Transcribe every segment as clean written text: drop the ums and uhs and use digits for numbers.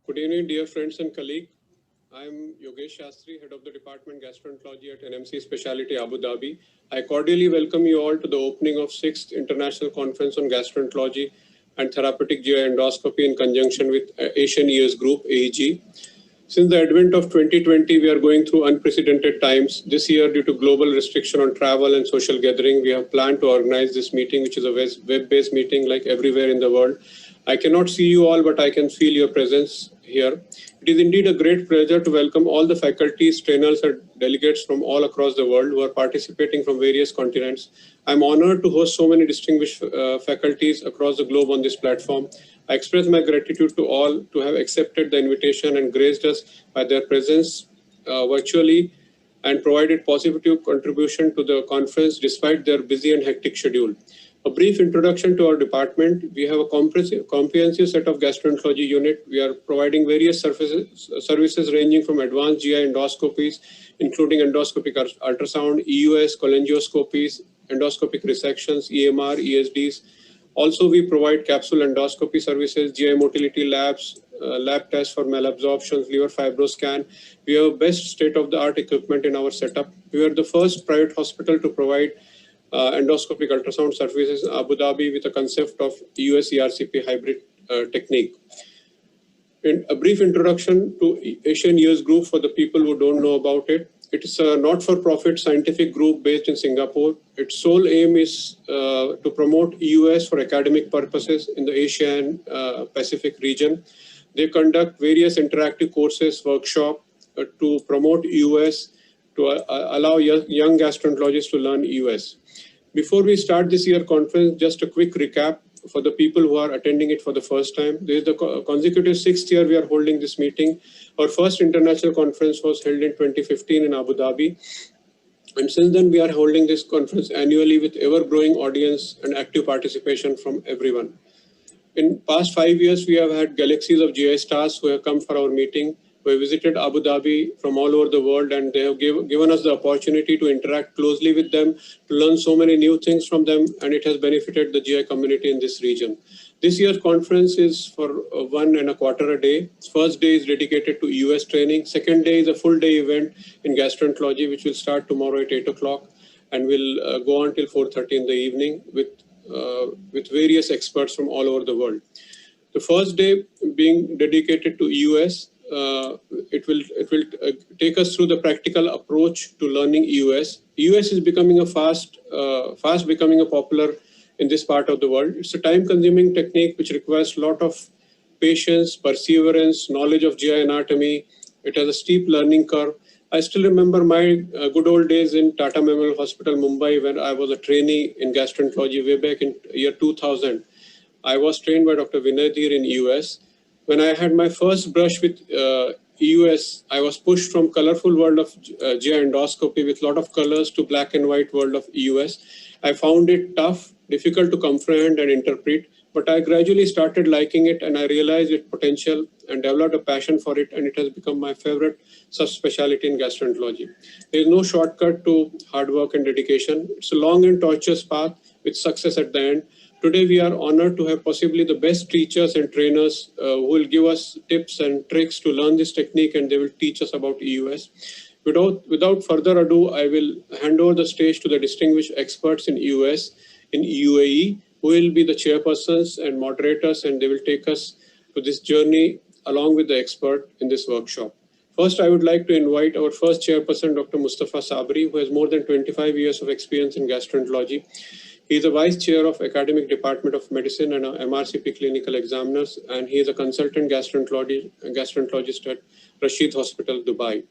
Good evening, dear friends and colleagues. I am Yogesh Shastri, Head of the Department Gastroenterology at NMC Speciality Abu Dhabi. I cordially welcome you all to the opening of 6th International Conference on Gastroenterology and Therapeutic GI Endoscopy in conjunction with Asian EUS Group, AEG. Since the advent of 2020, we are going through unprecedented times. This year, due to global restriction on travel and social gathering, we have planned to organize this meeting, which is a web-based meeting like everywhere in the world. I cannot see you all, but I can feel your presence here. It is indeed a great pleasure to welcome all the faculties, trainers, and delegates from all across the world who are participating from various continents. I'm honored to host so many distinguished faculties across the globe on this platform. I express my gratitude to all to have accepted the invitation and graced us by their presence virtually and provided positive contribution to the conference despite their busy and hectic schedule. A brief introduction to our department. We have a comprehensive set of gastroenterology unit. We are providing various services ranging from advanced GI endoscopies, including endoscopic ultrasound, EUS, cholangioscopies, endoscopic resections, EMR, ESDs. Also, we provide capsule endoscopy services, GI motility labs, lab tests for malabsorptions, liver fibroscan. We have best state-of-the-art equipment in our setup. We are the first private hospital to provide endoscopic ultrasound services in Abu Dhabi with a concept of EUS ERCP hybrid technique. In a brief introduction to Asian EUS Group for the people who don't know about it. It is a not-for-profit scientific group based in Singapore. Its sole aim is to promote EUS for academic purposes in the Asia and Pacific region. They conduct various interactive courses, workshops to promote EUS, to allow young gastroenterologists to learn EUS. Before we start this year conference, just a quick recap for the people who are attending it for the first time. This is the consecutive 6th year we are holding this meeting. Our first international conference was held in 2015 in Abu Dhabi. And since then, we are holding this conference annually with ever-growing audience and active participation from everyone. In past 5 years, we have had galaxies of GI stars who have come for our meeting. We visited Abu Dhabi from all over the world, and they have given us the opportunity to interact closely with them, to learn so many new things from them, and it has benefited the GI community in this region. This year's conference is for 1.25 days. First day is dedicated to EUS training. Second day is a full day event in gastroenterology, which will start tomorrow at 8 o'clock and will go on till 4:30 in the evening with various experts from all over the world. The first day being dedicated to EUS. It will take us through the practical approach to learning EUS. EUS is becoming fast becoming a popular in this part of the world. It's a time-consuming technique which requires a lot of patience, perseverance, knowledge of GI anatomy. It has a steep learning curve. I still remember my good old days in Tata Memorial Hospital, Mumbai, when I was a trainee in gastroenterology way back in year 2000. I was trained by Dr. Vinay Dheer in EUS. When I had my first brush with EUS, I was pushed from colorful world of GI endoscopy with a lot of colors to black and white world of EUS. I found it tough, difficult to comprehend and interpret, but I gradually started liking it and I realized its potential and developed a passion for it, and it has become my favorite subspecialty in gastroenterology. There is no shortcut to hard work and dedication. It's a long and tortuous path with success at the end. Today, we are honored to have possibly the best teachers and trainers who will give us tips and tricks to learn this technique, and they will teach us about EUS. Without further ado, I will hand over the stage to the distinguished experts in EUS in UAE, who will be the chairpersons and moderators, and they will take us to this journey along with the expert in this workshop. First, I would like to invite our first chairperson, Dr. Mustafa Sabri, who has more than 25 years of experience in gastroenterology. He is a vice chair of Academic Department of Medicine and MRCP clinical examiners, and he is a consultant gastroenterologist at Rashid Hospital, Dubai.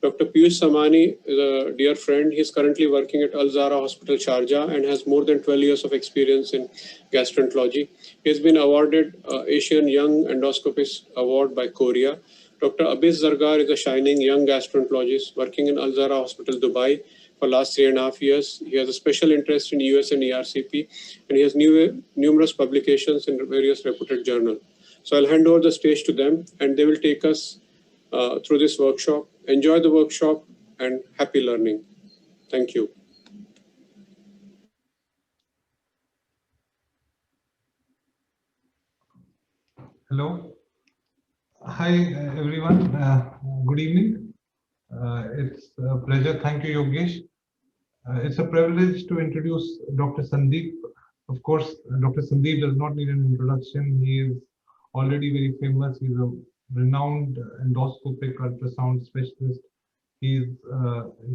Dr. Piyush Samani is a dear friend. He is currently working at Al Zahra Hospital, Sharjah, and has more than 12 years of experience in gastroenterology. He has been awarded Asian Young Endoscopist Award by Korea. Dr. Abis Zargar is a shining young gastroenterologist working in Al Zahra Hospital, Dubai for last 3.5 years. He has a special interest in EUS and ERCP, and he has numerous publications in various reputed journals. So I'll hand over the stage to them, and they will take us through this workshop. Enjoy the workshop and happy learning. Thank you. Hello. Hi, everyone. Good evening. It's a pleasure. Thank you, Yogesh. It's a privilege to introduce Dr. Sandeep. Of course, Dr. Sandeep does not need an introduction. He is already very famous. He's a renowned endoscopic ultrasound specialist. He's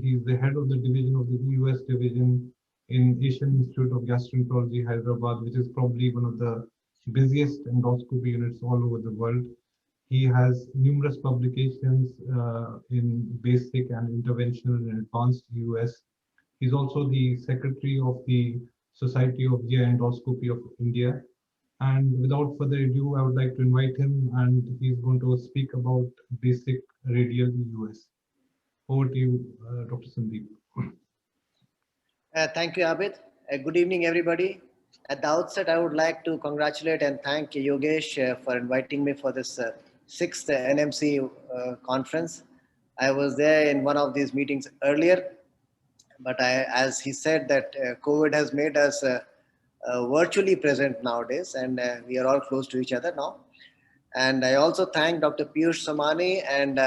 he's the head of the division of the EUS division in Asian Institute of Gastroenterology, Hyderabad, which is probably one of the busiest endoscopy units all over the world. He has numerous publications in basic and interventional and advanced EUS. He's also the secretary of the Society of GI Endoscopy of India. And without further ado, I would like to invite him, and he's going to speak about basic radial EUS. Over to you, Dr. Sandeep. Thank you, Abid. Good evening, everybody. At the outset, I would like to congratulate and thank Yogesh for inviting me for this sixth NMC conference. I was there in one of these meetings earlier, but as he said, that COVID has made us virtually present nowadays, and we are all close to each other now. And I also thank Dr. Piyush Samani and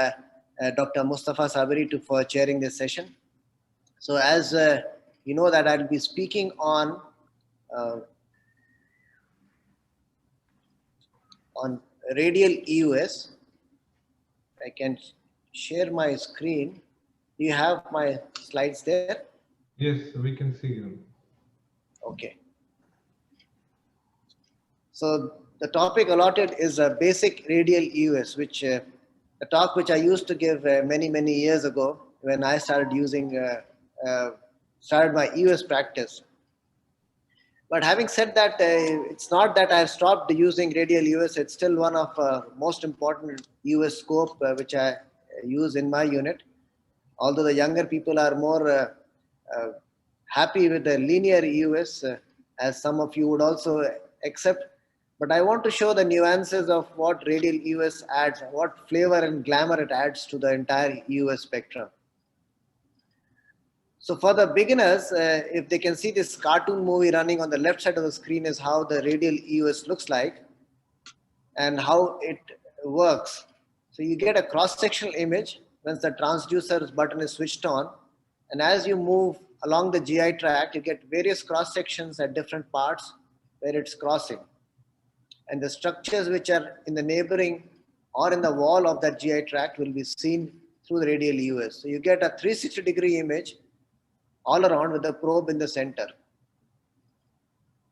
Dr. Mustafa Sabiri for chairing this session. So as you know that I'll be speaking on radial EUS. I can share my screen. Do you have my slides there? Yes, we can see you. Okay. So the topic allotted is a basic radial EUS, which a talk which I used to give many years ago when I started using started my EUS practice. But having said that, it's not that I've stopped using radial EUS. It's still one of most important EUS scope which I use in my unit. Although the younger people are more happy with the linear EUS, as some of you would also accept. But I want to show the nuances of what radial EUS adds, what flavor and glamour it adds to the entire EUS spectrum. So for the beginners, if they can see this cartoon movie running on the left side of the screen is how the radial EUS looks like and how it works. So you get a cross-sectional image once the transducer button is switched on. And as you move along the GI tract, you get various cross-sections at different parts where it's crossing. And the structures which are in the neighboring or in the wall of that GI tract will be seen through the radial EUS. So you get a 360-degree image all around with the probe in the center.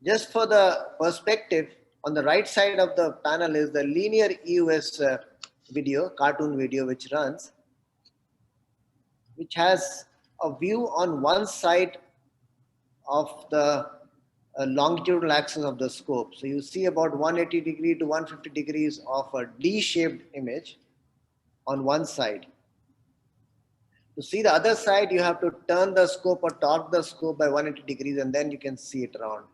Just for the perspective, on the right side of the panel is the linear EUS video, cartoon video, which runs, which has a view on one side of the longitudinal axis of the scope. So you see about 180 degree to 150 degrees of a D-shaped image on one side. To see the other side, you have to turn the scope or torque the scope by 180 degrees and then you can see it around.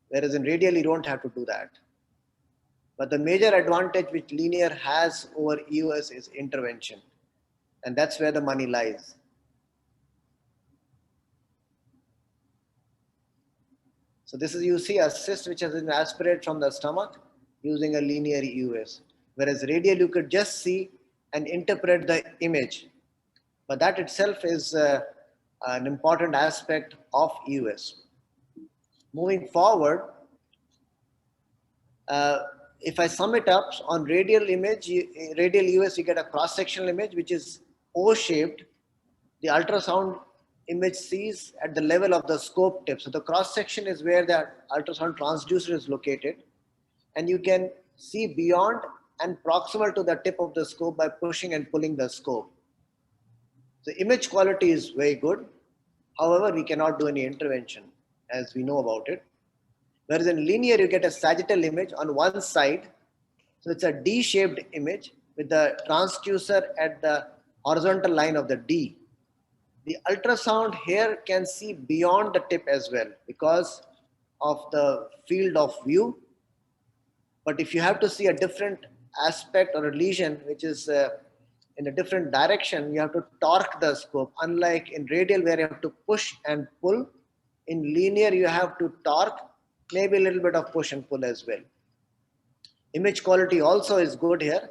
Whereas in radial, you don't have to do that. But the major advantage which linear has over EUS is intervention. And that's where the money lies. So this is, you see a cyst which has been aspirated from the stomach using a linear EUS. Whereas radial, you could just see and interpret the image. But that itself is an important aspect of EUS. Moving forward, if I sum it up, on radial image, radial EUS, you get a cross-sectional image which is O-shaped. The ultrasound image sees at the level of the scope tip. So the cross-section is where the ultrasound transducer is located. And you can see beyond and proximal to the tip of the scope by pushing and pulling the scope. The image quality is very good. However, we cannot do any intervention as we know about it. Whereas in linear, you get a sagittal image on one side. So it's a D-shaped image with the transducer at the horizontal line of the D. The ultrasound here can see beyond the tip as well because of the field of view. But if you have to see a different aspect or a lesion, which is in a different direction, you have to torque the scope. Unlike in radial where you have to push and pull, in linear you have to torque, maybe a little bit of push and pull as well. Image quality also is good here.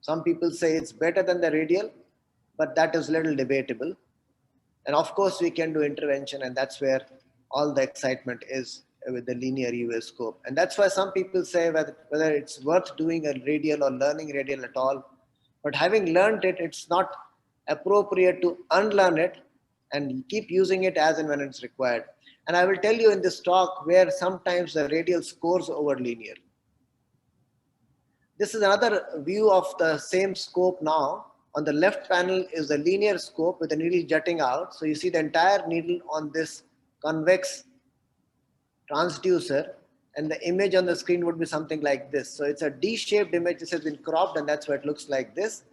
Some people say it's better than the radial, but that is little debatable. And of course, we can do intervention, and that's where all the excitement is with the linear EUS scope. And that's why some people say whether it's worth doing a radial or learning radial at all. But having learned it, it's not appropriate to unlearn it and keep using it as and when it's required. And I will tell you in this talk where sometimes the radial scores over linear. This is another view of the same scope now. On the left panel is the linear scope with the needle jutting out. So you see the entire needle on this convex transducer, and the image on the screen would be something like this. So it's a D-shaped image. This has been cropped, and that's why it looks like this.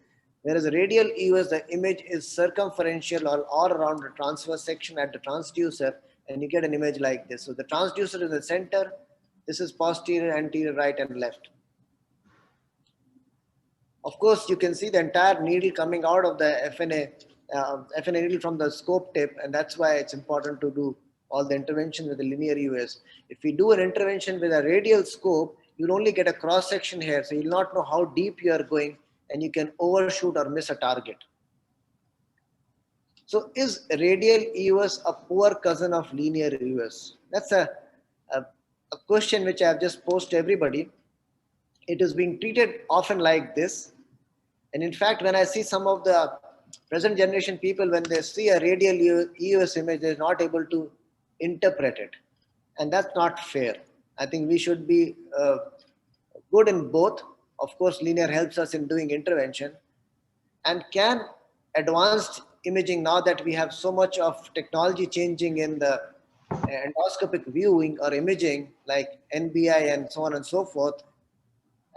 Whereas a radial EUS, the image is circumferential or all around the transverse section at the transducer, and you get an image like this. So the transducer is in the center. This is posterior, anterior, right, and left. Of course, you can see the entire needle coming out of the FNA needle from the scope tip, and that's why it's important to do all the intervention with the linear EUS. If we do an intervention with a radial scope, you'll only get a cross section here, so you'll not know how deep you are going, and you can overshoot or miss a target. So is radial EUS a poor cousin of linear EUS? That's a question which I have just posed to everybody. It is being treated often like this. And in fact, when I see some of the present generation people, when they see a radial EUS image, they're not able to interpret it. And that's not fair. I think we should be good in both. Of course, linear helps us in doing intervention. And can advanced imaging, now that we have so much of technology changing in the endoscopic viewing or imaging like NBI and so on and so forth,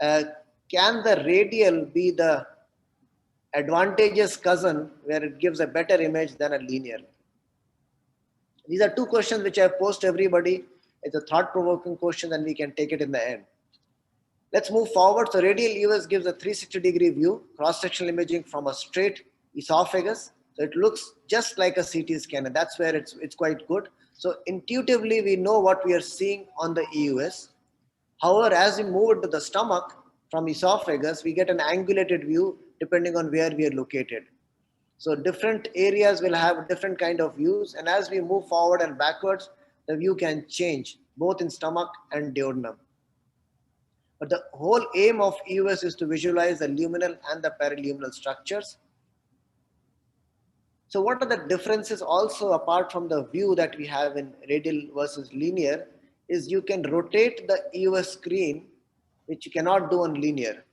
can the radial be the advantageous cousin where it gives a better image than a linear? These are two questions which I have posed to everybody. It's a thought-provoking question, and we can take it in the end. Let's move forward. So radial EUS gives a 360-degree view, cross-sectional imaging from a straight esophagus. So it looks just like a CT scan, and that's where it's quite good. So intuitively, we know what we are seeing on the EUS. However, as we move into the stomach from esophagus, we get an angulated view depending on where we are located. So different areas will have different kind of views, and as we move forward and backwards, the view can change both in stomach and duodenum. But the whole aim of EUS is to visualize the luminal and the periluminal structures. So what are the differences also apart from the view that we have in radial versus linear is you can rotate the EUS screen, which you cannot do on linear.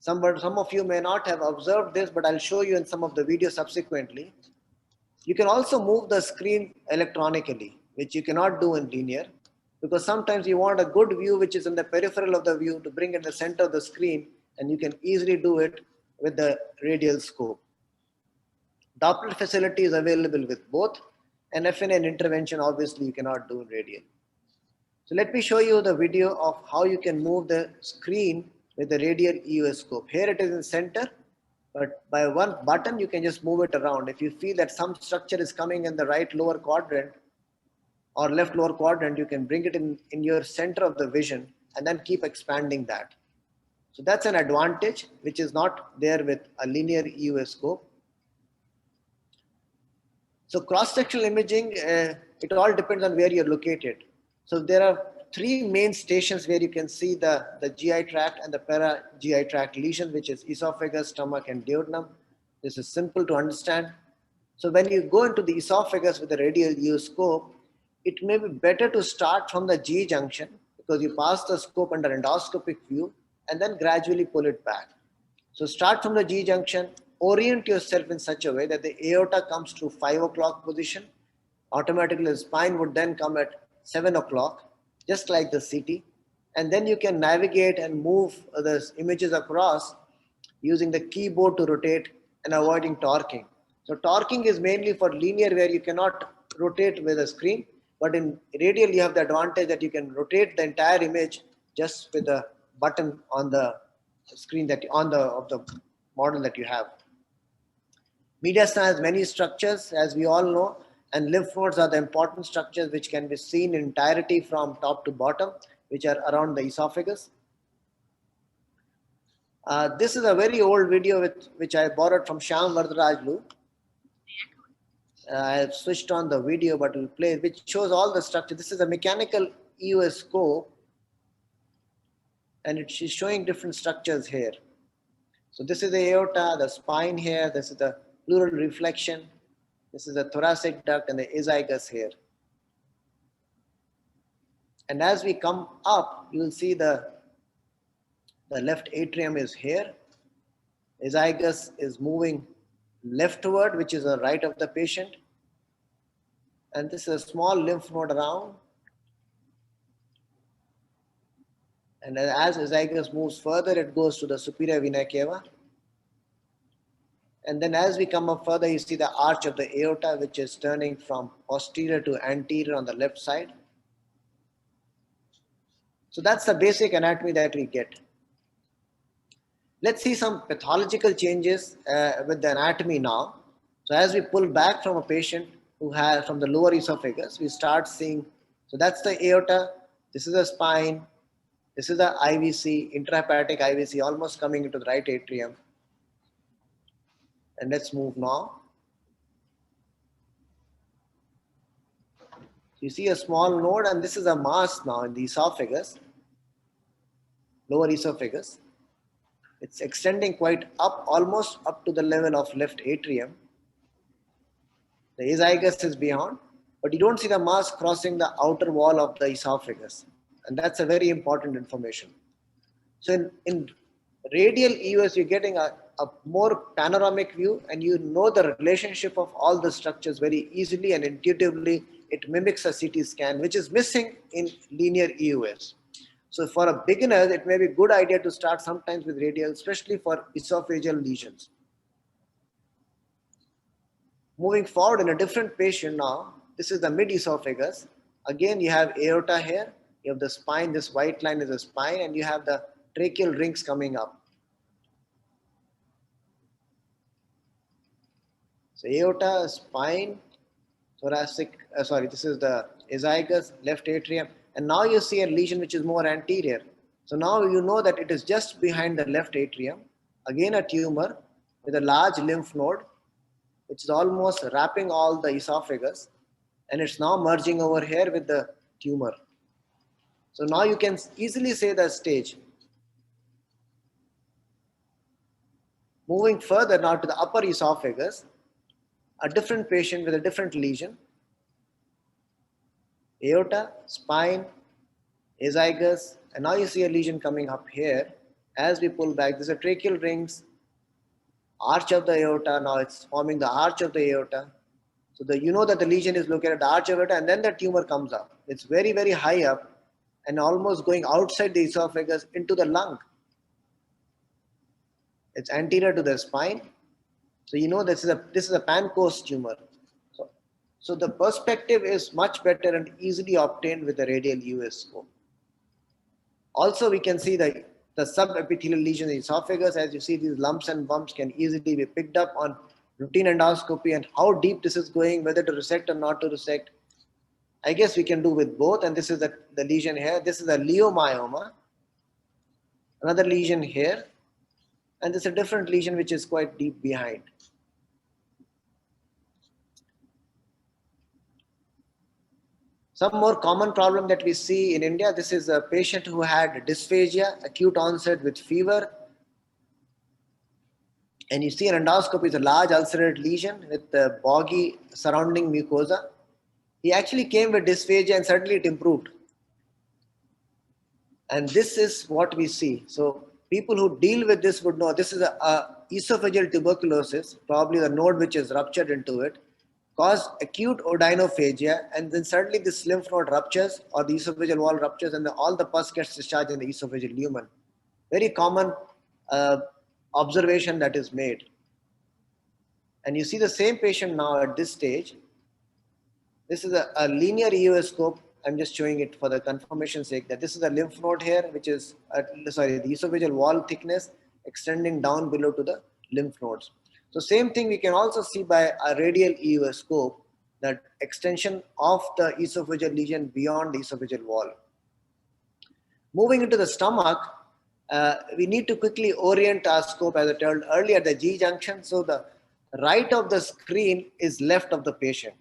Some of you may not have observed this, but I'll show you in some of the videos subsequently. You can also move the screen electronically, which you cannot do in linear, because sometimes you want a good view which is in the peripheral of the view to bring in the center of the screen, and you can easily do it with the radial scope. Doppler facility is available with both, and FNA and intervention obviously you cannot do in radial. So let me show you the video of how you can move the screen with the radial EUS scope. Here it is in center, but by one button you can just move it around. If you feel that some structure is coming in the right lower quadrant or left lower quadrant, you can bring it in your center of the vision and then keep expanding that. So that's an advantage which is not there with a linear EUS scope. So cross-sectional imaging, it all depends on where you're located. So there are three main stations where you can see the GI tract and the para-GI tract lesion, which is esophagus, stomach, and duodenum. This is simple to understand. So when you go into the esophagus with the radial EUS scope, it may be better to start from the G junction because you pass the scope under endoscopic view and then gradually pull it back. So start from the G junction, orient yourself in such a way that the aorta comes to 5 o'clock position. Automatically the spine would then come at 7 o'clock, just like the CT. And then you can navigate and move the images across using the keyboard to rotate and avoiding torquing. So torquing is mainly for linear where you cannot rotate with a screen, but in radial you have the advantage that you can rotate the entire image just with a button on the screen of the model that you have. Mediastinum has many structures, as we all know, and lymph nodes are the important structures which can be seen in entirety from top to bottom, which are around the esophagus. This is a very old video which I borrowed from Shyam Varadarajlu. I have switched on the video, but we'll play it, which shows all the structure. This is a mechanical EUS scope, and it's showing different structures here. So this is the aorta, the spine here, this is the pleural reflection, this is the thoracic duct, and the esophagus here. And as we come up, you will see the left atrium is here. Esophagus is moving leftward, which is the right of the patient. And this is a small lymph node around. And as esophagus moves further, it goes to the superior vena cava. And then as we come up further, you see the arch of the aorta, which is turning from posterior to anterior on the left side. So that's the basic anatomy that we get. Let's see some pathological changes with the anatomy now. So as we pull back from a patient who has from the lower esophagus, we start seeing, so that's the aorta, this is the spine, this is the IVC, intrahepatic IVC, almost coming into the right atrium. And let's move now. You see a small node, and this is a mass now in the esophagus, lower esophagus. It's extending quite up, almost up to the level of left atrium. The esophagus is beyond, but you don't see the mass crossing the outer wall of the esophagus. And that's a very important information. So in radial EUS, you're getting a more panoramic view, and you know the relationship of all the structures very easily and intuitively. It mimics a CT scan, which is missing in linear EUS. So for a beginner, it may be a good idea to start sometimes with radial, especially for esophageal lesions. Moving forward in a different patient now, this is the mid-esophagus. Again, you have aorta here, you have the spine, this white line is the spine, and you have the tracheal rings coming up. So aorta, spine, thoracic, this is the esophagus, left atrium. And now you see a lesion which is more anterior. So now you know that it is just behind the left atrium. Again, a tumor with a large lymph node, which is almost wrapping all the esophagus. And it's now merging over here with the tumor. So now you can easily say the stage. Moving further now to the upper esophagus, a different patient with a different lesion. Aorta, spine, esophagus, and now you see a lesion coming up here. As we pull back, there's a tracheal rings, arch of the aorta. Now it's forming the arch of the aorta. So you know that the lesion is located at the arch of the aorta, and then the tumor comes up. It's very, very high up and almost going outside the esophagus into the lung. It's anterior to the spine. So you know this is a Pancoast tumor. So the perspective is much better and easily obtained with the radial EUS scope. Also, we can see the subepithelial lesion in the esophagus. As you see, these lumps and bumps can easily be picked up on routine endoscopy, and how deep this is going, whether to resect or not to resect. I guess we can do with both. And this is the lesion here. This is a leiomyoma. Another lesion here. And this is a different lesion which is quite deep behind. Some more common problem that we see in India, this is a patient who had dysphagia, acute onset with fever. And you see an endoscopy is a large ulcerated lesion with the boggy surrounding mucosa. He actually came with dysphagia and suddenly it improved. And this is what we see. So people who deal with this would know this is a esophageal tuberculosis, probably the node which is ruptured into it, caused acute odynophagia, and then suddenly this lymph node ruptures or the esophageal wall ruptures, and all the pus gets discharged in the esophageal lumen. Very common observation that is made. And you see the same patient now at this stage. This is a linear EUS scope. I'm just showing it for the confirmation sake that this is a lymph node here, which is, the esophageal wall thickness extending down below to the lymph nodes. So same thing we can also see by a radial EUS scope, that extension of the esophageal lesion beyond the esophageal wall. Moving into the stomach, we need to quickly orient our scope, as I told earlier, at the G junction. So the right of the screen is left of the patient.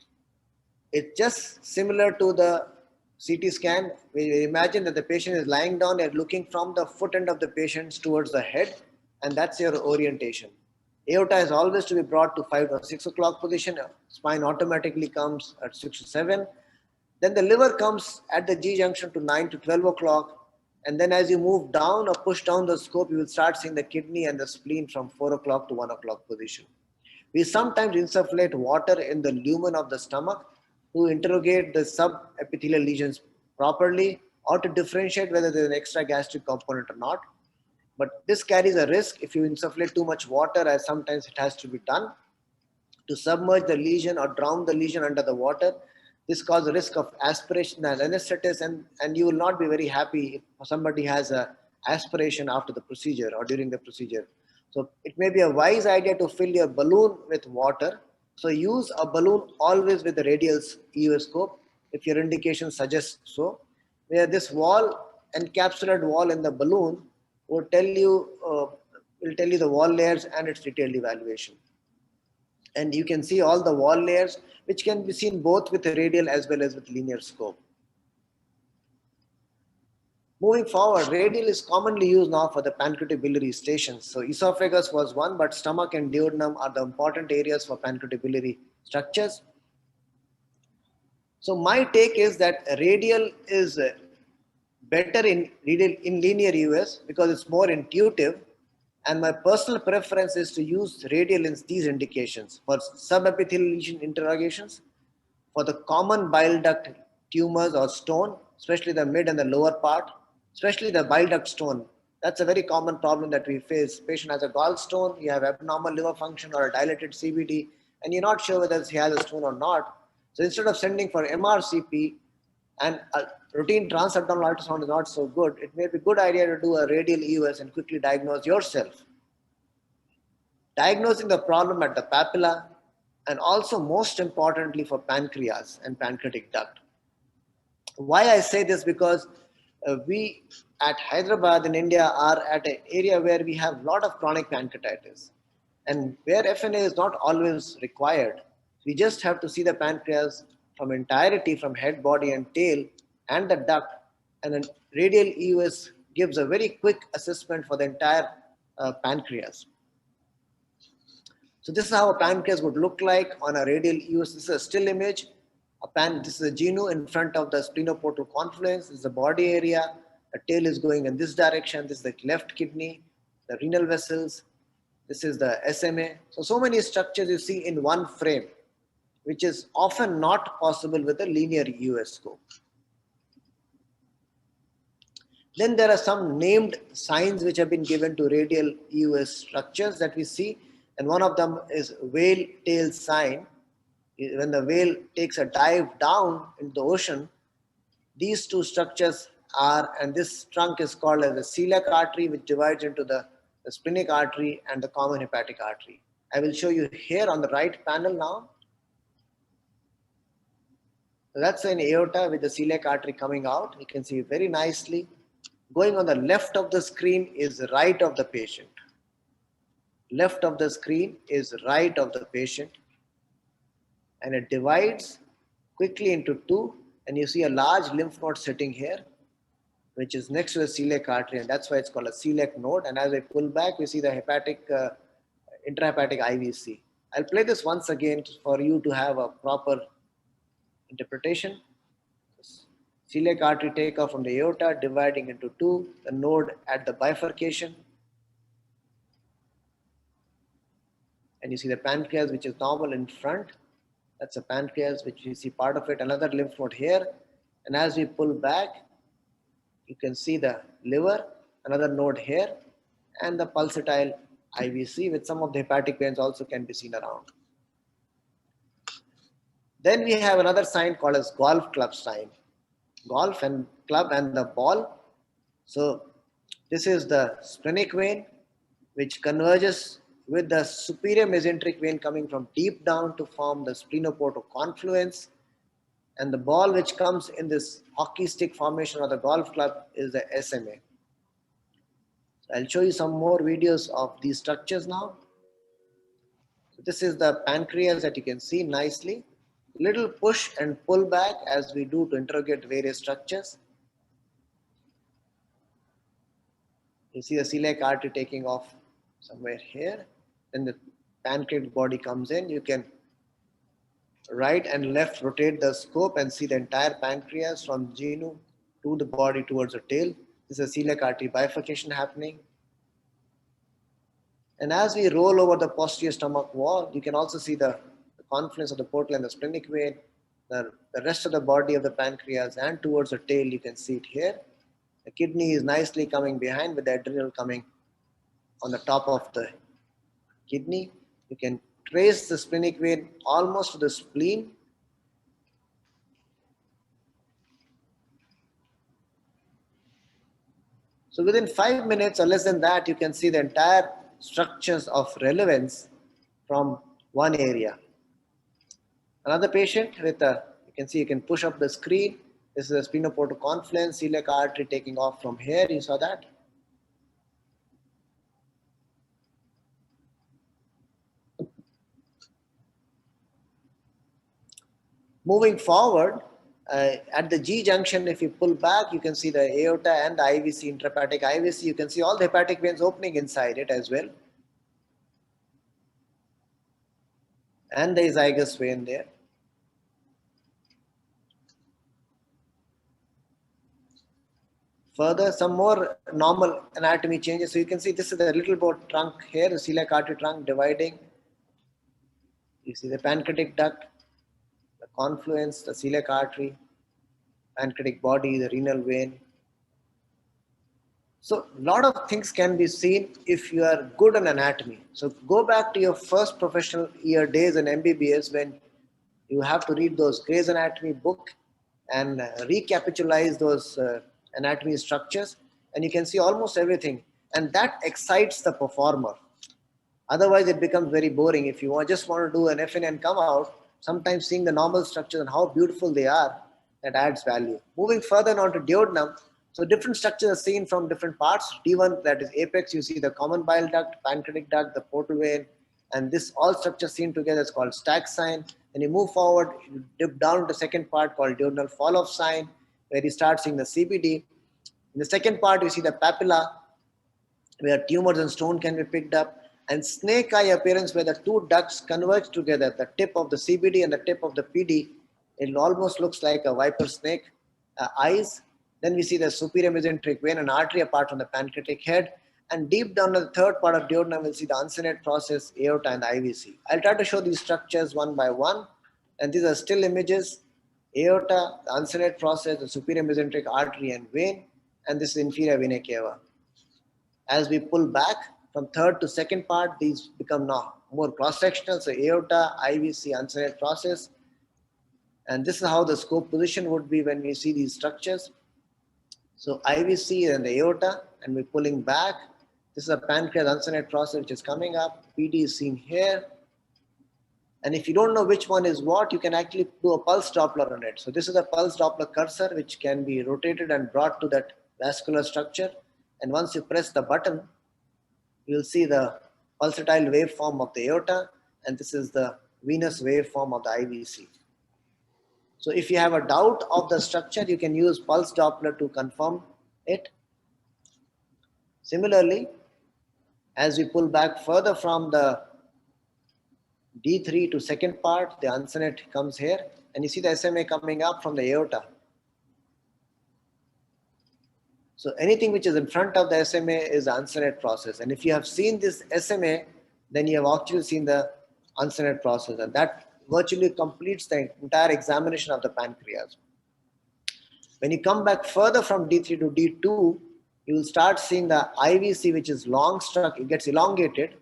It's just similar to the CT scan. We imagine that the patient is lying down and looking from the foot end of the patient towards the head, and that's your orientation. Aorta is always to be brought to 5 or 6 o'clock position. Spine automatically comes at 6 to 7. Then the liver comes at the G junction to 9 to 12 o'clock. And then as you move down or push down the scope, you will start seeing the kidney and the spleen from 4 o'clock to 1 o'clock position. We sometimes insufflate water in the lumen of the stomach to interrogate the subepithelial lesions properly, or to differentiate whether there's an extra gastric component or not. But this carries a risk if you insufflate too much water, as sometimes it has to be done, to submerge the lesion or drown the lesion under the water. This causes a risk of aspiration and anesthesis, and you will not be very happy if somebody has a aspiration after the procedure or during the procedure. So it may be a wise idea to fill your balloon with water. So use a balloon always with the Radial EUS scope if your indication suggests so. Where this wall, encapsulated wall in the balloon, will tell you the wall layers and its detailed evaluation. And you can see all the wall layers, which can be seen both with the radial as well as with linear scope. Moving forward, radial is commonly used now for the pancreatic biliary stations. So esophagus was one, but stomach and duodenum are the important areas for pancreatic biliary structures. So my take is that radial is better in linear EUS because it's more intuitive. And my personal preference is to use radial in these indications for subepithelial lesion interrogations, for the common bile duct tumors or stone, especially the mid and the lower part, especially the bile duct stone. That's a very common problem that we face. Patient has a gallstone, you have abnormal liver function or a dilated CBD, and you're not sure whether he has a stone or not. So instead of sending for MRCP, and a routine transabdominal ultrasound is not so good, it may be a good idea to do a radial EUS and quickly diagnose yourself. Diagnosing the problem at the papilla, and also most importantly for pancreas and pancreatic duct. Why I say this, because we at Hyderabad in India are at an area where we have a lot of chronic pancreatitis, and where FNA is not always required. We just have to see the pancreas from entirety, from head, body and tail and the duct, and then radial EUS gives a very quick assessment for the entire pancreas. So this is how a pancreas would look like on a radial EUS. This is a still image. This is a genu in front of the splenoportal confluence. This is the body area. The tail is going in this direction. This is the left kidney, the renal vessels. This is the SMA. So many structures you see in one frame, which is often not possible with a linear EUS scope. Then there are some named signs which have been given to radial EUS structures that we see. And one of them is whale tail sign. When the whale takes a dive down into the ocean, these two structures are, and this trunk is called as the celiac artery, which divides into the splenic artery and the common hepatic artery. I will show you here on the right panel now. So that's an aorta with the celiac artery coming out. You can see very nicely. Going on the left of the screen is right of the patient. Left of the screen is right of the patient. And it divides quickly into two. And you see a large lymph node sitting here, which is next to the celiac artery. And that's why it's called a celiac node. And as I pull back, we see the hepatic, intrahepatic IVC. I'll play this once again for you to have a proper interpretation. Celiac artery takeoff from the aorta, dividing into two, the node at the bifurcation. And you see the pancreas, which is normal in front. That's a pancreas, which you see part of it, another lymph node here. And as we pull back, you can see the liver, another node here, and the pulsatile IVC with some of the hepatic veins also can be seen around. Then we have another sign called as golf club sign. Golf and club and the ball. So this is the splenic vein, which converges with the superior mesenteric vein coming from deep down to form the splenoportal confluence. And the ball which comes in this hockey stick formation or the golf club is the SMA. I'll show you some more videos of these structures now. So this is the pancreas that you can see nicely. Little push and pull back as we do to interrogate various structures. You see the celiac artery taking off somewhere here. Then the pancreatic body comes in. You can right and left rotate the scope and see the entire pancreas from genu to the body towards the tail. This is a celiac artery bifurcation happening. And as we roll over the posterior stomach wall, you can also see the confluence of the portal and the splenic vein, the rest of the body of the pancreas, and towards the tail, you can see it here. The kidney is nicely coming behind with the adrenal coming on the top of the kidney. You can trace the splenic vein almost to the spleen. So within 5 minutes or less than that, you can see the entire structures of relevance from one area. Another patient with a, you can see, you can push up the screen. This is a splenoportal confluence, celiac artery taking off from here. You saw that. Moving forward, at the G junction, if you pull back, you can see the aorta and the IVC, intrahepatic IVC. You can see all the hepatic veins opening inside it as well. And the zygous vein there. Further, some more normal anatomy changes. So you can see this is the little boat trunk here, the celiac artery trunk dividing. You see the pancreatic duct, the confluence, the celiac artery, pancreatic body, the renal vein. So a lot of things can be seen if you are good on anatomy. So go back to your first professional year days in MBBS when you have to read those Gray's Anatomy book and recapitalize those anatomy structures, and you can see almost everything, and that excites the performer. Otherwise it becomes very boring. If you just want to do an FNA and come out, sometimes seeing the normal structures and how beautiful they are, that adds value. Moving further on to duodenum, so different structures are seen from different parts. D1, that is apex, you see the common bile duct, pancreatic duct, the portal vein, and this all structures seen together is called stack sign. Then you move forward, you dip down to the second part called duodenal fall-off sign, where you start seeing the CBD. In the second part, you see the papilla, where tumors and stone can be picked up, and snake eye appearance, where the two ducts converge together, the tip of the CBD and the tip of the PD. It almost looks like a viper snake eyes. Then we see the superior mesenteric vein and artery apart from the pancreatic head. And deep down in the third part of duodenum, we'll see the uncinate process, aorta, and the IVC. I'll try to show these structures one by one. And these are still images: aorta, the uncinate process, the superior mesenteric artery and vein, and this is inferior vena cava. As we pull back from third to second part, these become now more cross-sectional. So aorta, IVC, uncinate process. And this is how the scope position would be when we see these structures. So IVC and the aorta, and we're pulling back. This is a pancreas uncinate process which is coming up. PD is seen here. And if you don't know which one is what, you can actually do a pulse Doppler on it. So this is a pulse Doppler cursor which can be rotated and brought to that vascular structure. And once you press the button, you'll see the pulsatile waveform of the aorta, and this is the venous waveform of the IVC. So if you have a doubt of the structure, you can use pulse Doppler to confirm it. Similarly, as we pull back further from the D3 to second part, the uncinate comes here, and you see the SMA coming up from the aorta. So anything which is in front of the SMA is the uncinate process. And if you have seen this SMA, then you have actually seen the uncinate process, and that virtually completes the entire examination of the pancreas. When you come back further from D3 to D2, you will start seeing the IVC, which is long struck, it gets elongated.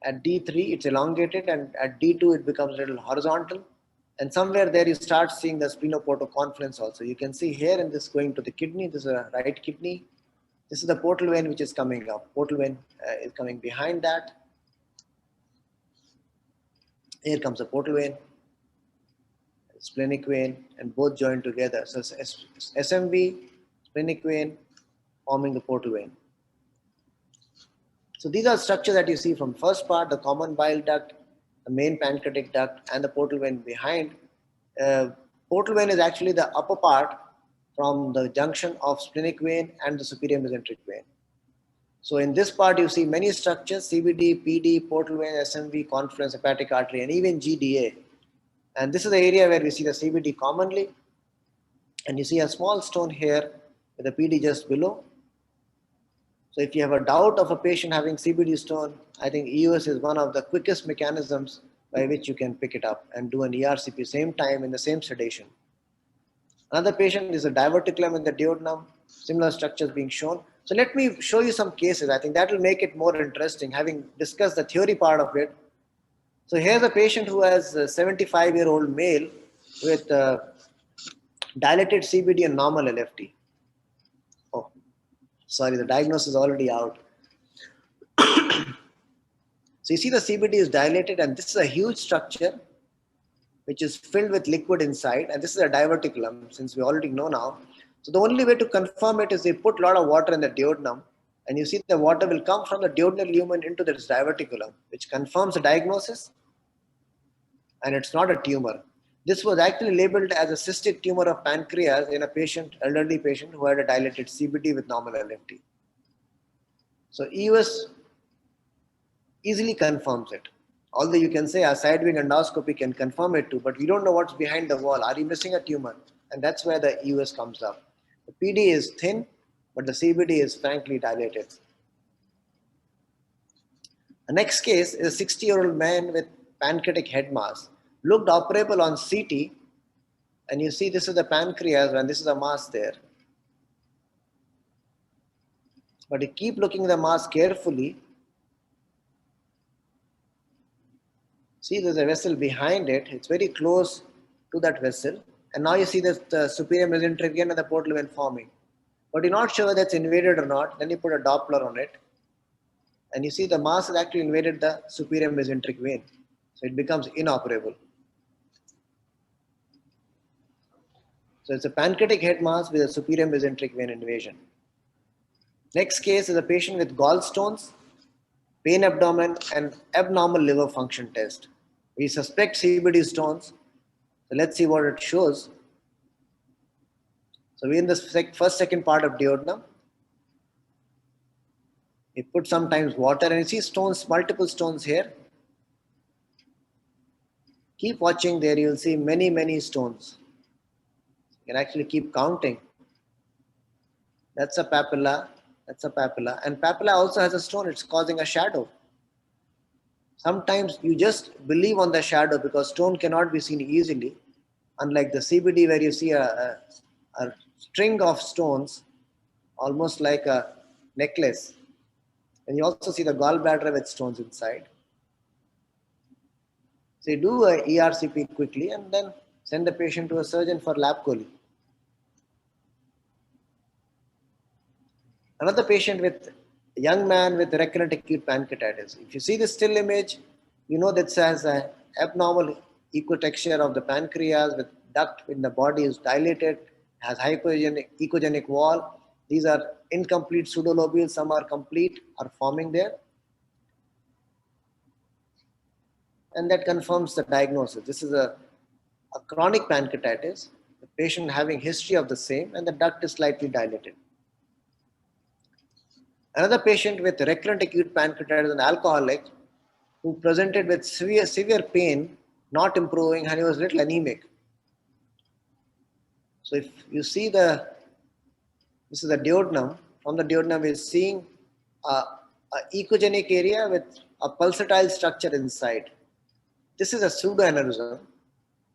At D3, it's elongated, and at D2, it becomes a little horizontal. And somewhere there you start seeing the splenoportal confluence also. You can see here in this going to the kidney, this is a right kidney. This is the portal vein which is coming up. Portal vein is coming behind that. Here comes the portal vein, splenic vein, and both joined together. So SMV, splenic vein, forming the portal vein. So these are structures that you see from first part, the common bile duct, the main pancreatic duct, and the portal vein behind. Portal vein is actually the upper part from the junction of splenic vein and the superior mesenteric vein. So in this part, you see many structures: CBD, PD, portal vein, SMV, confluence, hepatic artery, and even GDA. And this is the area where we see the CBD commonly. And you see a small stone here with the PD just below. So if you have a doubt of a patient having CBD stone, I think EUS is one of the quickest mechanisms by which you can pick it up and do an ERCP same time in the same sedation. Another patient is a diverticulum in the duodenum, similar structures being shown. So let me show you some cases. I think that will make it more interesting, having discussed the theory part of it. So here's a patient who has a 75-year-old male with dilated CBD and normal LFT. Oh, sorry, the diagnosis is already out. So you see the CBD is dilated, and this is a huge structure which is filled with liquid inside, and this is a diverticulum, since we already know now. So the only way to confirm it is they put a lot of water in the duodenum, and you see the water will come from the duodenal lumen into this diverticulum, which confirms the diagnosis, and it's not a tumor. This was actually labeled as a cystic tumor of pancreas in a patient, elderly patient who had a dilated CBD with normal LFT. So EUS easily confirms it. Although you can say a side wing endoscopy can confirm it too, but we don't know what's behind the wall. Are you missing a tumor? And that's where the EUS comes up. The PD is thin, but the CBD is frankly dilated. The next case is a 60-year-old man with pancreatic head mass. Looked operable on CT, and you see this is the pancreas and this is a mass there. But you keep looking at the mass carefully. See, there's a vessel behind it. It's very close to that vessel. And now you see the superior mesenteric vein and the portal vein forming. But you're not sure whether it's invaded or not. Then you put a Doppler on it. And you see the mass has actually invaded the superior mesenteric vein. So it becomes inoperable. So it's a pancreatic head mass with a superior mesenteric vein invasion. Next case is a patient with gallstones, pain abdomen, and abnormal liver function test. We suspect CBD stones. So let's see what it shows. So we're in the second part of duodenum. We put sometimes water, and you see stones, multiple stones here. Keep watching there, you'll see many, many stones. You can actually keep counting. That's a papilla, that's a papilla. And papilla also has a stone, it's causing a shadow. Sometimes you just believe on the shadow because stone cannot be seen easily. Unlike the CBD where you see a string of stones, almost like a necklace. And you also see the gallbladder with stones inside. So you do a ERCP quickly and then send the patient to a surgeon for lab chole. Another patient with a young man with recurrent acute pancreatitis. If you see the still image, you know that has an abnormal ecotexture of the pancreas with duct in the body is dilated, has ecogenic wall. These are incomplete pseudolobules, some are complete, are forming there. And that confirms the diagnosis. This is a chronic pancreatitis, the patient having history of the same, and the duct is slightly dilated. Another patient with recurrent acute pancreatitis, an alcoholic, who presented with severe pain, not improving, and he was a little anemic. So if you see this is the duodenum. From the duodenum, we're seeing an ecogenic area with a pulsatile structure inside. This is a pseudoaneurysm,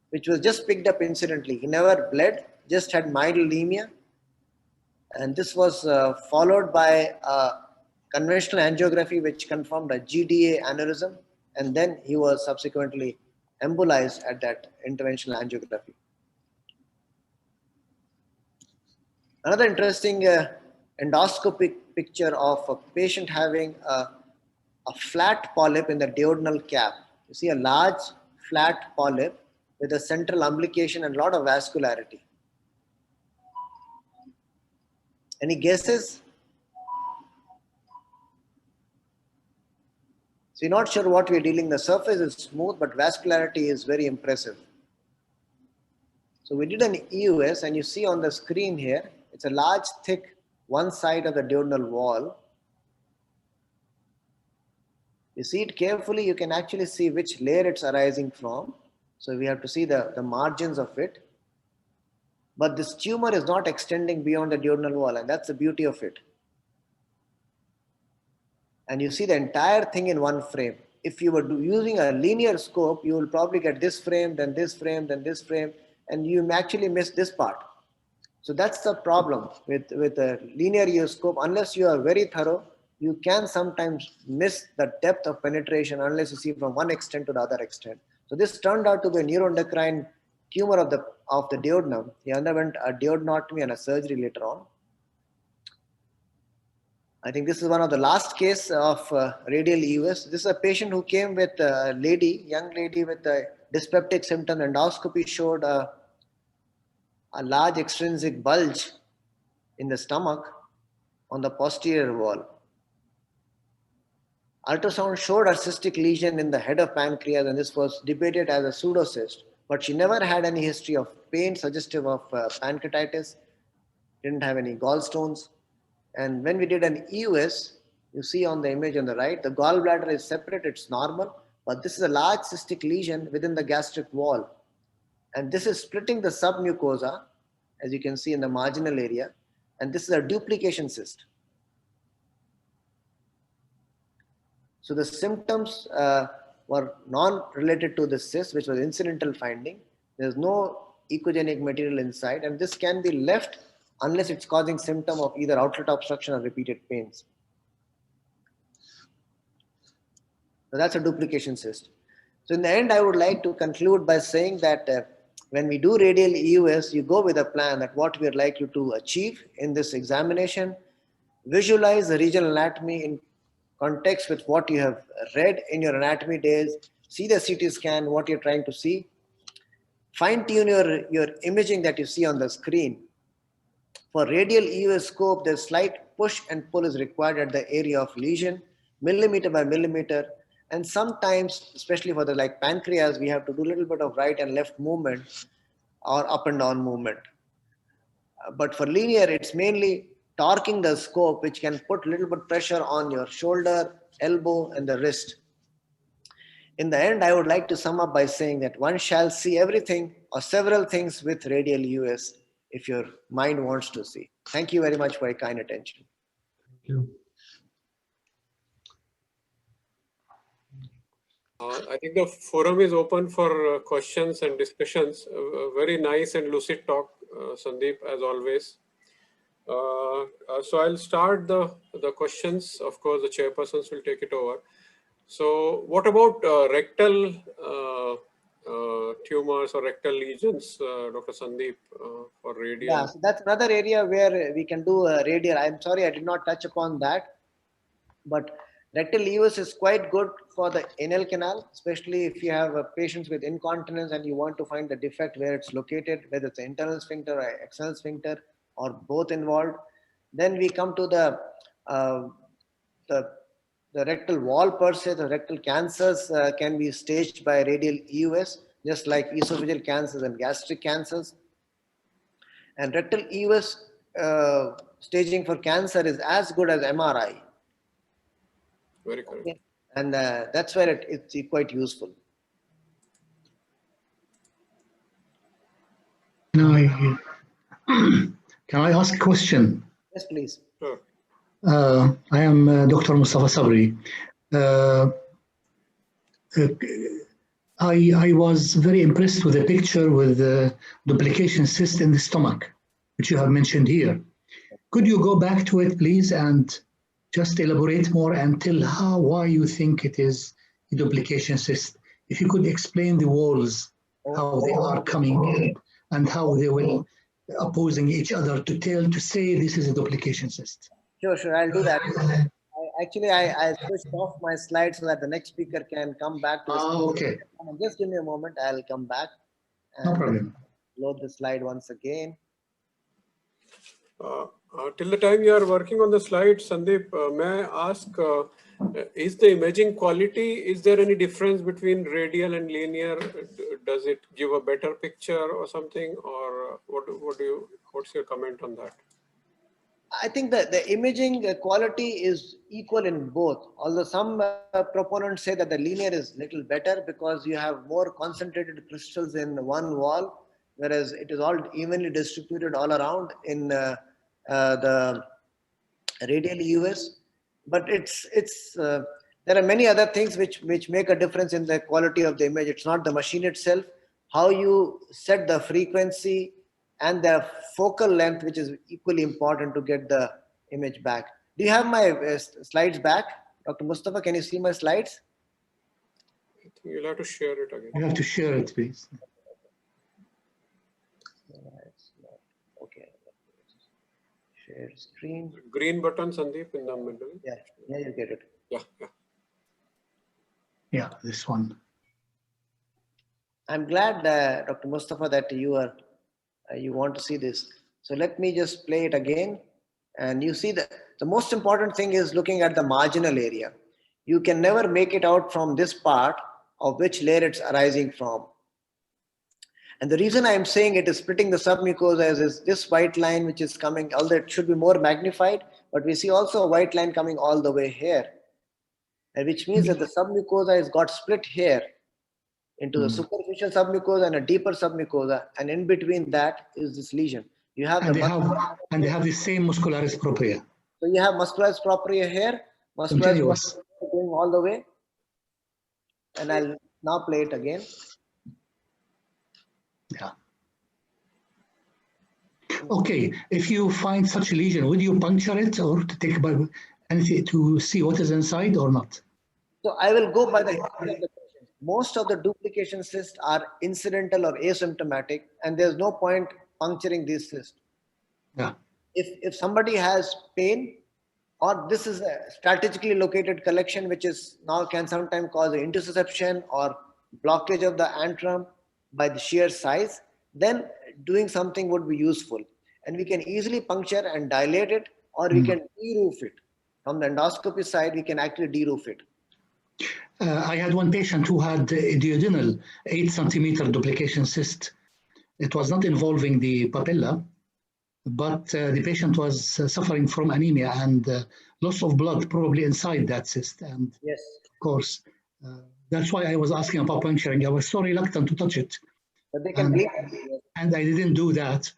which was just picked up incidentally. He never bled, just had mild anemia. And this was followed by a conventional angiography, which confirmed a GDA aneurysm. And then he was subsequently embolized at that interventional angiography. Another interesting endoscopic picture of a patient having a flat polyp in the duodenal cap. You see a large flat polyp with a central umbilication and a lot of vascularity. Any guesses? So you're not sure what we're dealing. The surface is smooth, but vascularity is very impressive. So we did an EUS, and you see on the screen here, it's a large, thick, one side of the duodenal wall. You see it carefully, you can actually see which layer it's arising from. So we have to see the margins of it. But this tumor is not extending beyond the duodenal wall, and that's the beauty of it. And you see the entire thing in one frame. If you were using a linear scope, you will probably get this frame, then this frame, then this frame, and you actually miss this part. So that's the problem with a linear EUS scope. Unless you are very thorough, you can sometimes miss the depth of penetration unless you see from one extent to the other extent. So this turned out to be a neuroendocrine tumor of the duodenum. He underwent a duodenotomy and a surgery later on. I think this is one of the last case of radial EUS. This is a patient who came with a young lady with a dyspeptic symptom. Endoscopy showed a large extrinsic bulge in the stomach on the posterior wall. Ultrasound showed a cystic lesion in the head of pancreas, and this was debated as a pseudocyst, but she never had any history of pain suggestive of pancreatitis, didn't have any gallstones. And when we did an EUS, you see on the image on the right, the gallbladder is separate, it's normal, but this is a large cystic lesion within the gastric wall. And this is splitting the submucosa, as you can see in the marginal area, and this is a duplication cyst. So the symptoms were non-related to the cyst, which was incidental finding. There's no echogenic material inside, and this can be left unless it's causing symptom of either outlet obstruction or repeated pains. So that's a duplication cyst. So in the end, I would like to conclude by saying that when we do radial EUS, you go with a plan that what we are likely to achieve in this examination, visualize the regional anatomy in context with what you have read in your anatomy days, see the CT scan, what you're trying to see, fine tune your imaging that you see on the screen. For radial EUS scope, there's slight push and pull is required at the area of lesion, millimeter by millimeter. And sometimes, especially for the like pancreas, we have to do a little bit of right and left movement or up and down movement. But for linear, it's mainly torquing the scope, which can put a little bit pressure on your shoulder, elbow, and the wrist. In the end, I would like to sum up by saying that one shall see everything or several things with radial EUS if your mind wants to see. Thank you very much for your kind attention. Thank you. I think the forum is open for questions and discussions. Very nice and lucid talk, Sandeep, as always. So I'll start the questions. Of course, the chairpersons will take it over. So what about rectal tumors or rectal lesions, Dr. Sandeep, for radial? Yeah, so that's another area where we can do a radial. I'm sorry, I did not touch upon that, but rectal EUS is quite good for the anal canal, especially if you have patients with incontinence and you want to find the defect where it's located, whether it's the internal sphincter or external sphincter or both involved. Then we come to the rectal wall per se. The rectal cancers can be staged by radial EUS, just like esophageal cancers and gastric cancers. And rectal EUS staging for cancer is as good as MRI. Very correct. Okay. And that's where it's quite useful. Can I ask a question? Yes, please. Sure. I am Dr. Mustafa Sabri. I was very impressed with the picture with the duplication cyst in the stomach, which you have mentioned here. Could you go back to it, please, and just elaborate more and tell why you think it is a duplication cyst? If you could explain the walls, how they are coming in, and how they will opposing each other to say this is a duplication cyst. Sure, I'll do that. I switched off my slides so that the next speaker can come back to the Okay. Just give me a moment, I'll come back. No problem. Load the slide once again. Till the time you are working on the slide, Sandeep, may I ask, is the imaging quality, is there any difference between radial and linear? Does it give a better picture or something? Or what's your comment on that? I think that the imaging quality is equal in both, although some proponents say that the linear is little better because you have more concentrated crystals in one wall, whereas it is all evenly distributed all around in the radial EUS. But there are many other things which make a difference in the quality of the image. It's not the machine itself, how you set the frequency and the focal length, which is equally important to get the image back. Do you have my slides back? Dr. Mustafa, can you see my slides? I think you'll have to share it again. You have to share it, please. Okay. Share screen. Green button, Sandeep, in the middle. Yeah, you get it. Yeah. Yeah, this one. I'm glad, Dr. Mustafa, that you want to see this. So let me just play it again. And you see that the most important thing is looking at the marginal area. You can never make it out from this part of which layer it's arising from. And the reason I'm saying it is splitting the submucosa is this white line which is coming, although it should be more magnified, but we see also a white line coming all the way here, which means that the submucosa has got split here into the superficial submucosa and a deeper submucosa, and in between that is this lesion. You have They have the same muscularis propria. So you have muscularis propria here, muscularis Continuous. propria going all the way, and I'll now play it again. Yeah. Okay, if you find such a lesion, would you puncture it or to take by anything to see what is inside or not? So I will go by the history of the patient. Most of the duplication cysts are incidental or asymptomatic, and there's no point puncturing these cysts. Yeah. If somebody has pain, or this is a strategically located collection, which is now can sometimes cause an intussusception or blockage of the antrum by the sheer size, then doing something would be useful. And we can easily puncture and dilate it, or we can de-roof it. From the endoscopy side, we can actually de-roof it. I had one patient who had a duodenal 8 centimeter duplication cyst. It was not involving the papilla, but the patient was suffering from anemia and loss of blood probably inside that cyst. And yes, of course, that's why I was asking about puncturing. I was so reluctant to touch it. But they can bleed. And I didn't do that.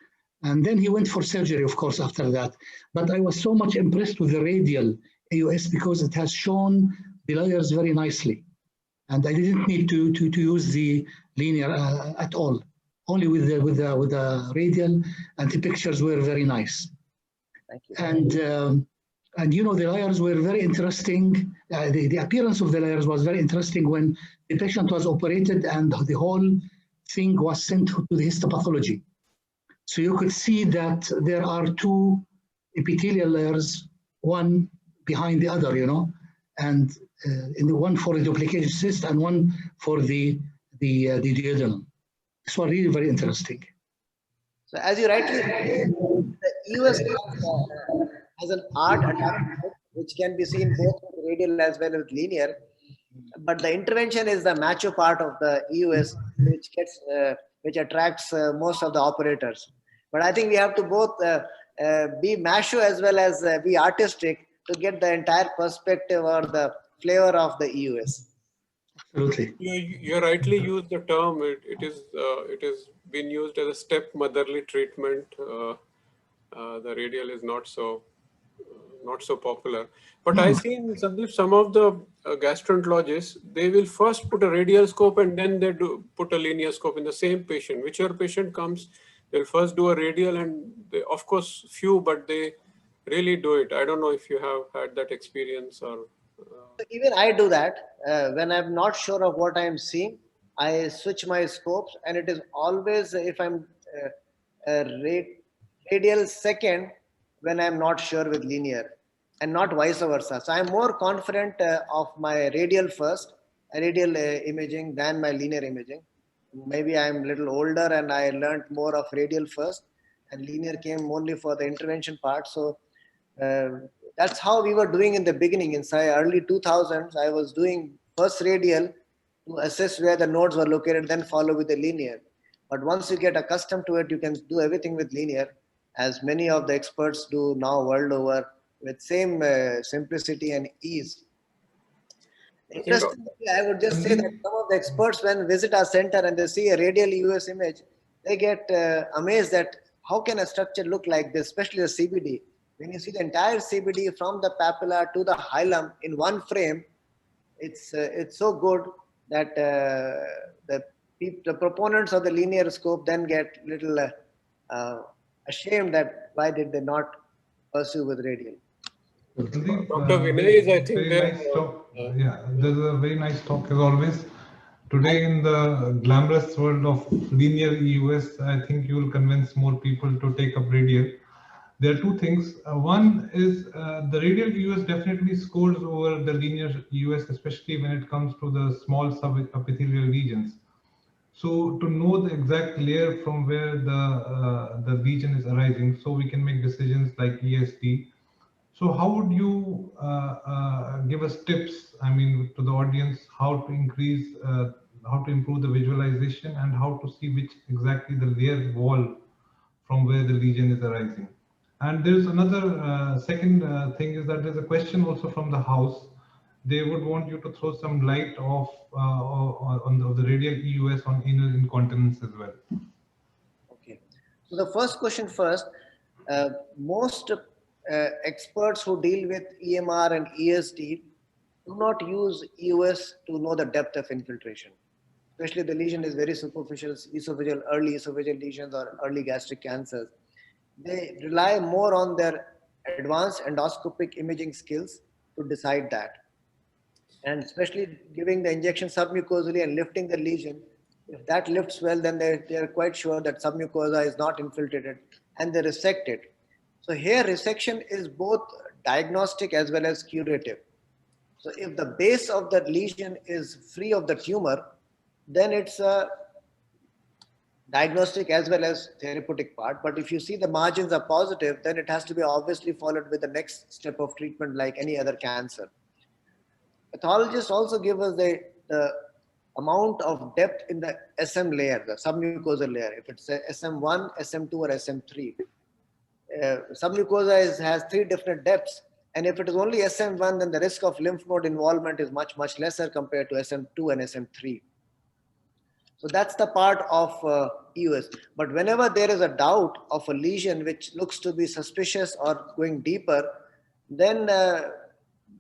And then he went for surgery, of course, after that. But I was so much impressed with the radial EUS because it has shown the layers very nicely. And I didn't need to use the linear at all. Only with the radial, and the pictures were very nice. Thank you. And you know, the layers were very interesting. The appearance of the layers was very interesting when the patient was operated and the whole thing was sent to the histopathology. So you could see that there are 2 epithelial layers, one behind the other, you know, and in the one for the duplication cyst and one for the duodenum. This was really very interesting. So as you rightly said, the EUS has an art attached to it, which can be seen both with radial as well as linear. But the intervention is the macho part of the EUS, which attracts most of the operators. But I think we have to both be macho as well as be artistic to get the entire perspective or the flavor of the EUS. Absolutely. You rightly used the term. It is been used as a stepmotherly treatment. The radial is not so popular. But I see in some of the gastroenterologists, they will first put a radial scope and then they put a linear scope in the same patient. Whichever patient comes, they'll first do a radial, and they, of course, few, but they really do it. I don't know if you have had that experience or. Even I do that. When I'm not sure of what I'm seeing, I switch my scopes, and it is always if I'm radial second when I'm not sure with linear, and not vice versa. So I'm more confident of my radial first, radial imaging than my linear imaging. Maybe I'm a little older and I learned more of radial first. and linear came only for the intervention part. So that's how we were doing in the beginning. In early 2000s, I was doing first radial to assess where the nodes were located, then follow with the linear. But once you get accustomed to it, you can do everything with linear, as many of the experts do now world over, with same simplicity and ease. Interestingly, I would just say that some of the experts, when visit our center and they see a radial EUS image, they get amazed at how can a structure look like this, especially the CBD. When you see the entire CBD from the papilla to the hilum in one frame, it's so good that the proponents of the linear scope then get little ashamed that why did they not pursue with radial. Sandeep, Dr. Vinay is, I think, very there. nice talk. Yeah, there's a very nice talk as always. Today, in the glamorous world of linear EUS, I think you will convince more people to take up radial. There are two things. One is the radial EUS definitely scores over the linear EUS, especially when it comes to the small subepithelial regions. So to know the exact layer from where the lesion is arising, so we can make decisions like ESD. So how would you give us tips, I mean, to the audience, how to increase, how to improve the visualization and how to see which exactly the layer wall from where the lesion is arising? And there's another second thing is that there's a question also from the house. They would want you to throw some light of on the radial EUS on anal incontinence as well. Okay. So the first question first, most experts who deal with EMR and ESD do not use EUS to know the depth of infiltration. Especially the lesion is very superficial, esophageal, early esophageal lesions or early gastric cancers. They rely more on their advanced endoscopic imaging skills to decide that. And especially giving the injection submucosally and lifting the lesion, if that lifts well, then they are quite sure that submucosa is not infiltrated and they resect it. So here resection is both diagnostic as well as curative. So if the base of the lesion is free of the tumor, then it's a diagnostic as well as therapeutic part. But if you see the margins are positive, then it has to be obviously followed with the next step of treatment like any other cancer. Pathologists also give us the amount of depth in the SM layer, the submucosal layer, if it's a SM1, SM2 or SM3. Submucosa has 3 different depths, and if it is only SM1, then the risk of lymph node involvement is much lesser compared to SM2 and SM3. So that's the part of EUS. But whenever there is a doubt of a lesion which looks to be suspicious or going deeper, then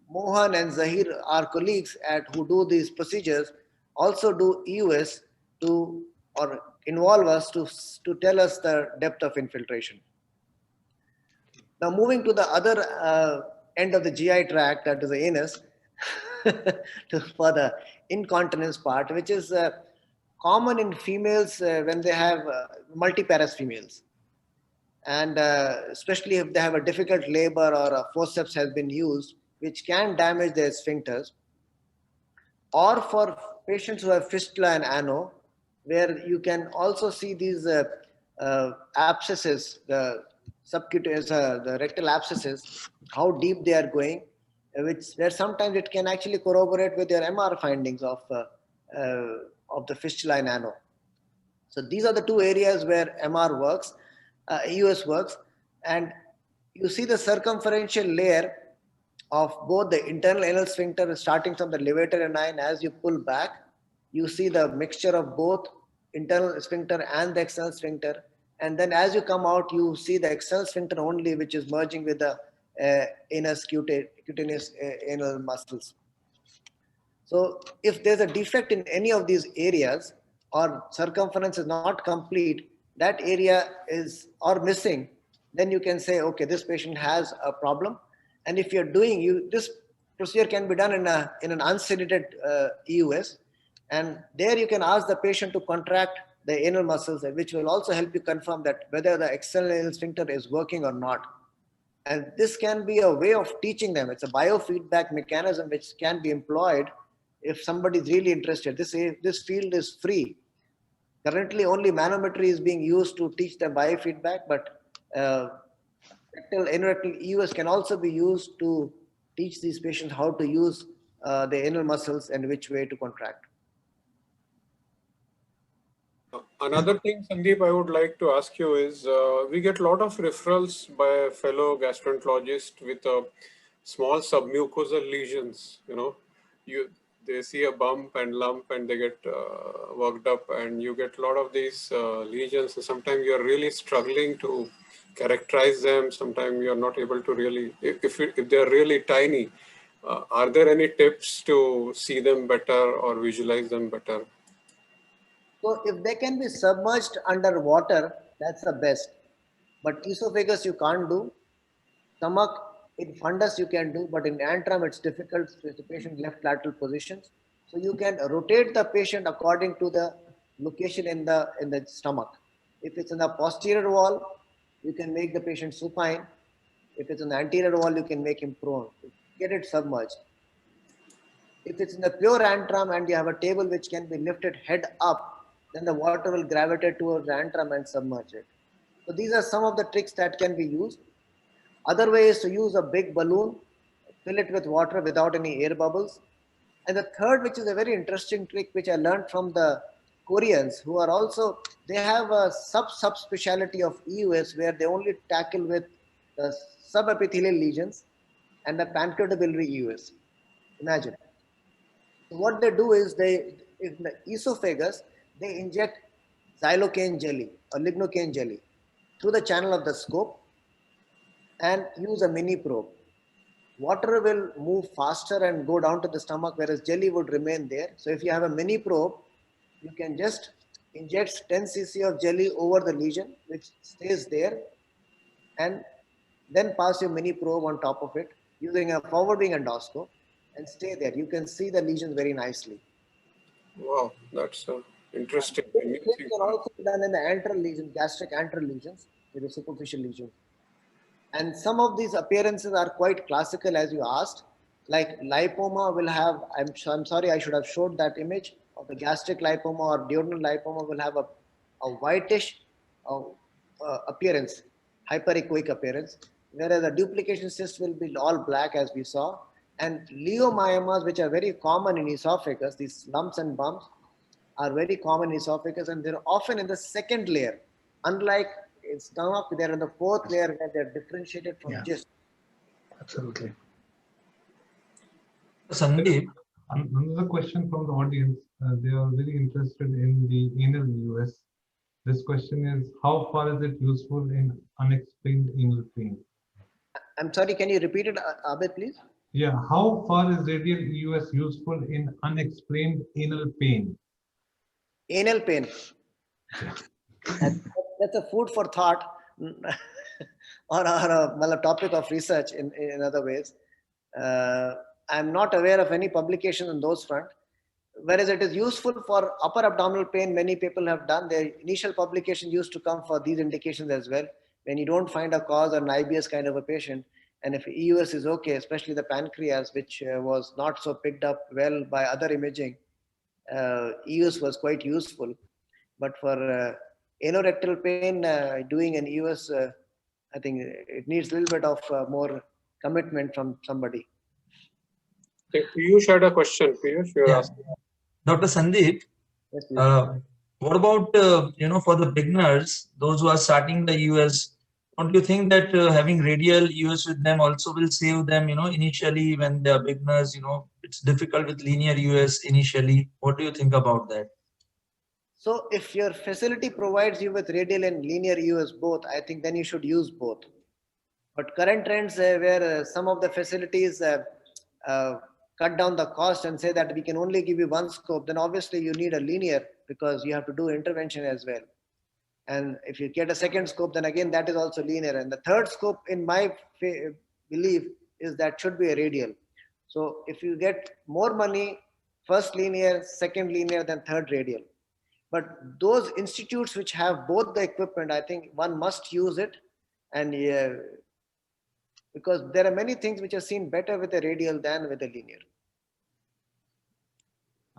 Mohan and Zahir, our colleagues who do these procedures, also do EUS to or involve us to tell us the depth of infiltration. Now moving to the other end of the GI tract, that is the anus, for the incontinence part, which is common in females when they have multiparous females. And especially if they have a difficult labor or a forceps has been used, which can damage their sphincters. Or for patients who have fistula and ano, where you can also see these abscesses, the subcutaneous, the rectal abscesses, how deep they are going, where sometimes it can actually corroborate with your MR findings of the fistula and ano. So these are the 2 areas where MR works, EUS works, and you see the circumferential layer of both the internal anal sphincter starting from the levator anine. As you pull back, you see the mixture of both internal sphincter and the external sphincter. And then as you come out, you see the external sphincter only, which is merging with the anus cutaneous anal muscles. So if there's a defect in any of these areas or circumference is not complete, that area is or missing, then you can say, okay, this patient has a problem. And if you're doing this procedure can be done in an unsedated EUS, and there you can ask the patient to contract the anal muscles, which will also help you confirm that whether the external anal sphincter is working or not. And this can be a way of teaching them. It's a biofeedback mechanism which can be employed if somebody is really interested. This field is free. Currently, only manometry is being used to teach them biofeedback, but Rectal EUS can also be used to teach these patients how to use the anal muscles and which way to contract. Another thing, Sandeep, I would like to ask you is we get a lot of referrals by fellow gastroenterologists with small submucosal lesions. They see a bump and lump and they get worked up, and you get a lot of these lesions. And sometimes you're really struggling to characterize them. Sometimes you're not able to really, if they're really tiny, are there any tips to see them better or visualize them better? So if they can be submerged under water, that's the best. But esophagus you can't do. Stomach in fundus you can do, but in antrum it's difficult with the patient left lateral positions. So you can rotate the patient according to the location in the stomach. If it's in the posterior wall, you can make the patient supine. If it's in the anterior wall, you can make him prone. Get it submerged. If it's in the pure antrum and you have a table which can be lifted head up, then the water will gravitate towards the antrum and submerge it. So these are some of the tricks that can be used. Other way is to use a big balloon, fill it with water without any air bubbles. And the third, which is a very interesting trick, which I learned from the Koreans, who are also, they have a subspecialty of EUS where they only tackle with the subepithelial lesions and the pancreatobiliary EUS. Imagine. What they do is in the esophagus, they inject xylocaine jelly or lignocaine jelly through the channel of the scope and use a mini probe. Water will move faster and go down to the stomach, whereas jelly would remain there. So if you have a mini probe, you can just inject 10 cc of jelly over the lesion, which stays there, and then pass your mini probe on top of it using a forwarding endoscope and stay there. You can see the lesions very nicely. Wow, that's interesting. These are also done in the antral lesions, gastric antral lesions, with the superficial lesions. And some of these appearances are quite classical, as you asked. Like lipoma will have, I'm sorry, I should have showed that image of the gastric lipoma or duodenal lipoma will have a whitish appearance, hyperechoic appearance, whereas the duplication cyst will be all black, as we saw. And leiomyomas, which are very common in esophagus, these lumps and bumps are very common in esophagus, and they're often in the second layer. Unlike in stomach, they're in the fourth layer where they're differentiated from gist. Absolutely. Sandeep, Another question from the audience. They are very interested in the anal EUS. This question is, how far is it useful in unexplained anal pain? I'm sorry, can you repeat it, Abid, please? Yeah, how far is radial EUS useful in unexplained anal pain? Anal pain. That's a food for thought or a topic of research in other ways. I'm not aware of any publication on those front. Whereas it is useful for upper abdominal pain, many people have done. Their initial publication used to come for these indications as well. When you don't find a cause or an IBS kind of a patient, and if EUS is okay, especially the pancreas, which was not so picked up well by other imaging, EUS was quite useful. But for anorectal pain, doing an EUS, I think it needs a little bit of more commitment from somebody. Okay, Piyush had a question. Piyush, you're asking. Dr. Sandeep, Yes, what about for the beginners, those who are starting the EUS? Don't you think that having radial EUS with them also will save them? Initially when they are beginners, it's difficult with linear EUS initially. What do you think about that? So if your facility provides you with radial and linear EUS both, I think then you should use both. But current trends where some of the facilities cut down the cost and say that we can only give you one scope, then obviously you need a linear because you have to do intervention as well. And if you get a second scope, then again, that is also linear. And the third scope, in my belief, is that should be a radial. So if you get more money, first linear, second linear, then third radial. But those institutes which have both the equipment, I think one must use it. And because there are many things which are seen better with a radial than with a linear.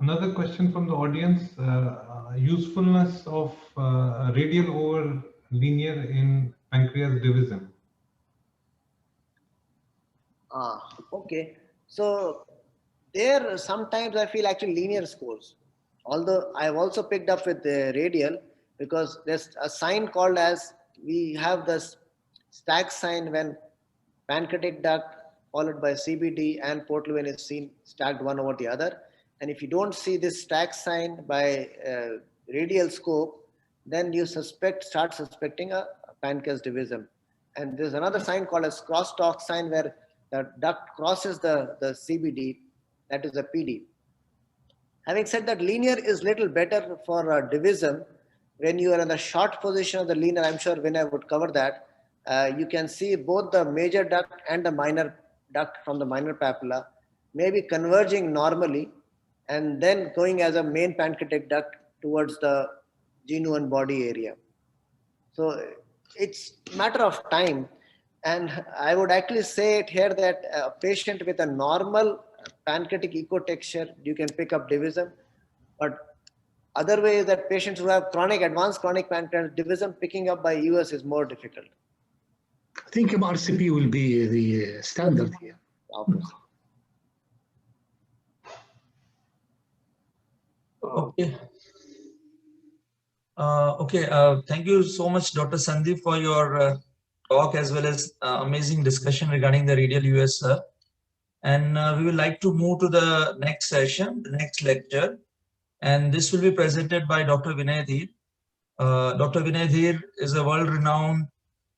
Another question from the audience, usefulness of radial over linear in pancreas divisem? Okay. So there sometimes I feel actually linear scores. Although I have also picked up with the radial, because there's a sign called as, we have this stack sign when pancreatic duct followed by CBD and portal vein is seen stacked one over the other. And if you don't see this stack sign by radial scope, then you start suspecting a pancreas divisem. And there's another sign called as crosstalk sign, where the duct crosses the CBD, that is a PD. Having said that, linear is little better for divisem. When you are in the short position of the linear, I'm sure Vinay would cover that. You can see both the major duct and the minor duct from the minor papilla maybe converging normally and then going as a main pancreatic duct towards the genuine body area. So it's a matter of time. And I would actually say it here that a patient with a normal pancreatic echo texture, you can pick up divisem. But other way is that patients who have advanced chronic pancreatic divisem, picking up by EUS is more difficult. I think MRCP will be the standard here. Obviously. Okay. Thank you so much, Dr. Sandeep, for your talk as well as amazing discussion regarding the radial EUS, sir. And we would like to move to the next session, the next lecture. And this will be presented by Dr. Vinay Dheer. Dr. Vinay Dheer is a world-renowned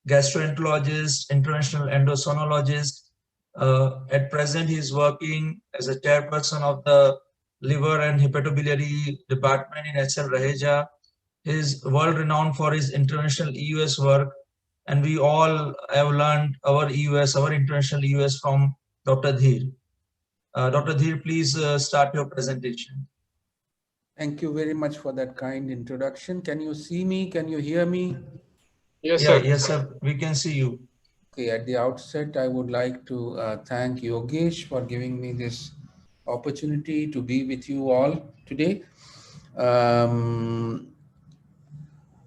gastroenterologist, interventional endosonologist. At present, he is working as a chairperson of the liver and hepatobiliary department in HL Raheja. He is world-renowned for his interventional EUS work, and we all have learned our EUS, our interventional EUS from Dr. Dheer. Dr. Dheer, please start your presentation. Thank you very much for that kind introduction. Can you see me? Can you hear me? Yes, sir. Yes, sir. We can see you. Okay, at the outset, I would like to thank Yogesh for giving me this opportunity to be with you all today.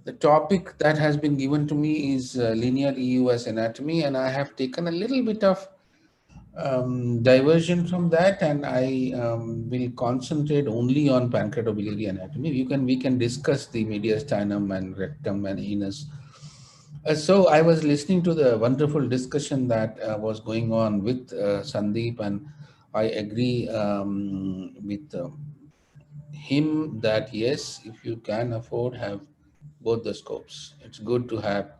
The topic that has been given to me is linear EUS anatomy, and I have taken a little bit of diversion from that, and I will concentrate only on pancreatobiliary anatomy. We can discuss the mediastinum and rectum and anus. So I was listening to the wonderful discussion that was going on with Sandeep, and I agree with him that yes, if you can afford, have both the scopes. It's good to have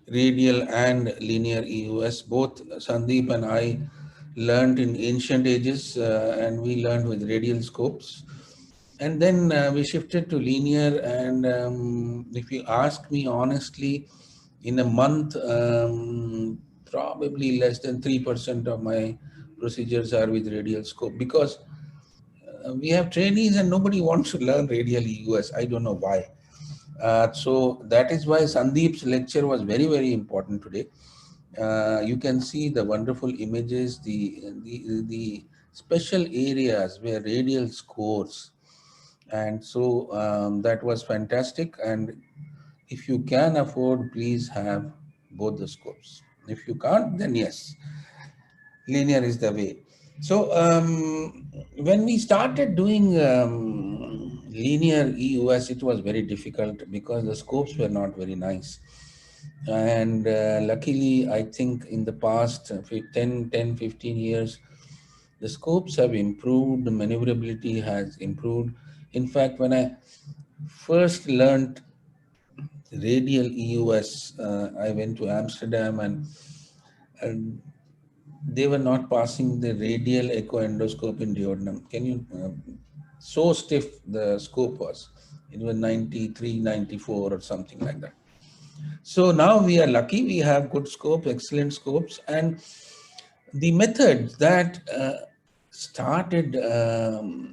radial and linear EUS. Both Sandeep and I learned in ancient ages, and we learned with radial scopes. And then we shifted to linear, and if you ask me honestly, in a month, probably less than 3% of my procedures are with radial scope, because we have trainees and nobody wants to learn radial EUS. I don't know why. So that is why Sandeep's lecture was very, very important today. You can see the wonderful images, the special areas where radial scores. And so that was fantastic. And if you can afford, please have both the scopes. If you can't, then yes, linear is the way. So when we started doing linear EUS, it was very difficult because the scopes were not very nice. And luckily, I think in the past 10, 15 years, the scopes have improved, the maneuverability has improved. In fact, when I first learned radial EUS, I went to Amsterdam, and they were not passing the radial echo endoscope in duodenum. Can you, so stiff the scope was. It was 93, 94 or something like that. So now we are lucky, we have good scopes, excellent scopes, and the methods that started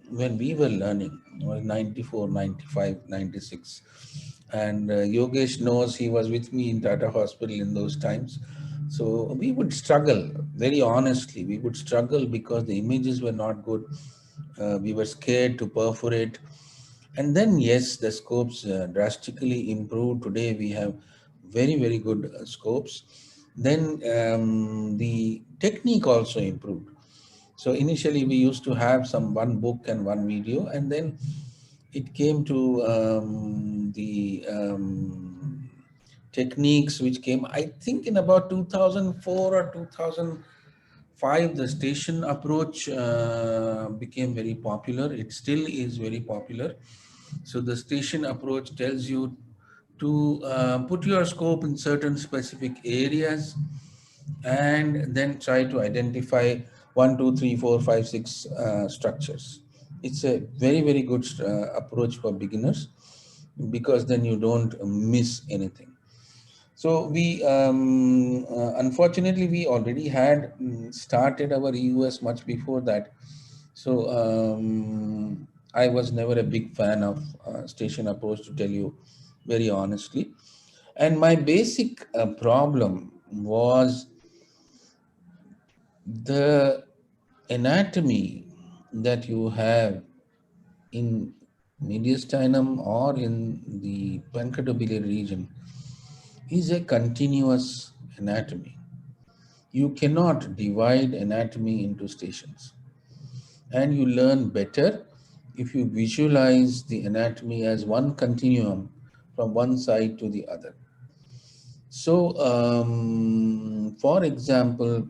when we were learning was 94, 95, 96. And Yogesh knows, he was with me in Tata Hospital in those times. So we would struggle, very honestly, we would struggle because the images were not good. We were scared to perforate. And then, yes, the scopes drastically improved. Today we have very, very good scopes. Then the technique also improved. So initially we used to have one book and one video, and then it came to the techniques which came, I think, in about 2004 or 2005. The station approach became very popular. It still is very popular. So the station approach tells you to put your scope in certain specific areas and then try to identify 1, 2, 3, 4, 5, 6 structures. It's a very, very good approach for beginners, because then you don't miss anything. So we, unfortunately, we already had started our EUS much before that. So I was never a big fan of station approach, to tell you very honestly. And my basic problem was the anatomy that you have in mediastinum or in the pancreatobiliary region is a continuous anatomy. You cannot divide anatomy into stations, and you learn better if you visualize the anatomy as one continuum from one side to the other. So, for example,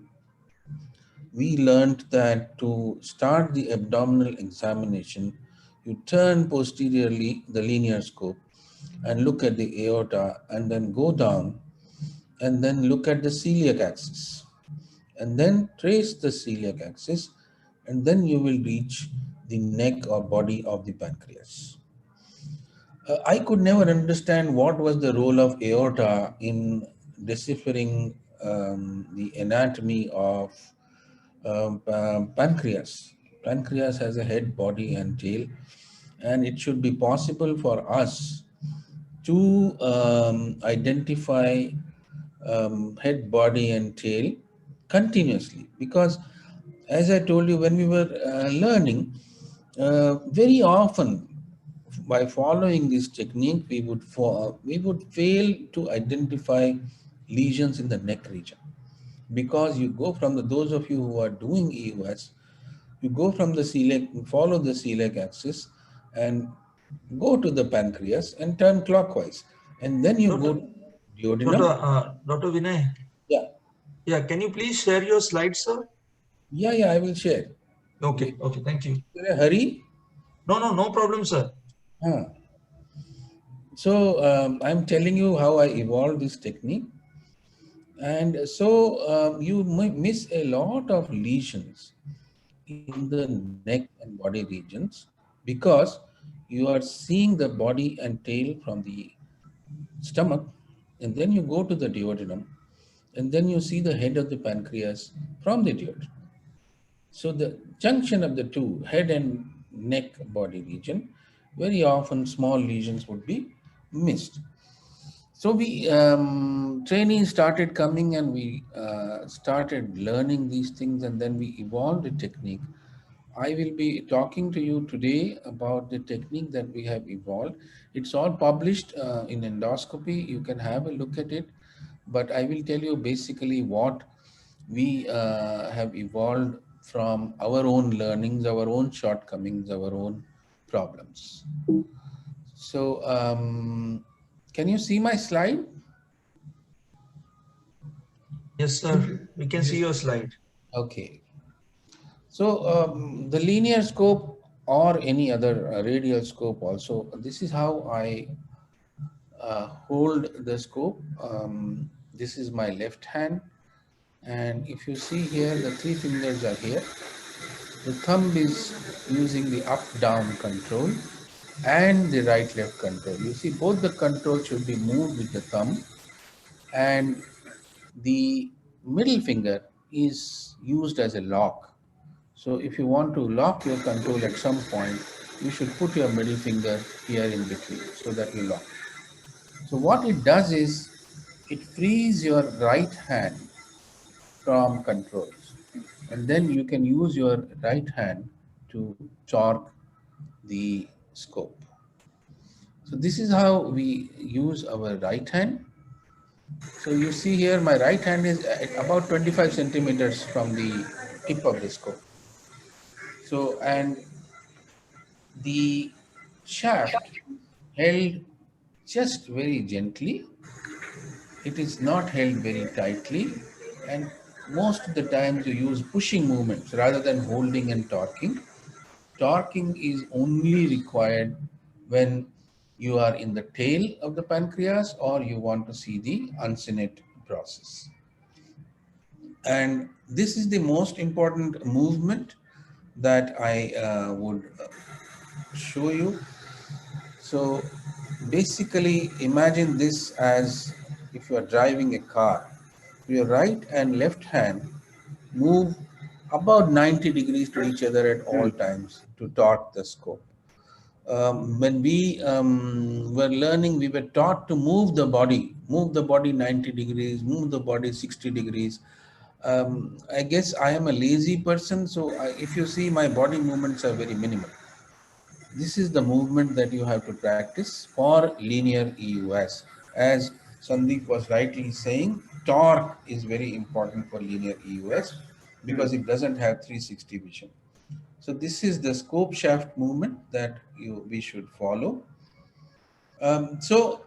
we learned that to start the abdominal examination, you turn posteriorly the linear scope and look at the aorta, and then go down and then look at the celiac axis, and then trace the celiac axis, and then you will reach the neck or body of the pancreas. I could never understand what was the role of aorta in deciphering the anatomy of pancreas. Pancreas has a head, body, and tail, and it should be possible for us to identify head, body, and tail continuously. Because, as I told you, when we were learning, very often by following this technique, we would fail to identify lesions in the neck region. Because you go from those of you who are doing EUS, you go from the celiac, follow the celiac axis, and go to the pancreas and turn clockwise, and then you go to duodenum. Dr. Vinay. Yeah. Yeah, can you please share your slides, sir? Yeah, I will share. Okay, thank you. In a hurry? No problem, sir. So I'm telling you how I evolved this technique. And so you might miss a lot of lesions in the neck and body regions, because you are seeing the body and tail from the stomach, and then you go to the duodenum, and then you see the head of the pancreas from the duodenum. So the junction of the two, head and neck body region, very often small lesions would be missed. So we trainees started coming, and we started learning these things, and then we evolved a technique. I will be talking to you today about the technique that we have evolved. It's all published in endoscopy. You can have a look at it, but I will tell you basically what we have evolved from our own learnings, our own shortcomings, our own problems. So can you see my slide? Yes, sir. We can see your slide. Okay. So the linear scope or any other radial scope also, this is how I hold the scope. This is my left hand. And if you see here, the 3 fingers are here. The thumb is using the up-down control and the right-left control. You see, both the controls should be moved with the thumb, and the middle finger is used as a lock. So if you want to lock your control at some point, you should put your middle finger here in between so that you lock. So what it does is, it frees your right hand from controls, and then you can use your right hand to torque the scope. So this is how we use our right hand. So you see here, my right hand is at about 25 centimeters from the tip of the scope. So, and the shaft held just very gently. It is not held very tightly, and most of the times you use pushing movements rather than holding and torquing. Torquing is only required when you are in the tail of the pancreas or you want to see the uncinate process. And this is the most important movement that I would show you. So basically imagine this as if you are driving a car. Your right and left hand move about 90 degrees to each other at all times to torque the scope. When we were learning, we were taught to move the body 90 degrees, move the body 60 degrees. I guess I am a lazy person, so if you see, my body movements are very minimal. This is the movement that you have to practice for linear EUS. As Sandeep was rightly saying, torque is very important for linear EUS because it doesn't have 360 vision. So this is the scope shaft movement that we should follow. So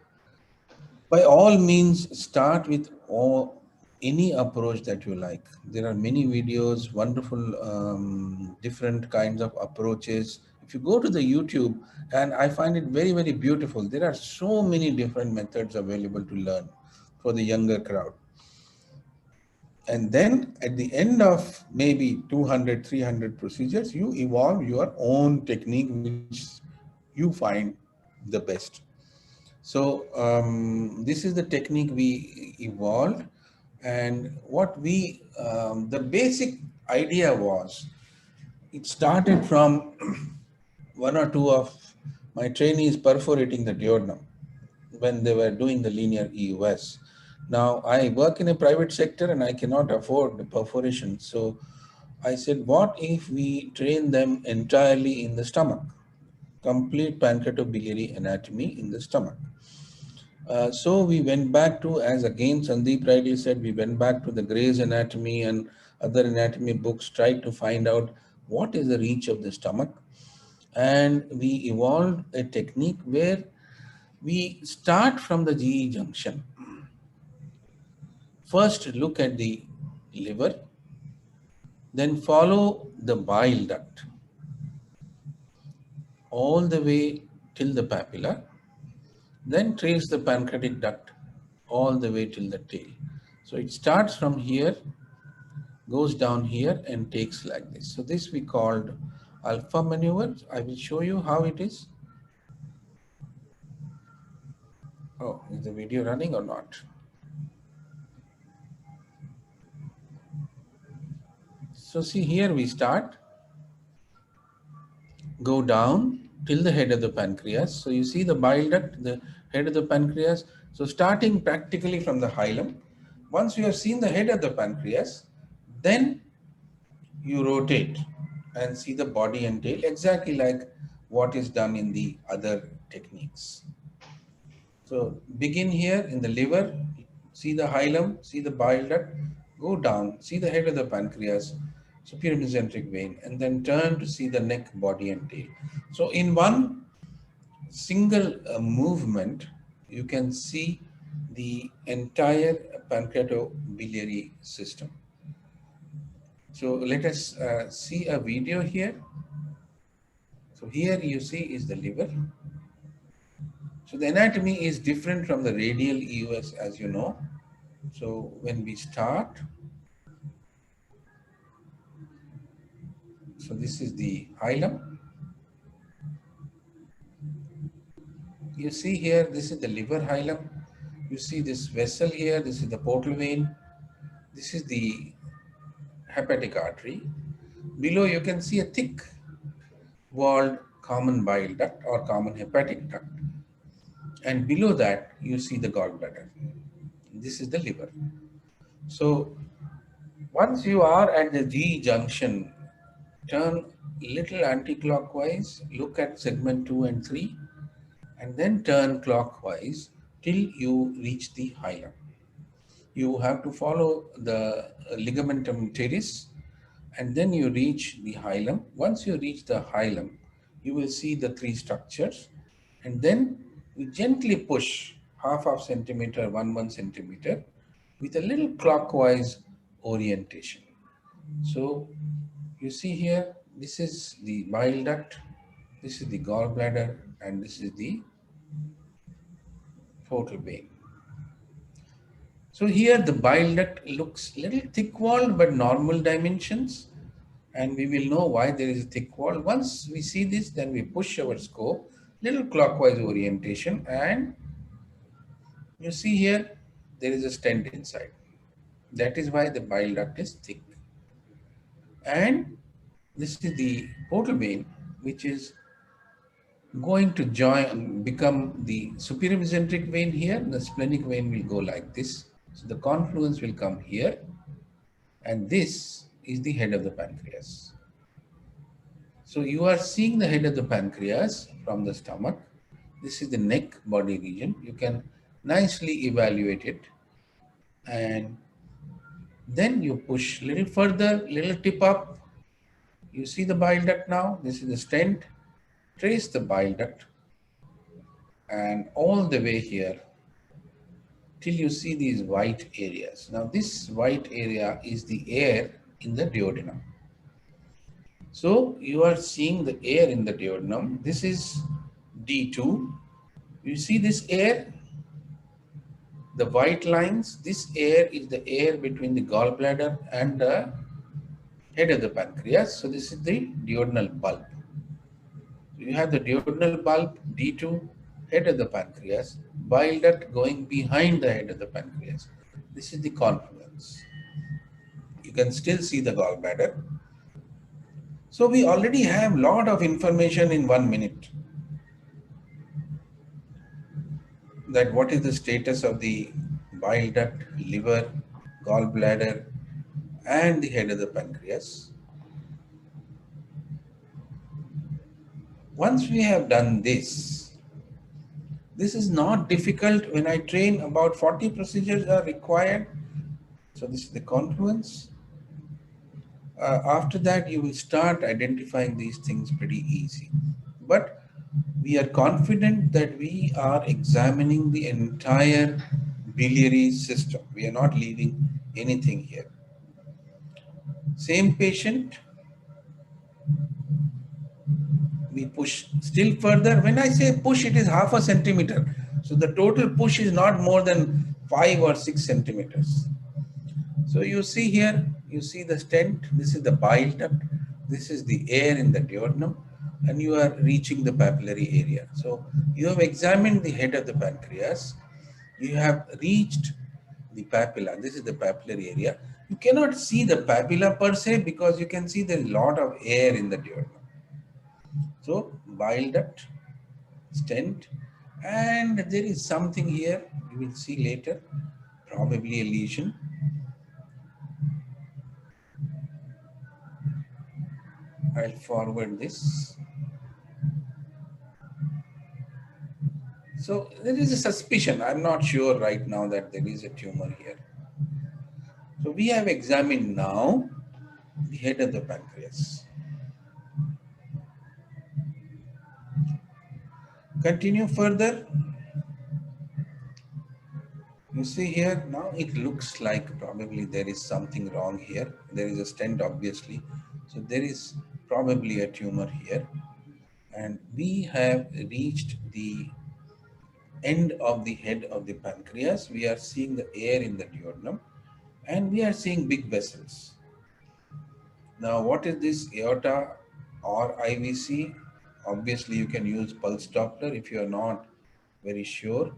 by all means, start with any approach that you like. There are many videos, wonderful different kinds of approaches. If you go to the YouTube, and I find it very, very beautiful. There are so many different methods available to learn for the younger crowd. And then at the end of maybe 200, 300 procedures, you evolve your own technique, which you find the best. So this is the technique we evolved, and what we, the basic idea was, it started from one or two of my trainees perforating the duodenum when they were doing the linear EUS. Now I work in a private sector and I cannot afford the perforation. So I said, what if we train them entirely in the stomach? Complete pancreatobiliary anatomy in the stomach. So we went back to, as again Sandeep rightly said, we went back to the Gray's Anatomy and other anatomy books, tried to find out what is the reach of the stomach. And we evolved a technique where we start from the GE junction. First look at the liver, then follow the bile duct all the way till the papilla, then trace the pancreatic duct all the way till the tail. So it starts from here, goes down here and takes like this. So this we called alpha maneuver. I will show you how it is. Oh, is the video running or not? So see, here we start, go down till the head of the pancreas. So you see the bile duct, the head of the pancreas. So starting practically from the hilum, once you have seen the head of the pancreas, then you rotate and see the body and tail exactly like what is done in the other techniques. So begin here in the liver, see the hilum, see the bile duct, go down, see the head of the pancreas, superior mesenteric vein, and then turn to see the neck, body and tail. So in one single movement, you can see the entire pancreatobiliary system. So let us see a video here. So here you see is the liver. So the anatomy is different from the radial EUS, as you know. So when we start, so this is the hilum. You see here, this is the liver hilum. You see this vessel here, this is the portal vein. This is the hepatic artery. Below you can see a thick walled common bile duct or common hepatic duct. And below that, you see the gallbladder. This is the liver. So once you are at the G junction, turn little anti-clockwise, look at segment 2 and 3, and then turn clockwise till you reach the hilum. You have to follow the ligamentum teres, and then you reach the hilum. Once you reach the hilum, you will see the three structures, and then you gently push half centimeter, 1 centimeter with a little clockwise orientation. So you see here, this is the bile duct, this is the gallbladder, and this is the portal vein. So here the bile duct looks little thick walled but normal dimensions, and we will know why there is a thick wall. Once we see this, then we push our scope, little clockwise orientation, and you see here there is a stent inside. That is why the bile duct is thick. And this is the portal vein, which is going to join, become the superior mesenteric vein here. The splenic vein will go like this. So the confluence will come here, and this is the head of the pancreas. So you are seeing the head of the pancreas from the stomach. This is the neck body region. You can nicely evaluate it. And then you push a little further, little tip up. You see the bile duct now. This is the stent. Trace the bile duct and all the way here till you see these white areas. Now this white area is the air in the duodenum. So you are seeing the air in the duodenum. This is D2. You see this air? The white lines, this air is the air between the gallbladder and the head of the pancreas. So this is the duodenal bulb. You have the duodenal bulb, D2, head of the pancreas, bile duct going behind the head of the pancreas. This is the confluence. You can still see the gallbladder. So we already have a lot of information in 1 minute. That what is the status of the bile duct, liver, gallbladder, and the head of the pancreas. Once we have done this is not difficult. When I train, about 40 procedures are required. So this is the confluence. After that, you will start identifying these things pretty easy. But we are confident that we are examining the entire biliary system. We are not leaving anything here. Same patient, we push still further. When I say push, it is half a centimeter. So the total push is not more than 5 or 6 centimeters. So you see here, you see the stent, this is the bile duct, this is the air in the duodenum, and you are reaching the papillary area. So you have examined the head of the pancreas, you have reached the papilla, this is the papillary area. You cannot see the papilla per se because you can see there is a lot of air in the duodenum. So bile duct, stent, and there is something here, you will see later, probably a lesion. I'll forward this. So there is a suspicion. I'm not sure right now that there is a tumor here. So we have examined now the head of the pancreas. Continue further. You see here, now it looks like probably there is something wrong here. There is a stent obviously. So there is probably a tumor here. And we have reached the end of the head of the pancreas. We are seeing the air in the duodenum and we are seeing big vessels. Now what is this, aorta or IVC? Obviously you can use pulse Doppler if you are not very sure.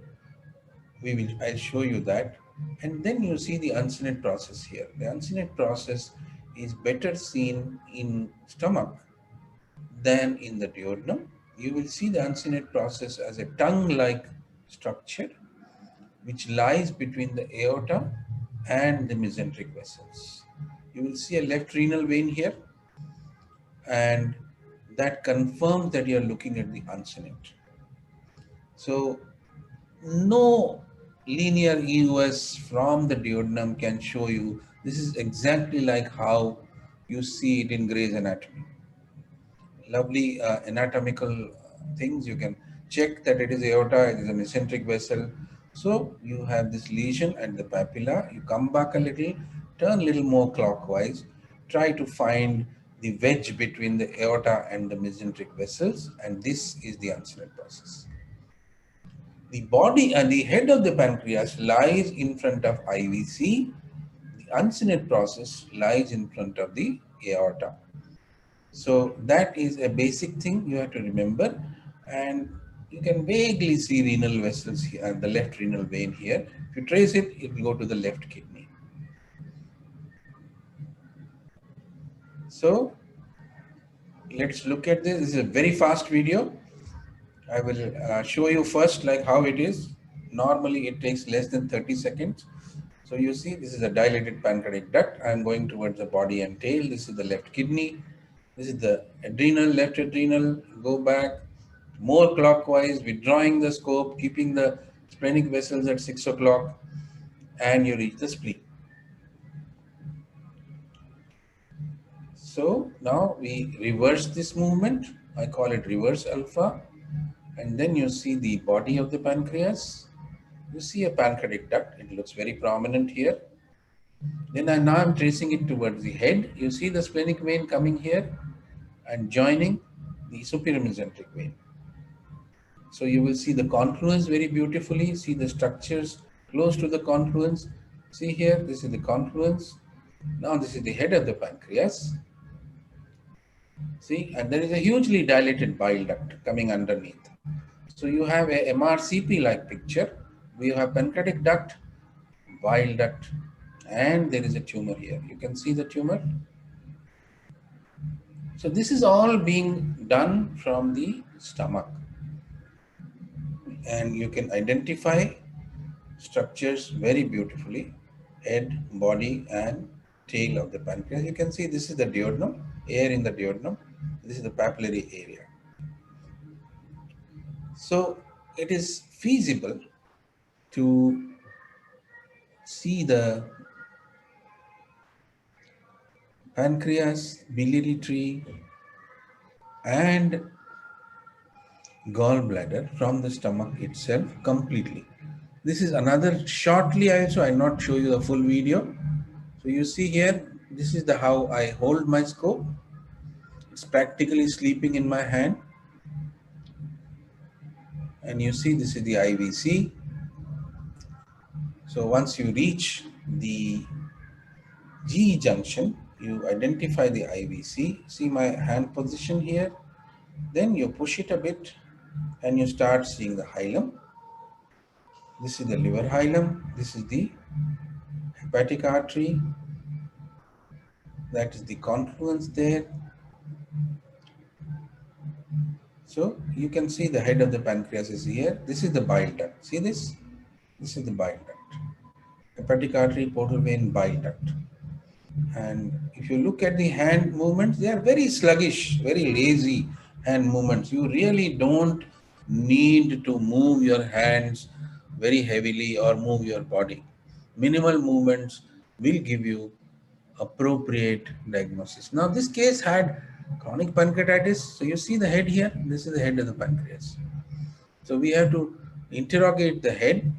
I'll show you that. And then you see the uncinate process here. The uncinate process is better seen in stomach than in the duodenum. You will see the uncinate process as a tongue-like structure which lies between the aorta and the mesenteric vessels. You will see a left renal vein here, and that confirms that you are looking at the uncinate. So no linear EUS from the duodenum can show you. This is exactly like how you see it in Gray's Anatomy. Lovely anatomical things. You can check that it is aorta, it is an eccentric vessel. So you have this lesion at the papilla. You come back a little, turn a little more clockwise, try to find the wedge between the aorta and the mesenteric vessels, and this is the uncinate process. The body and the head of the pancreas lies in front of IVC. The uncinate process lies in front of the aorta. So that is a basic thing you have to remember, and you can vaguely see renal vessels here, the left renal vein here. If you trace it, it will go to the left kidney. So let's look at this. This is a very fast video. I will show you first like how it is. Normally it takes less than 30 seconds. So you see this is a dilated pancreatic duct. I am going towards the body and tail. This is the left kidney. This is the adrenal, left adrenal. Go back more clockwise, withdrawing the scope, keeping the splenic vessels at 6 o'clock, and you reach the spleen. So now we reverse this movement. I call it reverse alpha. And then you see the body of the pancreas. You see a pancreatic duct. It looks very prominent here. Then now I'm tracing it towards the head. You see the splenic vein coming here and joining the superior mesenteric vein. So you will see the confluence very beautifully. See the structures close to the confluence. See here, this is the confluence. Now this is the head of the pancreas. See, and there is a hugely dilated bile duct coming underneath. So you have a MRCP-like picture. We have pancreatic duct, bile duct, and there is a tumor here. You can see the tumor. So this is all being done from the stomach. And you can identify structures very beautifully, head, body, and tail of the pancreas. You can see this is the duodenum, air in the duodenum. This is the papillary area. So it is feasible to see the pancreas, biliary tree, and gallbladder from the stomach itself completely. This is another shortly also, I'll not show you the full video. So you see here, this is the how I hold my scope. It's practically sleeping in my hand. And you see this is the IVC. So once you reach the G junction, you identify the IVC. See my hand position here. Then you push it a bit and you start seeing the hilum. This is the liver hilum. This is the hepatic artery. That is the confluence there. So you can see the head of the pancreas is here. This is the bile duct. See this? This is the bile duct. Hepatic artery, portal vein, bile duct. And if you look at the hand movements, they are very sluggish, very lazy hand movements. You really don't need to move your hands very heavily or move your body. Minimal movements will give you appropriate diagnosis. Now this case had chronic pancreatitis. So you see the head here. This is the head of the pancreas. So we have to interrogate the head.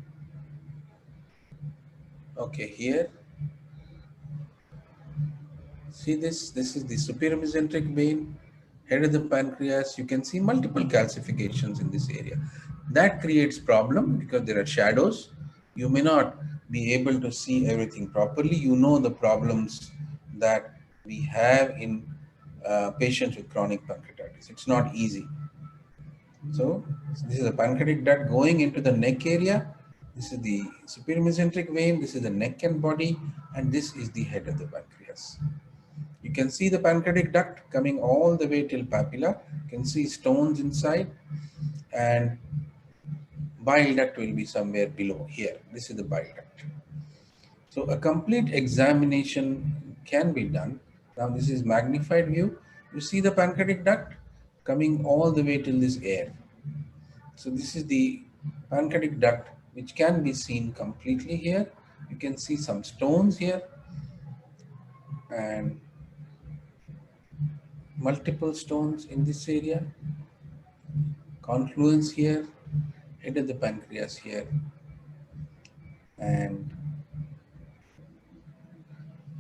Okay, here. See this? This is the superior mesenteric vein, head of the pancreas. You can see multiple calcifications in this area. That creates problem because there are shadows. You may not be able to see everything properly. You know the problems that we have in patients with chronic pancreatitis. It's not easy. So this is a pancreatic duct going into the neck area. This is the superior mesenteric vein. This is the neck and body, and this is the head of the pancreas. You can see the pancreatic duct coming all the way till papilla. You can see stones inside, and bile duct will be somewhere below here. This is the bile duct. So a complete examination can be done. Now this is magnified view. You see the pancreatic duct coming all the way till this air. So this is the pancreatic duct which can be seen completely here. You can see some stones here and multiple stones in this area, confluence here, head of the pancreas here, and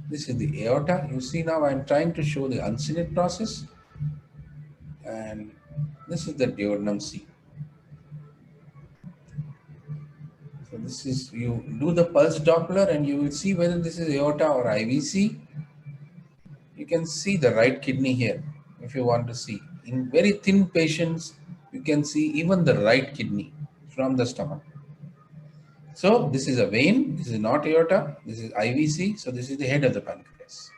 this is the aorta. You see now I'm trying to show the uncinate process, and this is the duodenum C. So this is, you do the pulse Doppler and you will see whether this is aorta or IVC. You can see the right kidney here if you want to see. In very thin patients, you can see even the right kidney from the stomach. So this is a vein, this is not aorta, this is IVC, so this is the head of the pancreas.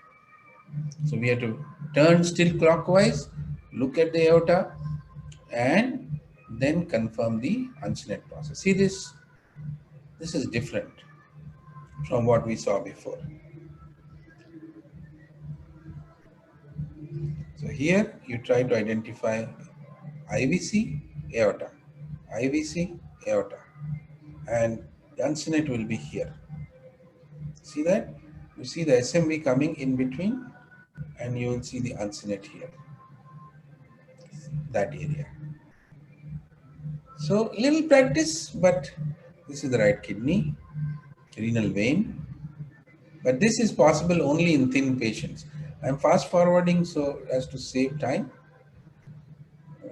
So we have to turn still clockwise, look at the aorta, and then confirm the uncinate process. See this? This is different from what we saw before. So here you try to identify IVC, aorta, IVC, aorta, and the uncinate will be here. See that? You see the SMV coming in between, and you will see the uncinate here, that area. So little practice, but this is the right kidney, renal vein, but this is possible only in thin patients. I'm fast forwarding so as to save time.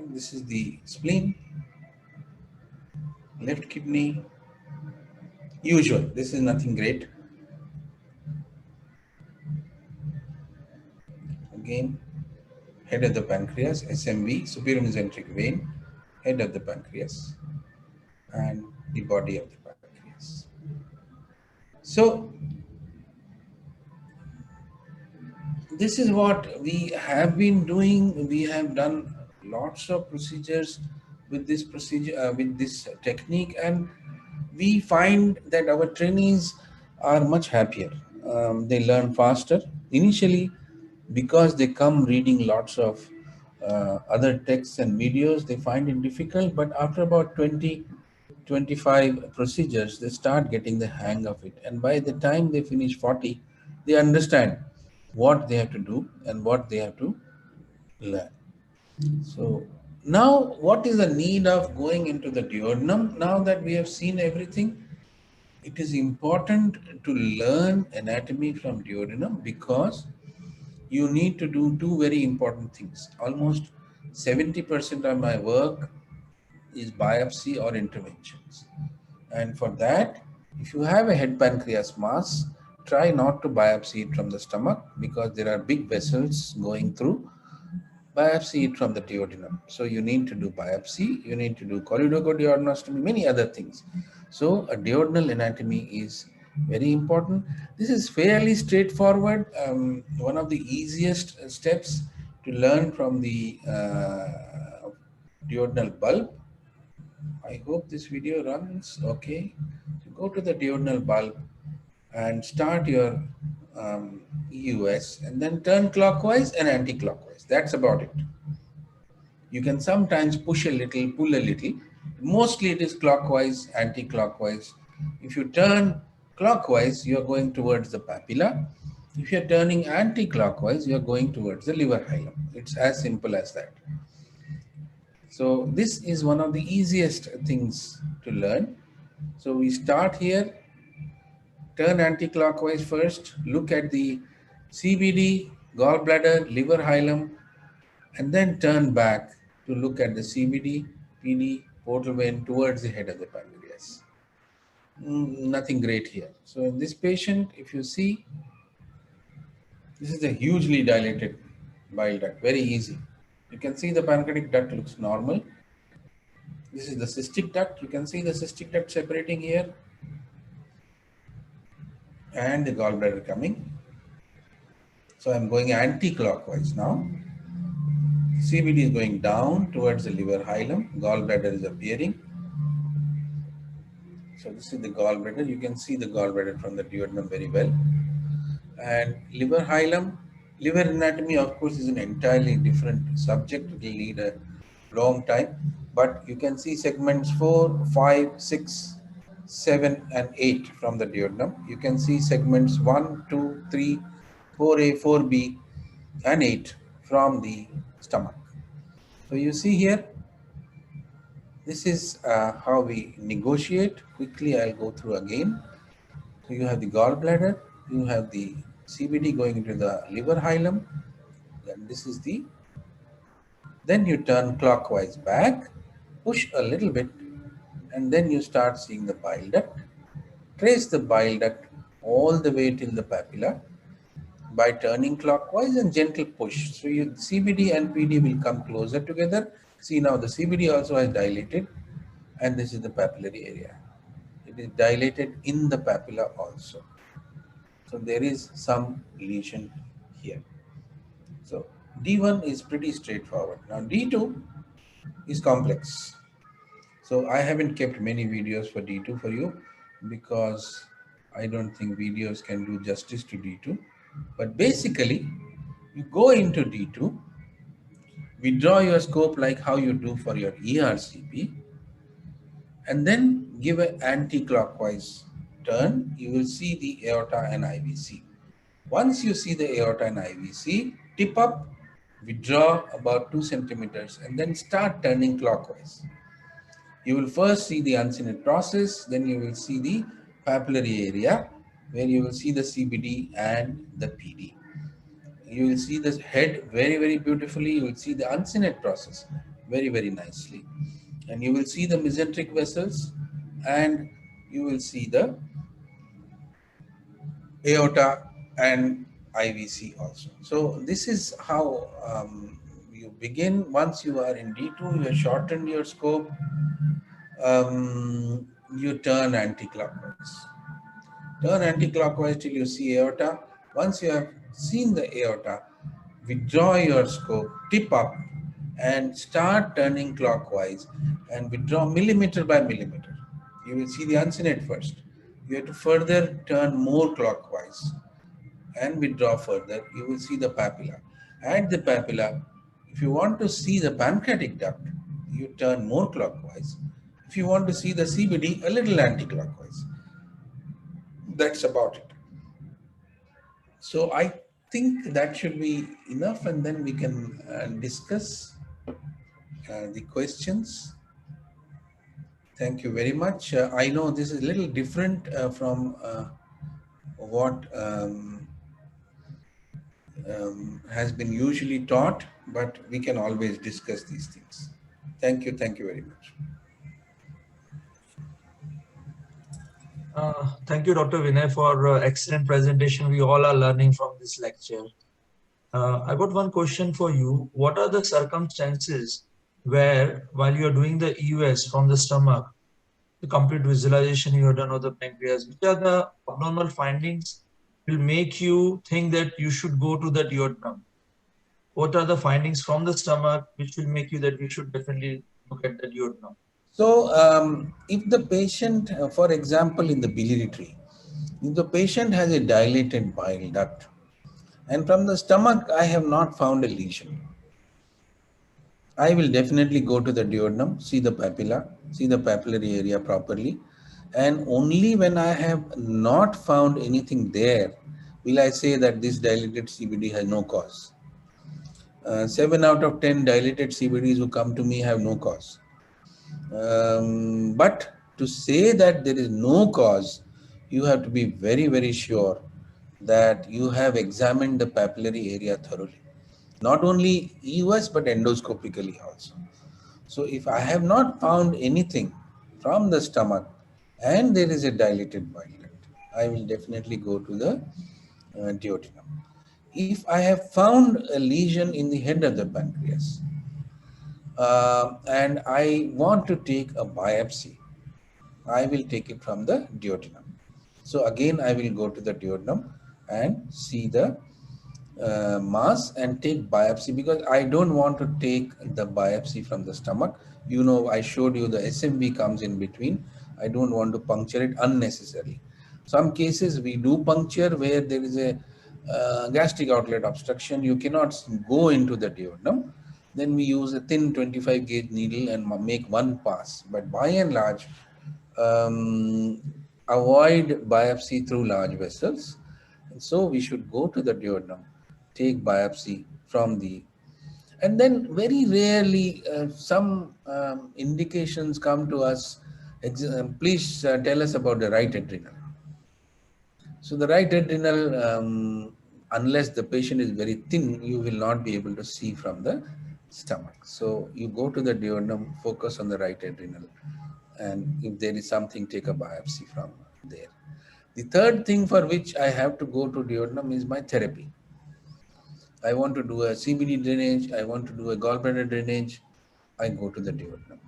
This is the spleen, left kidney, usual. This is nothing great. Again, head of the pancreas, SMV, superior mesenteric vein, head of the pancreas, and the body of the pancreas. So this is what we have been doing. We have done lots of procedures with this procedure, with this technique, and we find that our trainees are much happier. They learn faster. Initially, because they come reading lots of other texts and videos, they find it difficult, but after about 20-25 procedures, they start getting the hang of it. And by the time they finish 40, they understand what they have to do and what they have to learn. So now what is the need of going into the duodenum? Now that we have seen everything, it is important to learn anatomy from duodenum, because you need to do two very important things. Almost 70% of my work is biopsy or interventions. And for that, if you have a head pancreas mass, try not to biopsy it from the stomach, because there are big vessels going through. Biopsy it from the duodenum. So you need to do biopsy, you need to do choledochoduodenostomy, many other things. So a duodenal anatomy is very important. This is fairly straightforward. One of the easiest steps to learn from the duodenal bulb. I hope this video runs okay. So go to the duodenal bulb and start your EUS, and then turn clockwise and anti-clockwise. That's about it. You can sometimes push a little, pull a little. Mostly it is clockwise, anti-clockwise. If you turn clockwise, you are going towards the papilla. If you are turning anti-clockwise, you are going towards the liver hilum. It's as simple as that. So this is one of the easiest things to learn. So we start here, turn anti-clockwise first, look at the CBD, gallbladder, liver hilum, and then turn back to look at the CBD, PD, portal vein towards the head of the pancreas. Nothing great here. So in this patient, if you see, this is a hugely dilated bile duct, very easy. You can see the pancreatic duct looks normal. This is the cystic duct. You can see the cystic duct separating here, and the gallbladder coming. So I'm going anti-clockwise now. CBD is going down towards the liver hilum. Gallbladder is appearing. So this is the gallbladder. You can see the gallbladder from the duodenum very well. And liver hilum, liver anatomy, of course, is an entirely different subject. It will need a long time. But you can see segments 4, 5, 6, 7, and 8 from the duodenum. You can see segments 1, 2, 3, 4A, 4B, and 8 from the stomach. So you see here, this is how we negotiate. Quickly, I'll go through again. So you have the gallbladder, you have the CBD going into the liver hilum. Then this is the, then you turn clockwise back, push a little bit, and then you start seeing the bile duct. Trace the bile duct all the way till the papilla by turning clockwise and gentle push. So your CBD and PD will come closer together. See now the CBD also has dilated, and this is the papillary area. It is dilated in the papilla also. So there is some lesion here. So D1 is pretty straightforward. Now D2 is complex. So I haven't kept many videos for D2 for you because I don't think videos can do justice to D2. But basically, you go into D2, withdraw your scope like how you do for your ERCP, and then give an anti-clockwise turn. You will see the aorta and IVC. Once you see the aorta and IVC, tip up, withdraw about 2 centimeters, and then start turning clockwise. You will first see the uncinate process, then you will see the papillary area, where you will see the CBD and the PD. You will see the head very, very beautifully. You will see the uncinate process very, very nicely. And you will see the mesenteric vessels, and you will see the aorta and IVC also. So this is how you begin. Once you are in D2, you have shortened your scope. You turn anti-clockwise. Turn anti-clockwise till you see aorta. Once you have seen the aorta, withdraw your scope, tip up, and start turning clockwise and withdraw millimeter by millimeter. You will see the uncinate first. You have to further turn more clockwise and withdraw further. You will see the papilla. At the papilla, if you want to see the pancreatic duct, you turn more clockwise. If you want to see the CBD, a little anti-clockwise. That's about it. So I think that should be enough, and then we can discuss the questions. Thank you very much. I know this is a little different from what has been usually taught, but we can always discuss these things. Thank you very much. Thank you, Dr. Vinay, for excellent presentation. We all are learning from this lecture. I got one question for you. What are the circumstances where, while you are doing the EUS from the stomach, the complete visualization you have done of the pancreas, which are the abnormal findings will make you think that you should go to the duodenum? What are the findings from the stomach which will make you that you should definitely look at the duodenum? So if the patient, for example, in the biliary tree, if the patient has a dilated bile duct, and from the stomach I have not found a lesion, I will definitely go to the duodenum, see the papilla, see the papillary area properly, and only when I have not found anything there will I say that this dilated CBD has no cause. 7 out of 10 dilated CBDs who come to me have no cause. But to say that there is no cause, you have to be very, very sure that you have examined the papillary area thoroughly. Not only EUS, but endoscopically also. So if I have not found anything from the stomach and there is a dilated bile duct, I will definitely go to the duodenum. If I have found a lesion in the head of the pancreas, and I want to take a biopsy, I will take it from the duodenum. So again, I will go to the duodenum and see the mass and take biopsy, because I don't want to take the biopsy from the stomach. You know, I showed you the SMV comes in between. I don't want to puncture it unnecessarily. Some cases we do puncture where there is a gastric outlet obstruction. You cannot go into the duodenum. Then we use a thin 25 gauge needle and make one pass. But by and large, avoid biopsy through large vessels. And so we should go to the duodenum, take biopsy from the, and then very rarely some indications come to us. Please tell us about the right adrenal. So the right adrenal, unless the patient is very thin, you will not be able to see from the stomach. So you go to the duodenum, focus on the right adrenal, and if there is something, take a biopsy from there. The third thing for which I have to go to duodenum is my therapy. I want to do a CBD drainage, I want to do a gallbladder drainage, I go to the duodenum.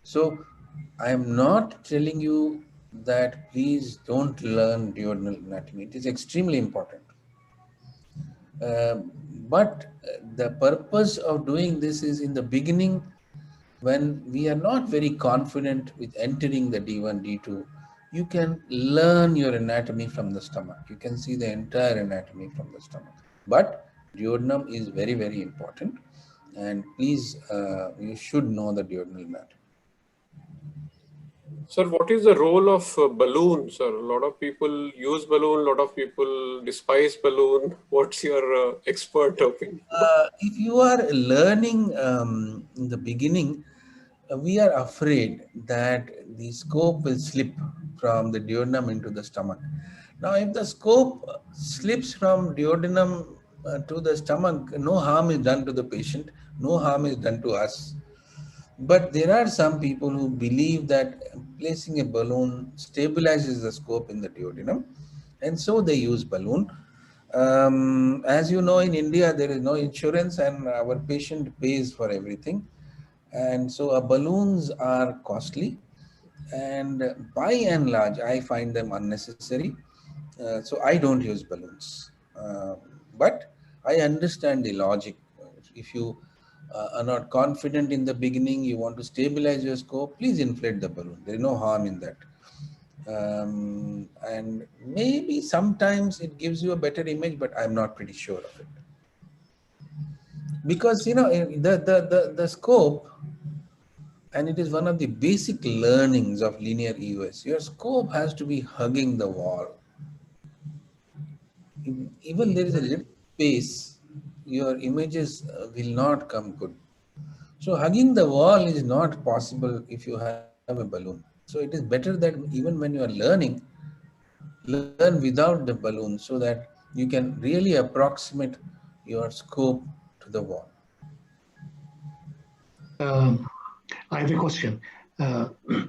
So I am not telling you that please don't learn duodenal anatomy. It is extremely important. But the purpose of doing this is in the beginning, when we are not very confident with entering the D1, D2, you can learn your anatomy from the stomach. You can see the entire anatomy from the stomach. But duodenum is very, very important. And please, you should know the duodenal anatomy. Sir, what is the role of balloon, sir? A lot of people use balloon, a lot of people despise balloon. What's your expert opinion? If you are learning in the beginning, we are afraid that the scope will slip from the duodenum into the stomach. Now, if the scope slips from duodenum to the stomach, no harm is done to the patient, no harm is done to us. But there are some people who believe that placing a balloon stabilizes the scope in the duodenum, and so they use balloon. As you know, in India, there is no insurance and our patient pays for everything. And so balloons are costly, and by and large, I find them unnecessary. So I don't use balloons. But I understand the logic. If you are not confident in the beginning, you want to stabilize your scope, please inflate the balloon. There is no harm in that. And maybe sometimes it gives you a better image, but I'm not pretty sure of it. Because, you know, the scope, and it is one of the basic learnings of linear EUS, your scope has to be hugging the wall. Even there is a little space, your images will not come good. So hugging the wall is not possible if you have a balloon. So it is better that even when you are learning, learn without the balloon so that you can really approximate your scope to the wall. I have a question.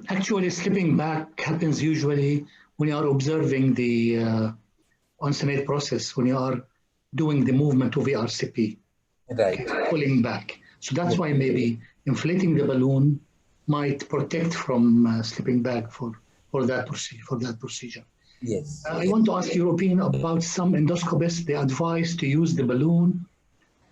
Actually, slipping back happens usually when you are observing the on-site process, when you are doing the movement of the RCP, Right. pulling back. So that's why maybe inflating the balloon might protect from slipping back for that procedure. Yes. I want to ask your opinion about some endoscopists. They advise to use the balloon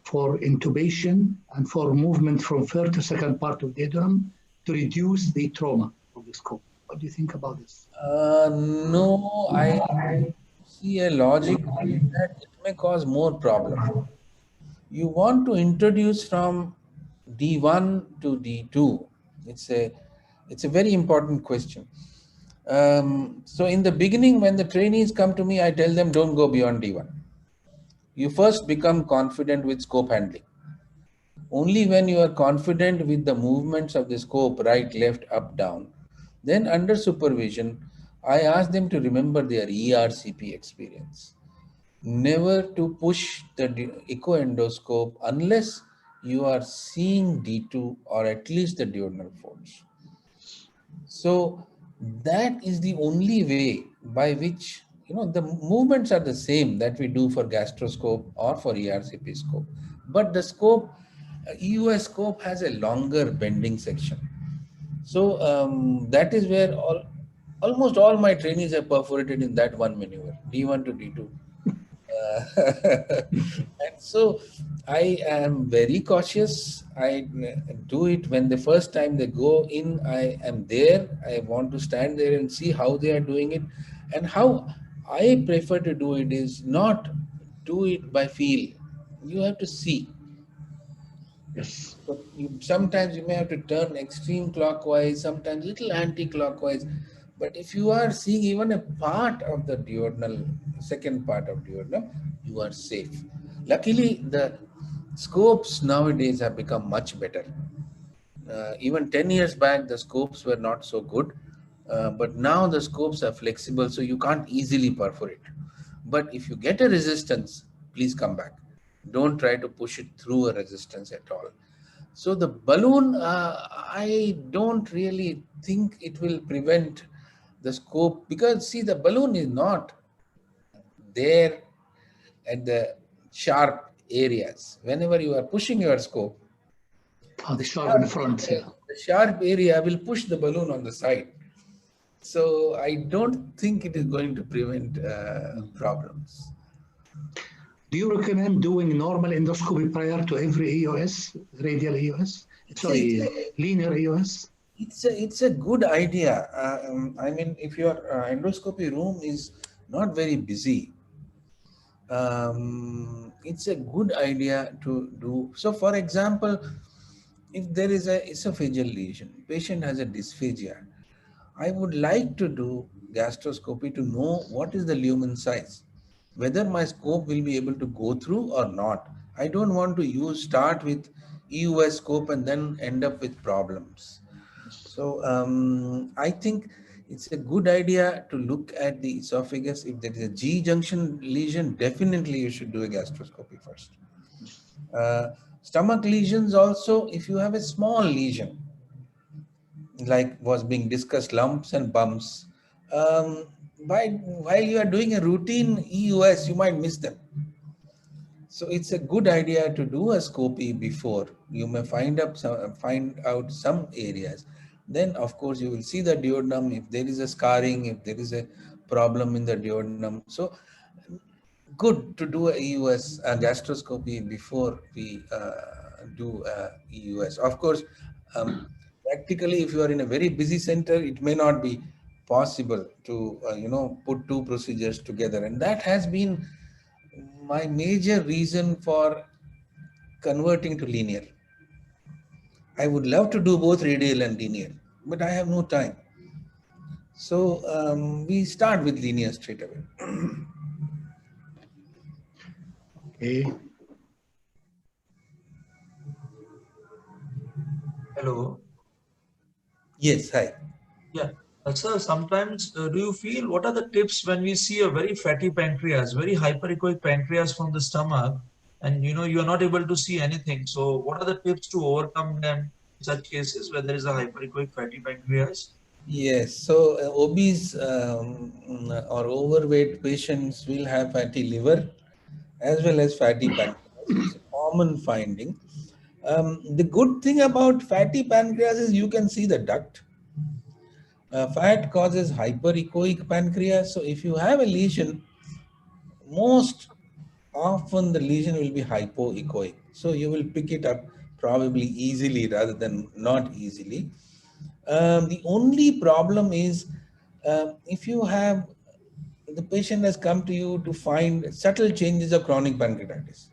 for intubation and for movement from first to second part of the duodenum to reduce the trauma of the scope. What do you think about this? No, I see a logic that it may cause more problem. You want to introduce from D1 to D2. It's a very important question. So in the beginning, when the trainees come to me, I tell them don't go beyond D1. You first become confident with scope handling. Only when you are confident with the movements of the scope, right, left, up, down, then under supervision, I ask them to remember their ERCP experience. Never to push the echo endoscope unless you are seeing D2 or at least the duodenal folds. So that is the only way by which, you know, the movements are the same that we do for gastroscope or for ERCP scope. But the scope, EUS scope has a longer bending section. So that is where almost all my trainees are perforated in that one maneuver, D1 to D2. And so I am very cautious. I do it when the first time they go in, I am there. I want to stand there and see how they are doing it. And how I prefer to do it is not do it by feel. You have to see. Yes. So sometimes you may have to turn extreme clockwise, sometimes little anti-clockwise. But if you are seeing even a part of the duodenal, second part of duodenum, you are safe. Luckily, the scopes nowadays have become much better. Even 10 years back, the scopes were not so good, but now the scopes are flexible, so you can't easily perforate. But if you get a resistance, please come back. Don't try to push it through a resistance at all. So the balloon, I don't really think it will prevent the scope, because see, the balloon is not there at the sharp areas. Whenever you are pushing your scope, The sharp in front, yeah. the sharp area will push the balloon on the side. So I don't think it is going to prevent problems. Do you recommend doing normal endoscopy prior to every EUS, radial EUS? Sorry, linear EUS? It's a good idea. I mean, if your endoscopy room is not very busy, it's a good idea to do. So, for example, if there is a esophageal lesion, patient has a dysphagia, I would like to do gastroscopy to know what is the lumen size, whether my scope will be able to go through or not. I don't want to start with EUS scope and then end up with problems. So I think it's a good idea to look at the esophagus. If there is a G junction lesion, definitely you should do a gastroscopy first. Stomach lesions also, if you have a small lesion, like was being discussed, lumps and bumps, while you are doing a routine EUS, you might miss them. So it's a good idea to do a scopy before. You may find out some areas. Then, of course, you will see the duodenum, if there is a scarring, if there is a problem in the duodenum. So good to do a EUS, a gastroscopy, before we do EUS. Of course, practically, if you are in a very busy center, it may not be possible to put two procedures together, and that has been my major reason for converting to linear. I would love to do both radial and linear, but I have no time. So we start with linear straight away. Okay. Hello. Yes, hi. Yeah. Sir, sometimes do you feel, what are the tips when we see a very fatty pancreas, very hyperechoic pancreas from the stomach, and you are not able to see anything? So what are the tips to overcome them in such cases where there is a hyperechoic fatty pancreas? Yes, so obese or overweight patients will have fatty liver as well as fatty pancreas. It's a common finding. The good thing about fatty pancreas is you can see the duct. Fat causes hyperechoic pancreas. So if you have a lesion, most often the lesion will be hypoechoic. So you will pick it up probably easily rather than not easily. The only problem is if you have, the patient has come to you to find subtle changes of chronic pancreatitis,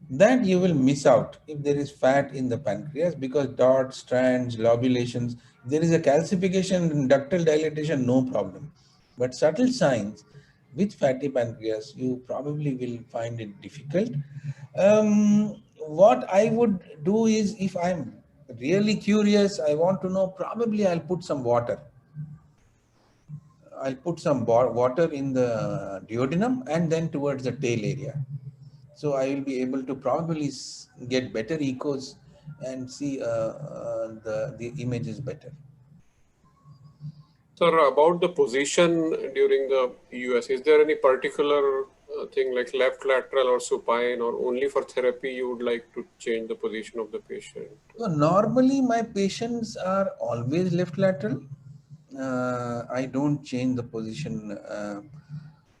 that you will miss out if there is fat in the pancreas, because dots, strands, lobulations, if there is a calcification and ductal dilatation, no problem. But subtle signs with fatty pancreas, you probably will find it difficult. What I would do is, if I'm really curious, I want to know, probably I'll put some water. I'll put some water in the duodenum and then towards the tail area. So I will be able to probably get better echoes and see the images better. Sir, about the position during the EUS, is there any particular thing like left lateral or supine, or only for therapy you would like to change the position of the patient? So normally my patients are always left lateral. I don't change the position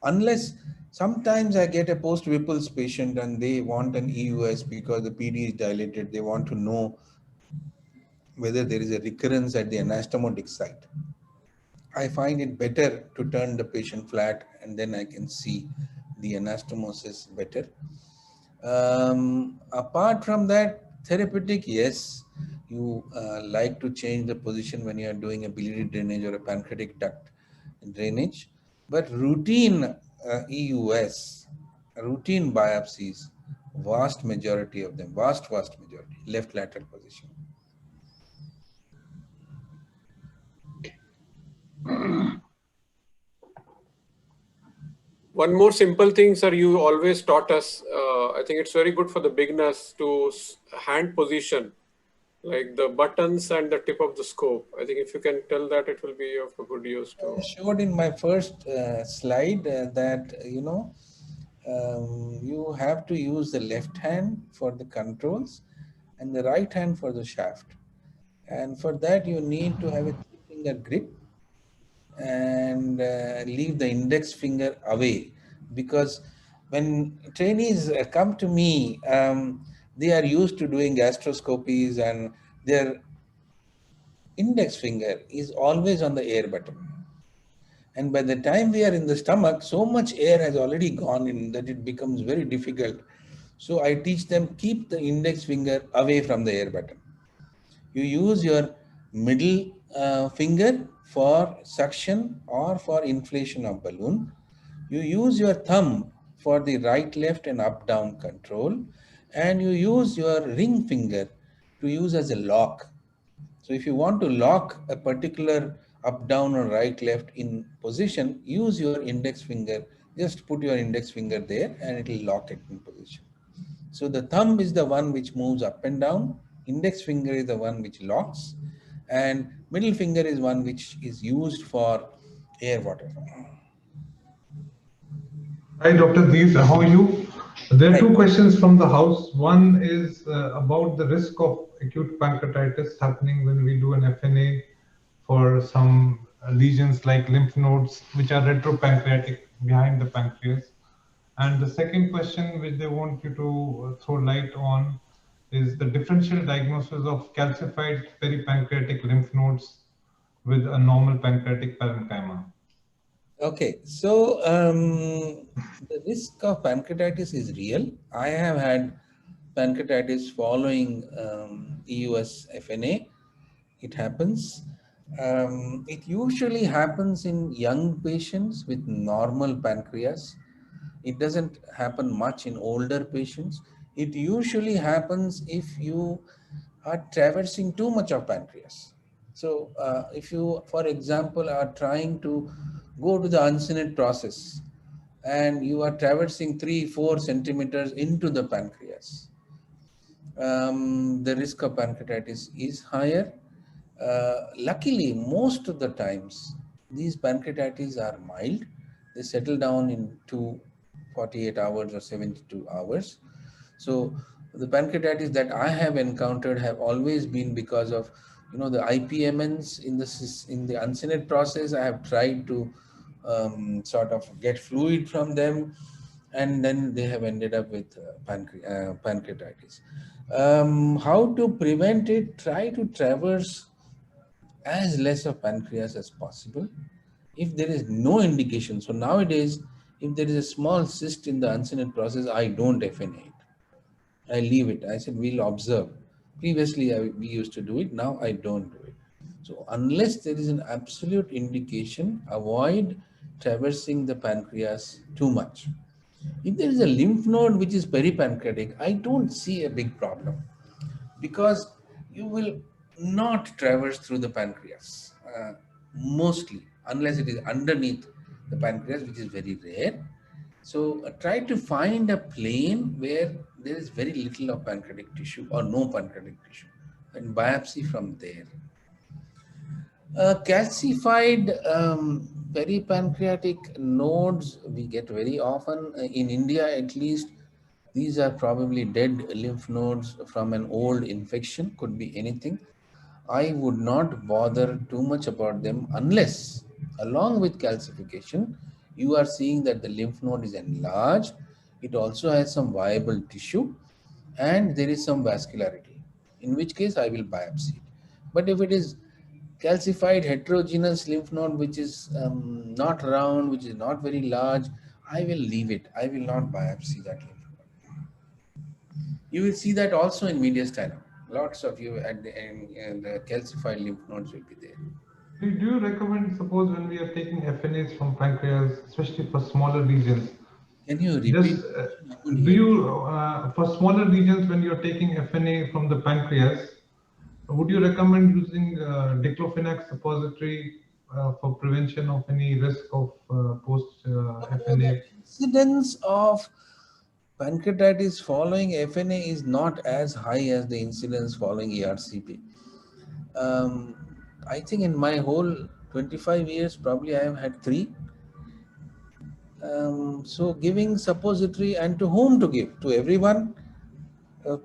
unless sometimes I get a post-Whipple's patient and they want an EUS because the PD is dilated. They want to know whether there is a recurrence at the anastomotic site. I find it better to turn the patient flat, and then I can see the anastomosis better. Apart from that, therapeutic, yes. you like to change the position when you are doing a biliary drainage or a pancreatic duct drainage. But routine EUS, routine biopsies, vast majority of them, vast majority, left lateral position. One more simple thing, sir, you always taught us. I think it's very good for the beginners to hand position, like the buttons and the tip of the scope. I think if you can tell that, it will be of a good use too. I showed in my first slide that, you have to use the left hand for the controls and the right hand for the shaft. And for that, you need to have a 3-finger grip and leave the index finger away, because when trainees come to me, they are used to doing gastroscopies and their index finger is always on the air button. And by the time we are in the stomach, so much air has already gone in that it becomes very difficult. So I teach them, keep the index finger away from the air button. You use your middle finger for suction or for inflation of balloon. You use your thumb for the right, left and up, down control. And you use your ring finger to use as a lock. So if you want to lock a particular up, down or right, left in position, use your index finger. Just put your index finger there and it will lock it in position. So the thumb is the one which moves up and down, index finger is the one which locks, and middle finger is one which is used for air water. Hi, Dr. Dees, how are you? There are two questions from the house. One is about the risk of acute pancreatitis happening when we do an FNA for some lesions like lymph nodes, which are retropancreatic behind the pancreas. And the second question, which they want you to throw light on, is the differential diagnosis of calcified peripancreatic lymph nodes with a normal pancreatic parenchyma. Okay, so the risk of pancreatitis is real. I have had pancreatitis following EUS-FNA. It happens. It usually happens in young patients with normal pancreas. It doesn't happen much in older patients. It usually happens if you are traversing too much of pancreas. So if you, for example, are trying to go to the uncinate process and you are traversing 3-4 centimeters into the pancreas, the risk of pancreatitis is higher. Luckily, most of the times, these pancreatitis are mild. They settle down in 48 hours or 72 hours. So the pancreatitis that I have encountered have always been because of, the IPMNs in the uncinate process. I have tried to sort of get fluid from them, and then they have ended up with pancreatitis. How to prevent it? Try to traverse as less of pancreas as possible. If there is no indication, so nowadays, if there is a small cyst in the uncinate process, I don't FNA it. I leave it. I said, we'll observe. Previously, we used to do it. Now I don't do it. So unless there is an absolute indication, avoid traversing the pancreas too much. If there is a lymph node which is peripancreatic, I don't see a big problem, because you will not traverse through the pancreas, mostly, unless it is underneath the pancreas, which is very rare. So try to find a plane where there is very little of pancreatic tissue or no pancreatic tissue, and biopsy from there. Calcified peripancreatic nodes we get very often. In India, at least, these are probably dead lymph nodes from an old infection, could be anything. I would not bother too much about them unless, along with calcification, you are seeing that the lymph node is enlarged, it also has some viable tissue, and there is some vascularity, in which case I will biopsy it. But if it is calcified heterogeneous lymph node, which is not round, which is not very large, I will leave it. I will not biopsy that lymph node. You will see that also in mediastinum. Lots of you at the end, and the calcified lymph nodes will be there. Do you recommend, suppose when we are taking FNAs from pancreas, especially for smaller regions, Can you repeat? just do you, for smaller regions, when you're taking FNA from the pancreas, would you recommend using diclofenac suppository for prevention of any risk of post-FNA? Incidence of pancreatitis following FNA is not as high as the incidence following ERCP. I think in my whole 25 years, probably I have had 3. So giving suppository, and to whom to give? To everyone?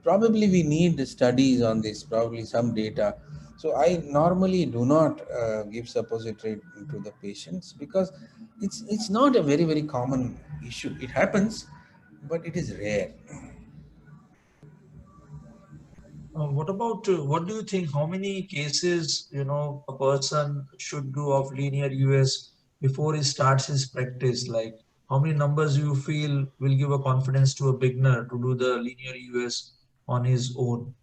Probably we need studies on this, probably some data. So I normally do not give suppository to the patients because it's not a very, very common issue. It happens, but it is rare. What about, what do you think, how many cases, a person should do of linear US before he starts his practice? Like, how many numbers you feel will give a confidence to a beginner to do the linear US on his own?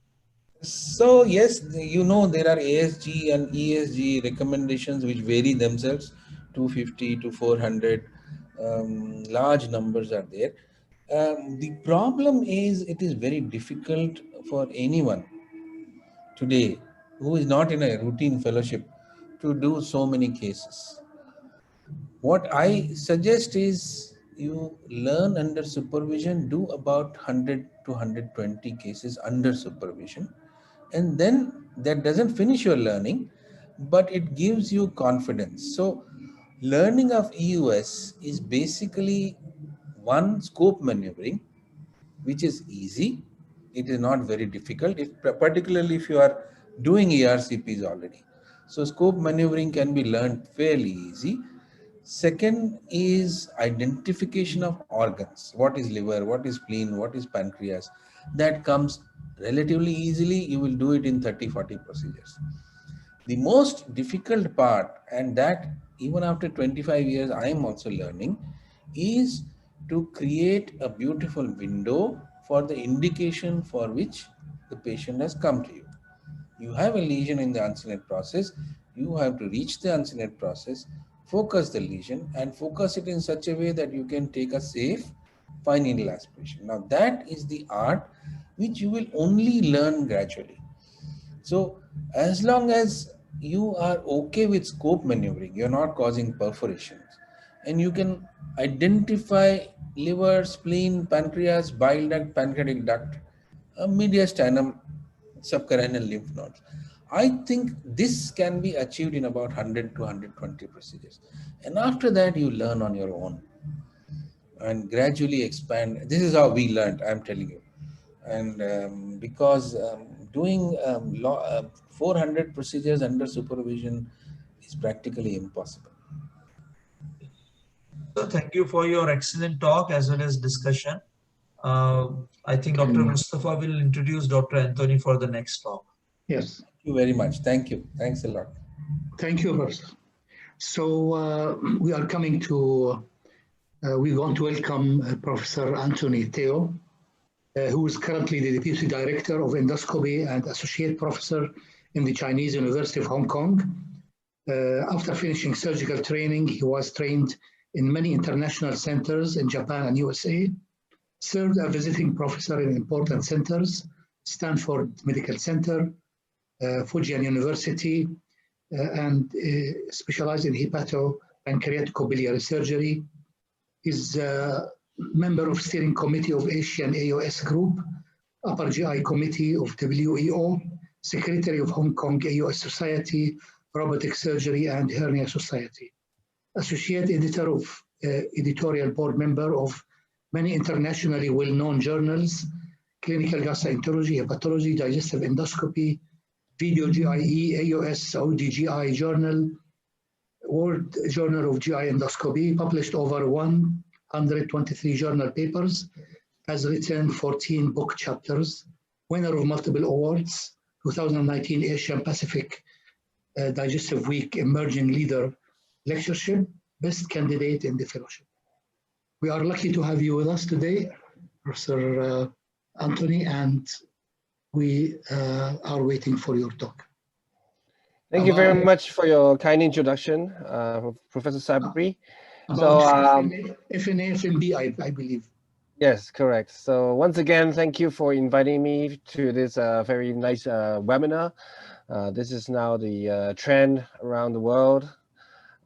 So yes, there are ASG and ESG recommendations which vary themselves, 250 to 400, large numbers are there. The problem is it is very difficult for anyone today who is not in a routine fellowship to do so many cases. What I suggest is you learn under supervision, do about 100 to 120 cases under supervision, and then that doesn't finish your learning, but it gives you confidence. So learning of EUS is basically one, scope maneuvering, which is easy. It is not very difficult, particularly if you are doing ERCPs already. So scope maneuvering can be learned fairly easy. Second is identification of organs. What is liver, what is spleen, what is pancreas? That comes relatively easily. You will do it in 30-40 procedures. The most difficult part, and that even after 25 years I am also learning, is to create a beautiful window for the indication for which the patient has come to you. You have a lesion in the uncinate process, you have to reach the uncinate process, focus the lesion, and focus it in such a way that you can take a safe fine needle aspiration. Now that is the art which you will only learn gradually. So as long as you are okay with scope maneuvering, you're not causing perforations, and you can identify liver, spleen, pancreas, bile duct, pancreatic duct, mediastinum, subcarinal lymph nodes, I think this can be achieved in about 100 to 120 procedures. And after that, you learn on your own and gradually expand. This is how we learned, I'm telling you. And because doing 400 procedures under supervision is practically impossible. So thank you for your excellent talk as well as discussion. I think Dr. Mustafa will introduce Dr. Anthony for the next talk. Yes. Thank you very much. Thank you. Thanks a lot. Thank you, Professor. So we are coming to, we want to welcome Professor Anthony Teo, who is currently the Deputy Director of Endoscopy and Associate Professor in the Chinese University of Hong Kong. After finishing surgical training, he was trained in many international centers in Japan and USA, served as visiting professor in important centers, Stanford Medical Center, Fujian University, and specialized in hepato-pancreaticobiliary surgery. He's a member of steering committee of Asian EUS Group, upper GI committee of WEO, secretary of Hong Kong EUS Society, robotic surgery and hernia society, associate editor of editorial board member of many internationally well-known journals, clinical gastroenterology, hepatology, digestive endoscopy, video GIE, EUS ODGI journal, World Journal of GI Endoscopy, published over 123 journal papers, has written 14 book chapters, winner of multiple awards, 2019 Asian Pacific Digestive Week Emerging Leader Lectureship, best candidate in the fellowship. We are lucky to have you with us today, Professor Anthony, and we are waiting for your talk. Thank you very much for your kind introduction, Professor Sabri. So, FNA, FNB, I believe. Yes, correct. So once again, thank you for inviting me to this very nice webinar. This is now the trend around the world,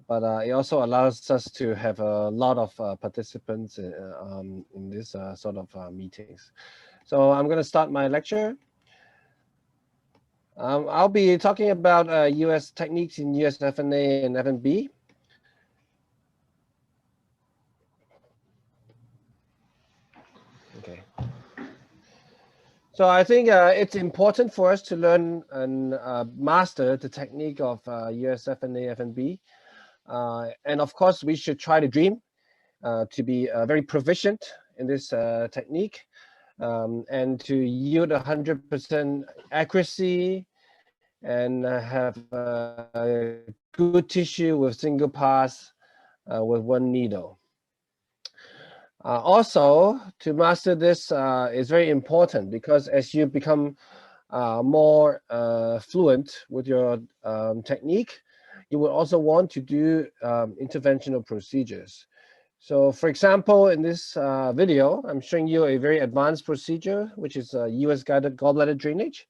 but it also allows us to have a lot of participants in this sort of meetings. So I'm going to start my lecture. I'll be talking about US techniques in UAS-FNA and FNB. Okay. So I think it's important for us to learn and master the technique of UAS-FNA, FNB. And of course, we should try to dream to be very proficient in this technique and to yield 100% accuracy and have good tissue with single pass with one needle. Also, to master this is very important because as you become more fluent with your technique, you will also want to do interventional procedures. So for example, in this video, I'm showing you a very advanced procedure, which is a US guided gallbladder drainage.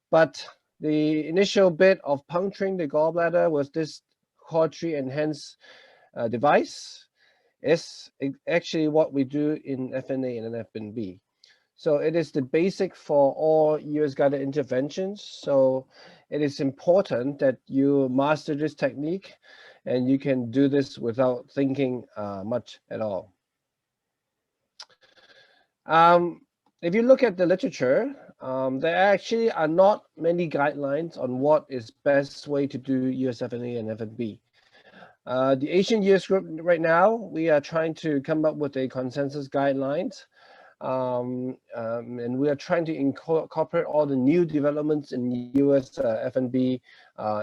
But the initial bit of puncturing the gallbladder with this cautery enhanced device is actually what we do in FNA and FNB. So it is the basic for all US guided interventions. So it is important that you master this technique and you can do this without thinking much at all. If you look at the literature, there actually are not many guidelines on what is best way to do UAS-FNA and FNB. The Asian EUS Group right now, we are trying to come up with a consensus guidelines. And we are trying to incorporate all the new developments in US FNB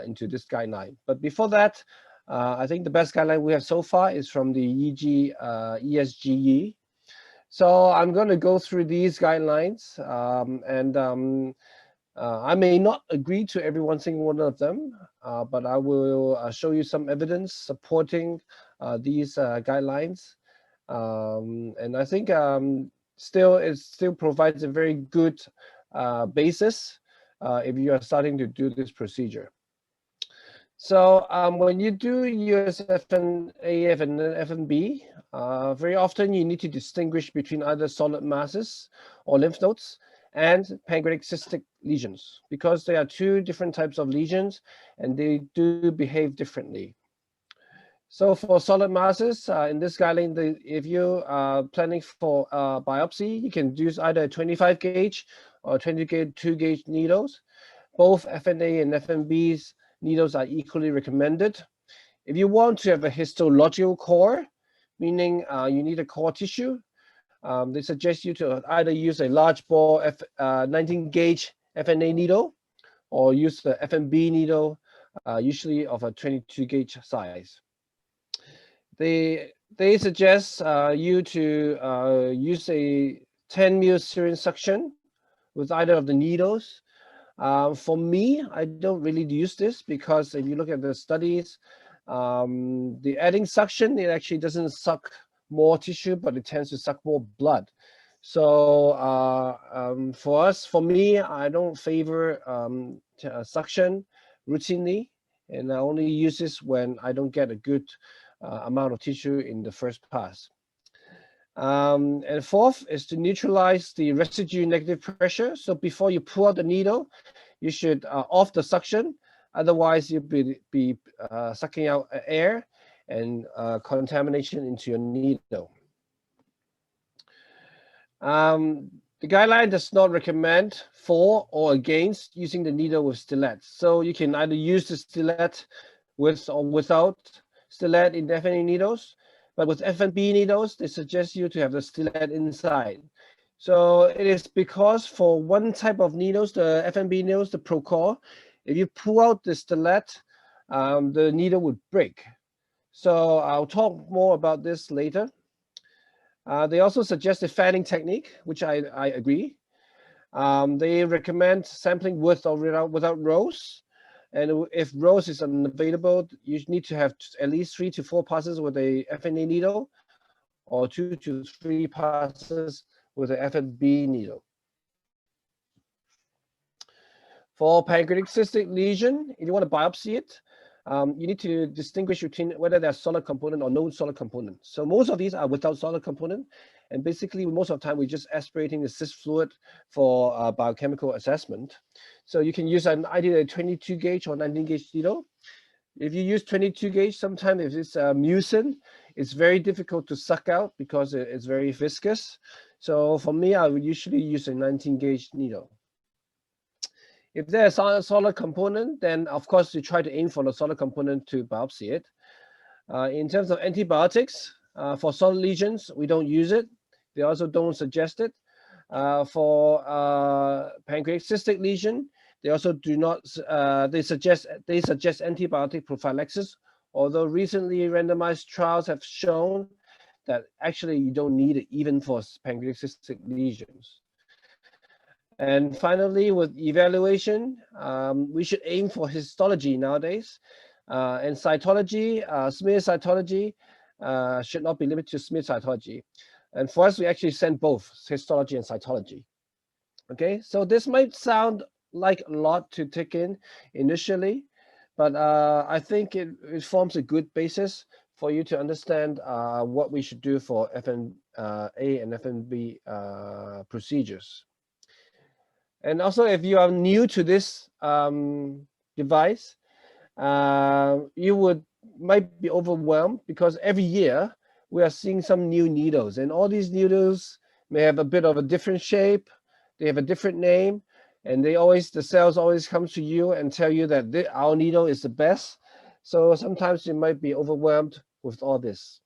into this guideline. But before that, I think the best guideline we have so far is from the ESGE. So I'm going to go through these guidelines I may not agree to every single one of them, but I will show you some evidence supporting these guidelines. And I think it still provides a very good basis if you are starting to do this procedure. So when you do UAS-FNA and FNB, very often you need to distinguish between either solid masses or lymph nodes and pancreatic cystic lesions, because there are two different types of lesions and they do behave differently. So for solid masses, in this guideline, if you are planning for biopsy, you can use either a 25 gauge or 22 gauge needles. Both FNA and FNB's needles are equally recommended. If you want to have a histological core, meaning you need a core tissue, they suggest you to either use a large bore 19 gauge FNA needle or use the FNB needle, usually of a 22 gauge size. They suggest you to use a 10 mil syringe suction with either of the needles. For me, I don't really use this because if you look at the studies, the adding suction, it actually doesn't suck more tissue, but it tends to suck more blood. So for me, I don't favor suction routinely, and I only use this when I don't get a good amount of tissue in the first pass. And fourth is to neutralize the residue negative pressure. So before you pull out the needle, you should off the suction. Otherwise, you'll be sucking out air and contamination into your needle. The guideline does not recommend for or against using the needle with stylet. So you can either use the stylet with or without stylet in FNA needles, but with FNB needles, they suggest you to have the stylet inside. So it is because for one type of needles, the FNB needles, the Procore, if you pull out the stylet, the needle would break. So I'll talk more about this later. They also suggest a fanning technique, which I agree. They recommend sampling with or without rows. And if rows is unavailable, you need to have at least 3 to 4 passes with a FNA needle, or 2 to 3 passes with a FNB needle. For pancreatic cystic lesion, if you want to biopsy it, you need to distinguish between whether they're solid component or no solid component. So most of these are without solid component. And basically, most of the time, we're just aspirating the cyst fluid for biochemical assessment. So you can use either a 22 gauge or 19 gauge needle. If you use 22 gauge, sometimes if it's mucin, it's very difficult to suck out because it's very viscous. So for me, I would usually use a 19 gauge needle. If there's a solid component, then of course you try to aim for the solid component to biopsy it. In terms of antibiotics, for solid lesions, we don't use it. They also don't suggest it. For pancreatic cystic lesion, they also do not. They suggest antibiotic prophylaxis. Although recently randomized trials have shown that actually you don't need it even for pancreatic cystic lesions. And finally, with evaluation, we should aim for histology nowadays. And cytology, smear cytology, should not be limited to smear cytology. And for us, we actually send both histology and cytology. Okay, so this might sound like a lot to take in initially, but I think it forms a good basis for you to understand what we should do for FNA and FNB procedures. And also, if you are new to this device, you might be overwhelmed because every year we are seeing some new needles, and all these needles may have a bit of a different shape, they have a different name, and the cells always come to you and tell you that our needle is the best. So sometimes you might be overwhelmed with all this.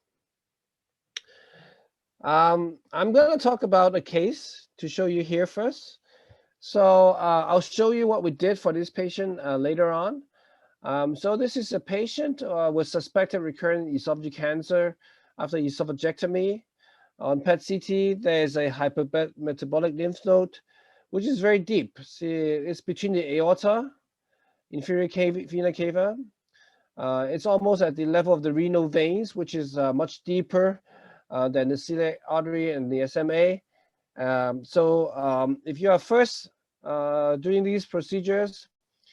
I'm going to talk about a case to show you here first. So I'll show you what we did for this patient later on. So this is a patient with suspected recurrent esophageal cancer after esophagectomy. On PET-CT, there's a hypermetabolic lymph node, which is very deep. See, it's between the aorta, inferior vena cava. It's almost at the level of the renal veins, which is much deeper than the celiac artery and the SMA. If you are first doing these procedures,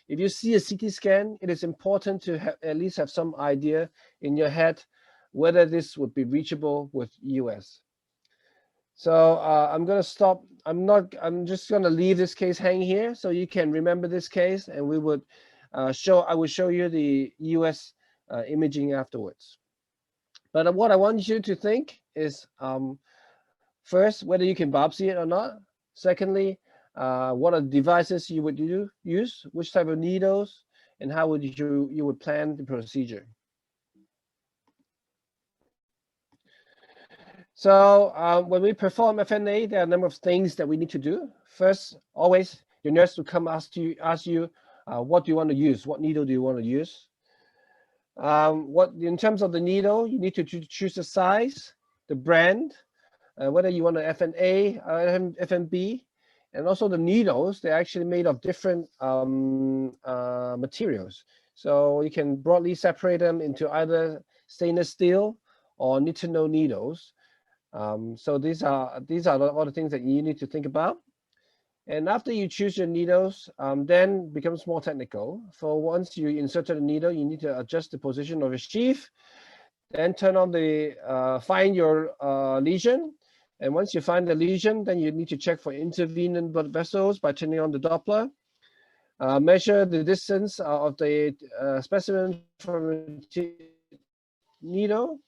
if you see a CT scan, it is important to at least have some idea in your head whether this would be reachable with EUS. So I'm going to stop. I'm just going to leave this case hanging here so you can remember this case, and I will show you the EUS imaging afterwards. But what I want you to think is first, whether you can biopsy it or not. Secondly, what are the devices you would use, which type of needles, and how would you would plan the procedure. So when we perform FNA, there are a number of things that we need to do. First, always your nurse will come ask you what do you want to use, what needle do you want to use. In terms of the needle, you need to choose the size, the brand, whether you want an FNA, FNB, and also the needles. They're actually made of different materials. So you can broadly separate them into either stainless steel or Nitinol needles. So these are all the things that you need to think about. And after you choose your needles, then becomes more technical. For once you inserted a needle, you need to adjust the position of the sheath, then turn on find your lesion. And once you find the lesion, then you need to check for intervenient blood vessels by turning on the Doppler. Measure the distance of the specimen from the needle.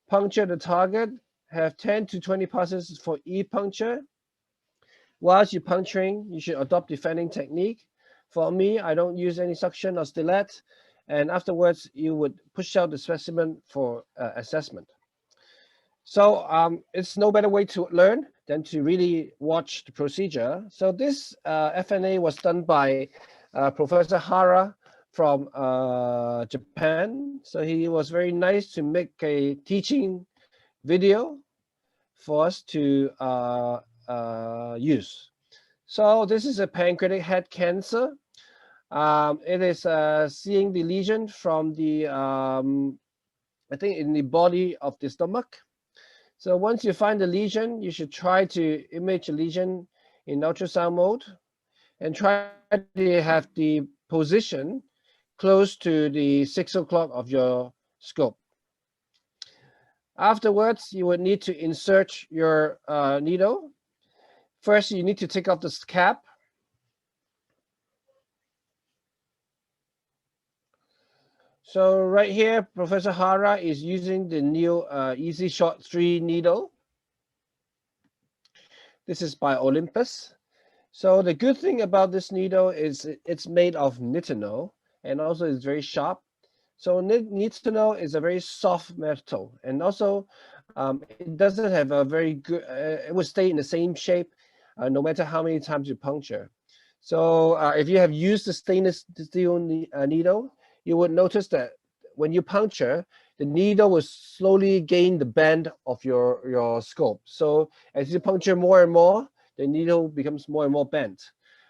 Puncture the target. Have 10 to 20 passes for e-puncture. Whilst you're puncturing, you should adopt the fanning technique. For me, I don't use any suction or stylet. And afterwards, you would push out the specimen for assessment. So it's no better way to learn than to really watch the procedure. So this FNA was done by Professor Hara from Japan. So he was very nice to make a teaching video for us to use. So this is a pancreatic head cancer. It is seeing the lesion from the, I think in the body of the stomach. So once you find the lesion, you should try to image the lesion in ultrasound mode and try to have the position close to the 6 o'clock of your scope. Afterwards, you would need to insert your needle. First, you need to take off the cap. So right here, Professor Hara is using the new Easy Shot 3 needle. This is by Olympus. So the good thing about this needle is it's made of nitinol and also it's very sharp. So nitinol is a very soft metal, and also it doesn't have a very good, it will stay in the same shape no matter how many times you puncture. So if you have used the stainless steel needle, you would notice that when you puncture, the needle will slowly gain the bend of your scope. So as you puncture more and more, the needle becomes more and more bent.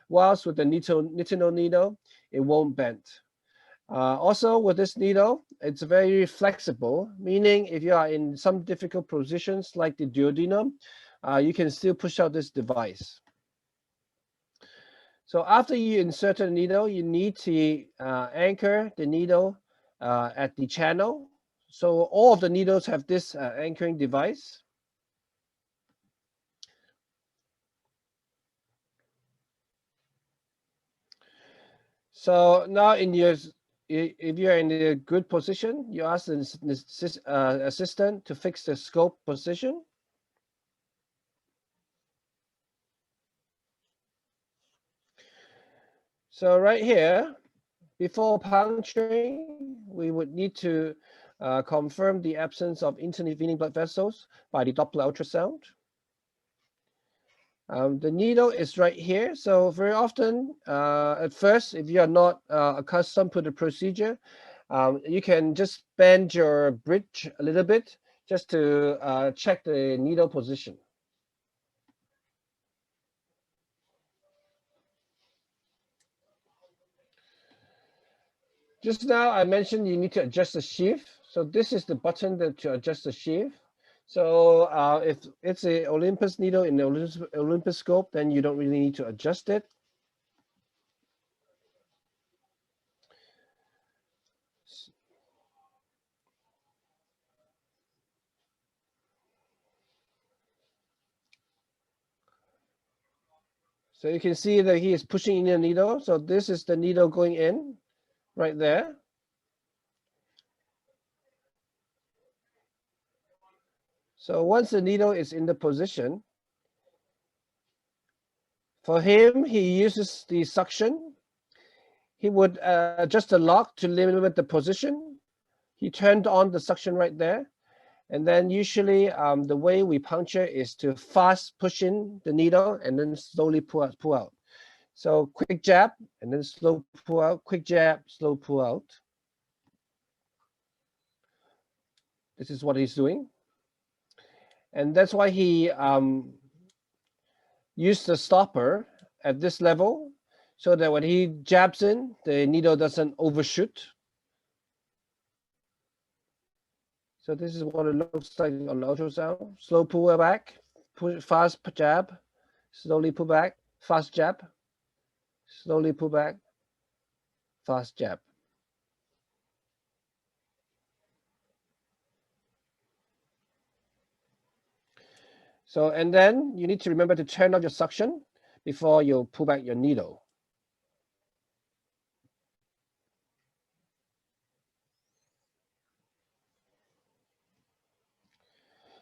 Whilst with the nitinol needle, it won't bend. Also with this needle, it's very flexible, meaning if you are in some difficult positions like the duodenum, you can still push out this device. So after you insert the needle, you need to anchor the needle at the channel. So all of the needles have this anchoring device. So now if you're in a good position, you ask the assistant to fix the scope position. So right here, before puncturing, we would need to confirm the absence of intervening blood vessels by the Doppler ultrasound. The needle is right here. So very often, at first, if you are not accustomed to the procedure, you can just bend your bridge a little bit just to check the needle position. Just now, I mentioned you need to adjust the sheath. So this is the button to adjust the sheath. So if it's an Olympus needle in the Olympus scope, then you don't really need to adjust it. So you can see that he is pushing in the needle. So this is the needle going in right there. So once the needle is in the position, for him, he uses the suction. He would adjust the lock to limit the position. He turned on the suction right there. And then usually the way we puncture is to fast push in the needle and then slowly pull out. So quick jab and then slow pull out, quick jab, slow pull out. This is what he's doing. And that's why he used the stopper at this level so that when he jabs in, the needle doesn't overshoot. So this is what it looks like on ultrasound. Slow pull back, push, fast jab, slowly pull back, fast jab, slowly pull back, fast jab. So, and then you need to remember to turn off your suction before you pull back your needle.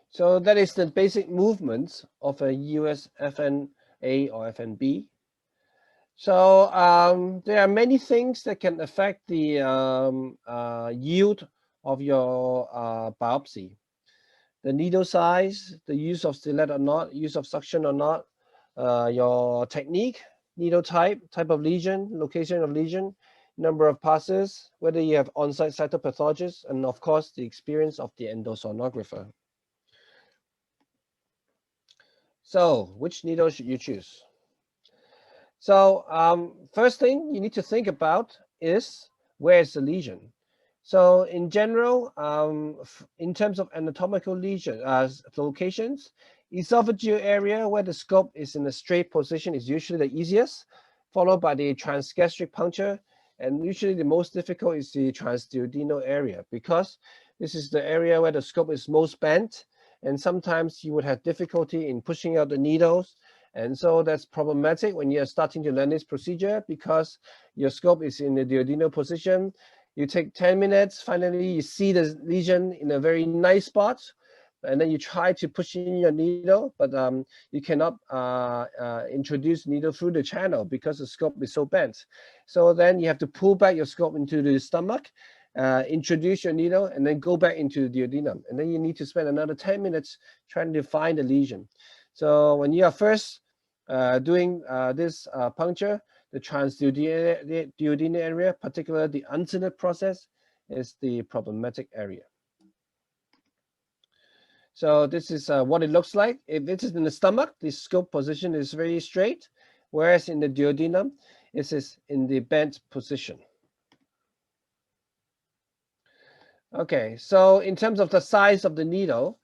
So that is the basic movements of a EUS-FNA or FNB. So there are many things that can affect the yield of your biopsy. The needle size, the use of stiletto or not, use of suction or not, your technique, needle type of lesion, location of lesion, number of passes, whether you have on-site cytopathologist, and of course the experience of the endosonographer. So which needle should you choose? So first thing you need to think about is where is the lesion. So in general, in terms of anatomical lesion locations, esophageal area where the scope is in a straight position is usually the easiest, followed by the transgastric puncture, and usually the most difficult is the transduodenal area, because this is the area where the scope is most bent, and sometimes you would have difficulty in pushing out the needles. And so that's problematic when you're starting to learn this procedure, because your scope is in the duodenal position. You take 10 minutes, finally you see the lesion in a very nice spot, and then you try to push in your needle, but you cannot introduce needle through the channel because the scope is so bent. So then you have to pull back your scope into the stomach, introduce your needle, and then go back into the duodenum. And then you need to spend another 10 minutes trying to find the lesion. So when you are first doing this puncture, the transduodenal area, particularly the uncinate process, is the problematic area. So this is what it looks like. If it is in the stomach, the scope position is very straight, whereas in the duodenum, it is in the bent position. Okay, so in terms of the size of the needle,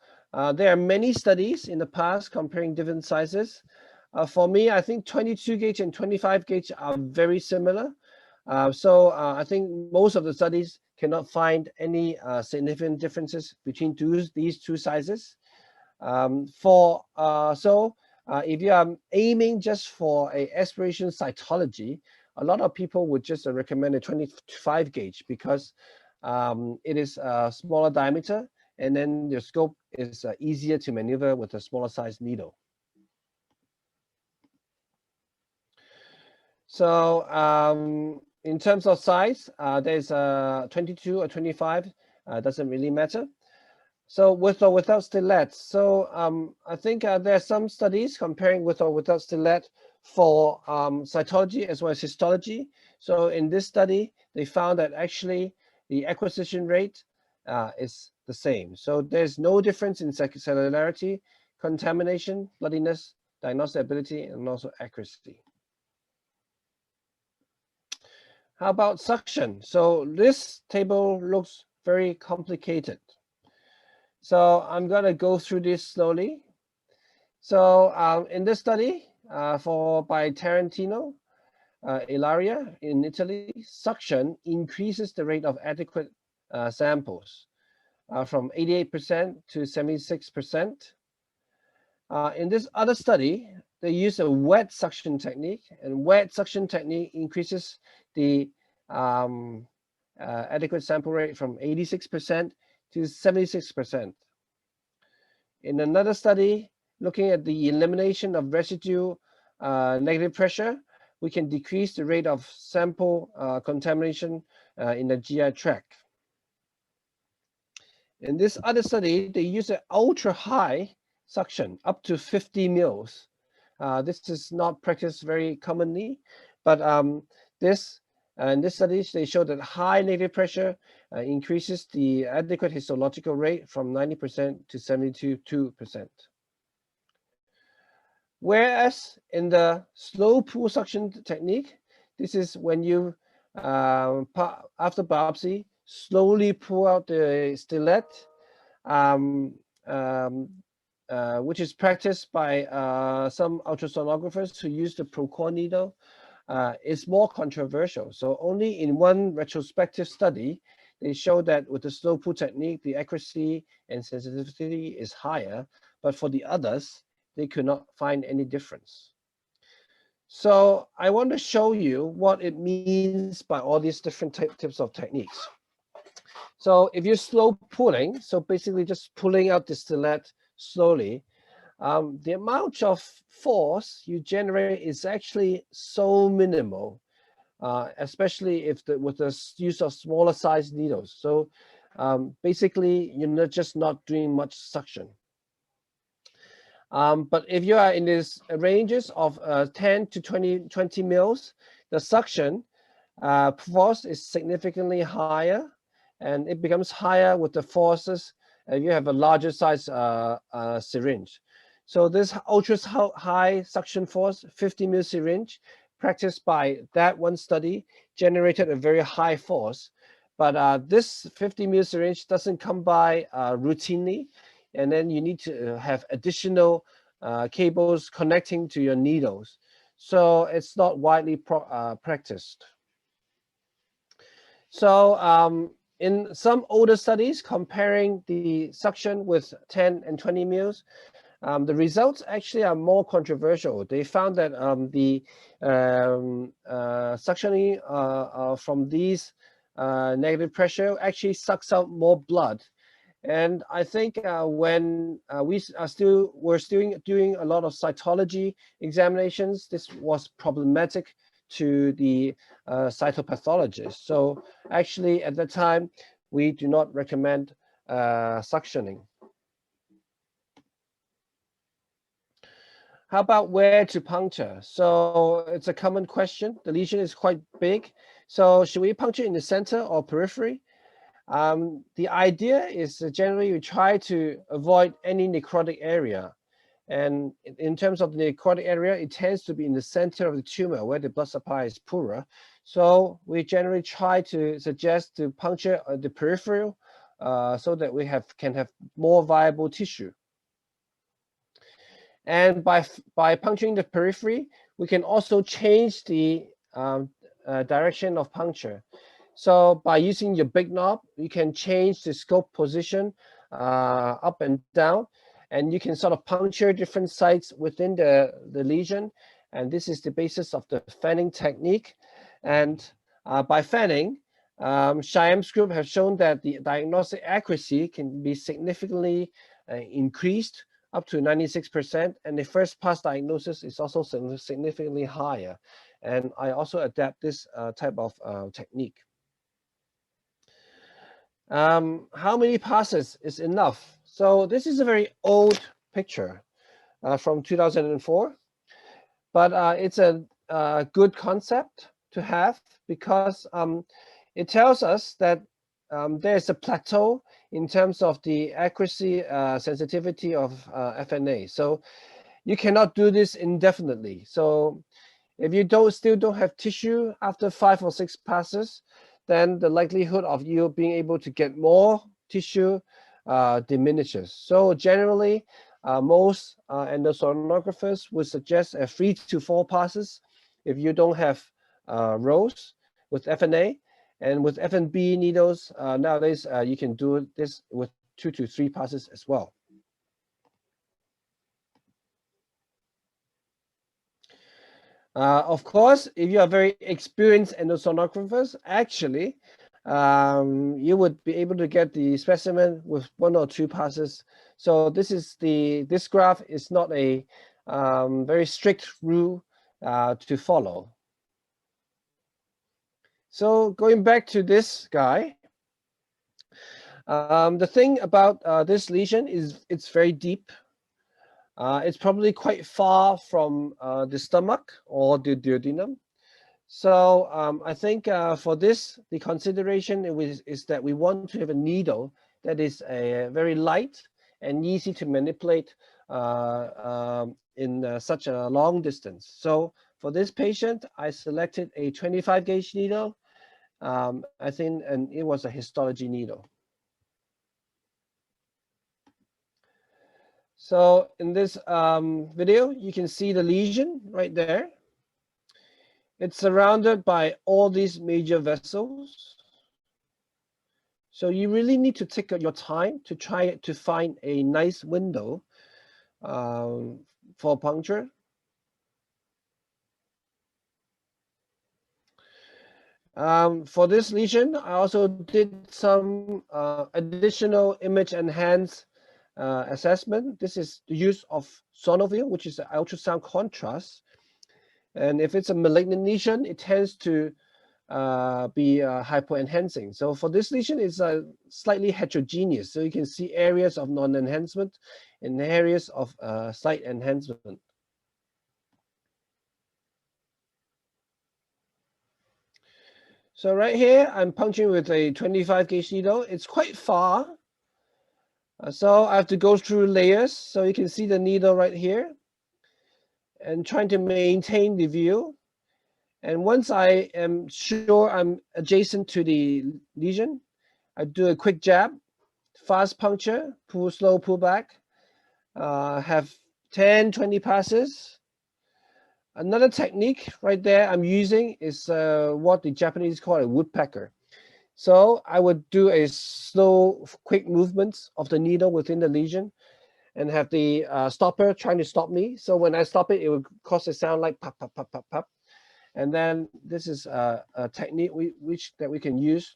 there are many studies in the past comparing different sizes. For me, I think 22 gauge and 25 gauge are very similar. I think most of the studies cannot find any significant differences between these two sizes. If you are aiming just for a aspiration cytology, a lot of people would just recommend a 25 gauge because it is a smaller diameter, and then your scope is easier to maneuver with a smaller size needle. So in terms of size, there's 22 or 25, doesn't really matter. So with or without stellate. So I think there are some studies comparing with or without stellate for cytology as well as histology. So in this study, they found that actually the acquisition rate is the same. So there's no difference in cellularity, contamination, bloodiness, diagnostic ability, and also accuracy. How about suction? So this table looks very complicated. So I'm going to go through this slowly. So in this study by Tarantino, Ilaria in Italy, suction increases the rate of adequate samples from 88% to 76%. In this other study, they use a wet suction technique, and wet suction technique increases the adequate sample rate from 86% to 76%. In another study, looking at the elimination of residue negative pressure, we can decrease the rate of sample contamination in the GI tract. In this other study, they use an ultra high suction up to 50 mils. This is not practiced very commonly, but in this study, they show that high negative pressure increases the adequate histological rate from 90% to 72%. Whereas in the slow pull suction technique, this is when you, after biopsy, slowly pull out the stellate, which is practiced by some ultrasonographers who use the Procor needle. Is more controversial. So only in one retrospective study, they show that with the slow pull technique, the accuracy and sensitivity is higher, but for the others, they could not find any difference. So I want to show you what it means by all these different types of techniques. So if you're slow pulling, so basically just pulling out the stellate slowly, the amount of force you generate is actually so minimal, especially if with the use of smaller size needles. So basically, you're just not doing much suction. But if you are in these ranges of 10 to 20 mils, the suction force is significantly higher, and it becomes higher with the forces. You have a larger size syringe. So this ultra high suction force, 50 mil syringe, practiced by that one study generated a very high force. But this 50 ml syringe doesn't come by routinely, and then you need to have additional cables connecting to your needles. So it's not widely practiced. So in some older studies comparing the suction with 10 and 20 mils, the results actually are more controversial. They found that the suctioning from these negative pressure actually sucks out more blood. And I think when we were still doing a lot of cytology examinations, this was problematic to the cytopathologist. So actually at that time, we do not recommend suctioning. How about where to puncture? So it's a common question. The lesion is quite big. So should we puncture in the center or periphery? The idea is generally we try to avoid any necrotic area. And in terms of the necrotic area, it tends to be in the center of the tumor where the blood supply is poorer. So we generally try to suggest to puncture the peripheral so that we can have more viable tissue. And by puncturing the periphery, we can also change the direction of puncture. So by using your big knob, you can change the scope position up and down, and you can sort of puncture different sites within the lesion. And this is the basis of the fanning technique. And by fanning, Shyam's group have shown that the diagnostic accuracy can be significantly increased up to 96%, and the first pass diagnosis is also significantly higher. And I also adapt this type of technique. How many passes is enough? So this is a very old picture from 2004, but it's a good concept to have because it tells us that there's a plateau in terms of the accuracy, sensitivity of FNA. So you cannot do this indefinitely. So if you still don't have tissue after 5 or 6 passes, then the likelihood of you being able to get more tissue diminishes. So generally, most endosonographers would suggest 3 to 4 passes if you don't have rows with FNA. And with FNB needles, nowadays, you can do this with 2 to 3 passes as well. Of course, if you are very experienced endosonographers, actually, you would be able to get the specimen with 1 or 2 passes. So this graph is not a very strict rule to follow. So going back to this guy, the thing about this lesion is it's very deep. It's probably quite far from the stomach or the duodenum. So I think for this, the consideration is that we want to have a needle that is very light and easy to manipulate in such a long distance. So for this patient, I selected a 25 gauge needle. I think, and it was a histology needle. So in this video, you can see the lesion right there. It's surrounded by all these major vessels. So you really need to take your time to try to find a nice window for puncture. For this lesion, I also did some additional image enhanced assessment. This is the use of sonovil, which is ultrasound contrast. And if it's a malignant lesion, it tends to be hypoenhancing. So for this lesion, it's slightly heterogeneous. So you can see areas of non-enhancement and areas of slight enhancement. So right here, I'm puncturing with a 25 gauge needle. It's quite far. So I have to go through layers. So you can see the needle right here and trying to maintain the view. And once I am sure I'm adjacent to the lesion, I do a quick jab, fast puncture, pull slow, pull back, have 10, 20 passes. Another technique right there I'm using is what the Japanese call a woodpecker. So I would do a slow, quick movement of the needle within the lesion and have the stopper trying to stop me. So when I stop it, it would cause a sound like pop, pop, pop, pop, pop. And then this is a technique that we can use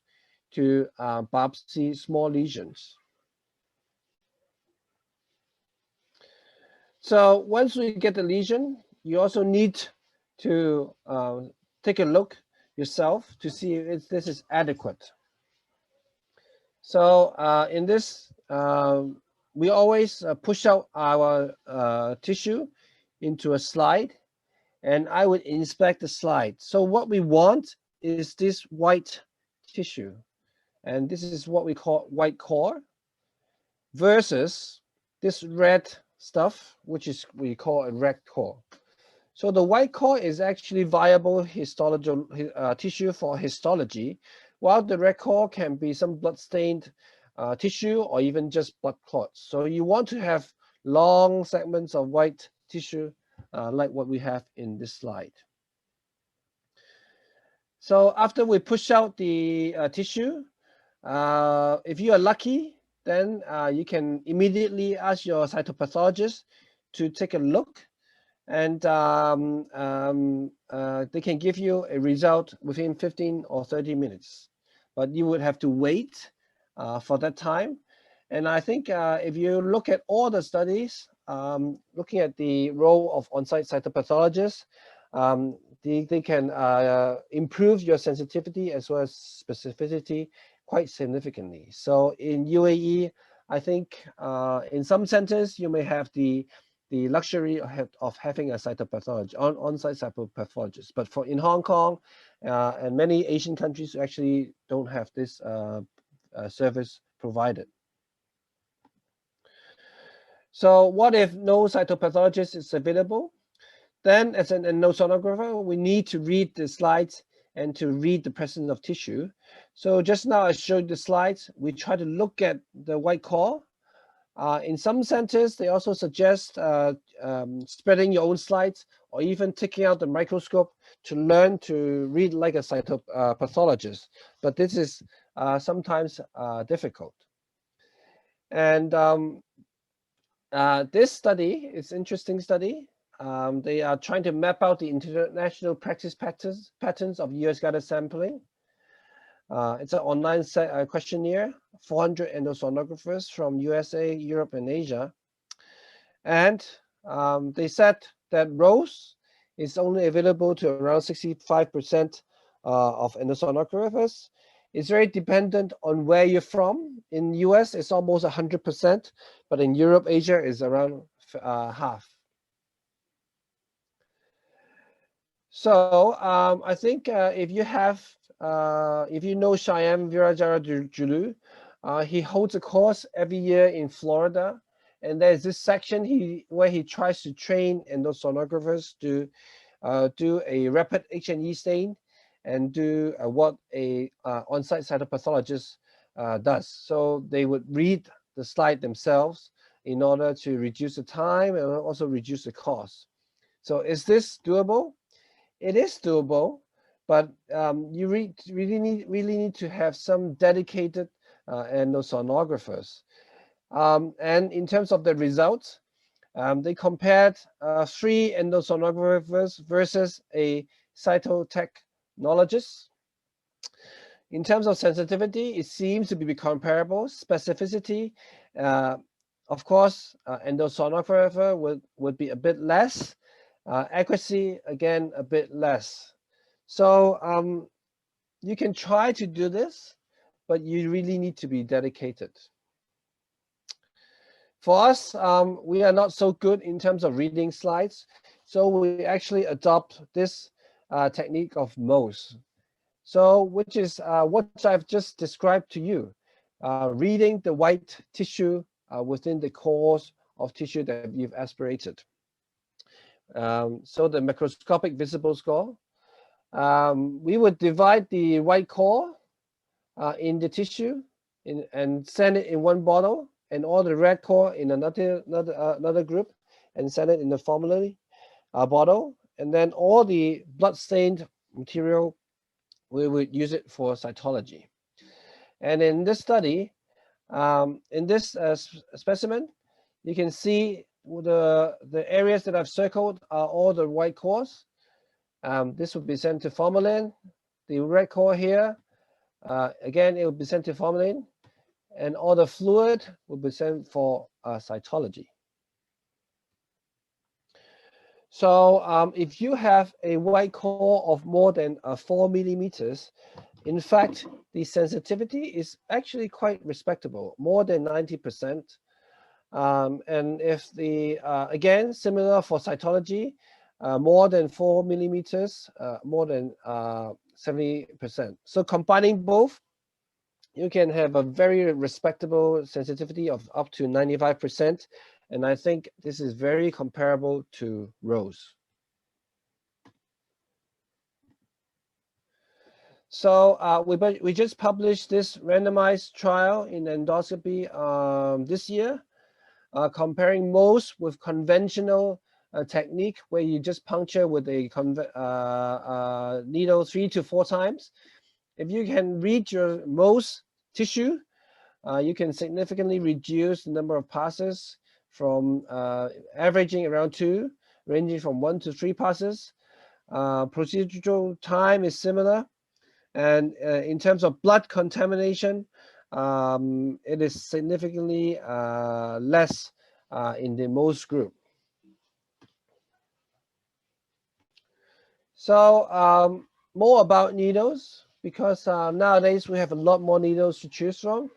to biopsy small lesions. So once we get the lesion, you also need to take a look yourself to see if this is adequate. So in this, we always push out our tissue into a slide, and I would inspect the slide. So what we want is this white tissue, and this is what we call white core, versus this red stuff, which is we call a red core. So the white core is actually viable histological tissue for histology, while the red core can be some blood-stained tissue or even just blood clots. So you want to have long segments of white tissue like what we have in this slide. So after we push out the tissue, if you are lucky, then you can immediately ask your cytopathologist to take a look, and they can give you a result within 15 or 30 minutes. But you would have to wait for that time. And I think if you look at all the studies, looking at the role of on-site cytopathologists, they can improve your sensitivity as well as specificity quite significantly. So in UAE, I think in some centers, you may have the luxury of having a cytopathologist, on-site cytopathologist. But in Hong Kong and many Asian countries, actually don't have this service provided. So what if no cytopathologist is available? Then as an endosonographer, we need to read the slides and to read the presence of tissue. So just now I showed the slides. We try to look at the white core. In some centers, they also suggest spreading your own slides or even taking out the microscope to learn to read like a cytopathologist. But this is sometimes difficult. And this study is an interesting study. They are trying to map out the international practice patterns of US guided sampling. It's an online questionnaire, 400 endosonographers from USA, Europe, and Asia. And they said that ROSE is only available to around 65% of endosonographers. It's very dependent on where you're from. In US, it's almost 100%, but in Europe, Asia is around half. So I think if you know Shyam Virajara-Julu, he holds a course every year in Florida, and there's this section where he tries to train endosonographers to do a rapid H&E stain and do what a on-site cytopathologist does. So they would read the slide themselves in order to reduce the time and also reduce the cost. So is this doable? It is doable, but you really need to have some dedicated endosonographers. And in terms of the results, they compared 3 endosonographers versus a cytotechnologist. In terms of sensitivity, it seems to be comparable. Specificity, of course, endosonographer would be a bit less. Accuracy, again, a bit less. So you can try to do this, but you really need to be dedicated. For us, we are not so good in terms of reading slides, so we actually adopt this technique of MOSE. So which is what I've just described to you, reading the white tissue within the cores of tissue that you've aspirated. So the macroscopic visible score, we would divide the white core in the tissue and send it in one bottle, and all the red core in another group, and send it in the formulary bottle. And then all the blood-stained material, we would use it for cytology. And in this study, in this specimen, you can see the areas that I've circled are all the white cores. This would be sent to formalin. The red core here, again, it would be sent to formalin, and all the fluid would be sent for cytology. So if you have a white core of more than 4 millimeters, in fact, the sensitivity is actually quite respectable, more than 90%. And if the, again, similar for cytology, more than 4 millimeters, more than 70%. So combining both, you can have a very respectable sensitivity of up to 95%. And I think this is very comparable to Rose. So we just published this randomized trial in endoscopy this year, comparing Mohs with conventional technique where you just puncture with a needle 3 to 4 times. If you can read your Mohs tissue, you can significantly reduce the number of passes from averaging around 2, ranging from 1 to 3 passes. Procedural time is similar. And in terms of blood contamination, it is significantly less in the Mohs group. So more about needles, because nowadays we have a lot more needles to choose from.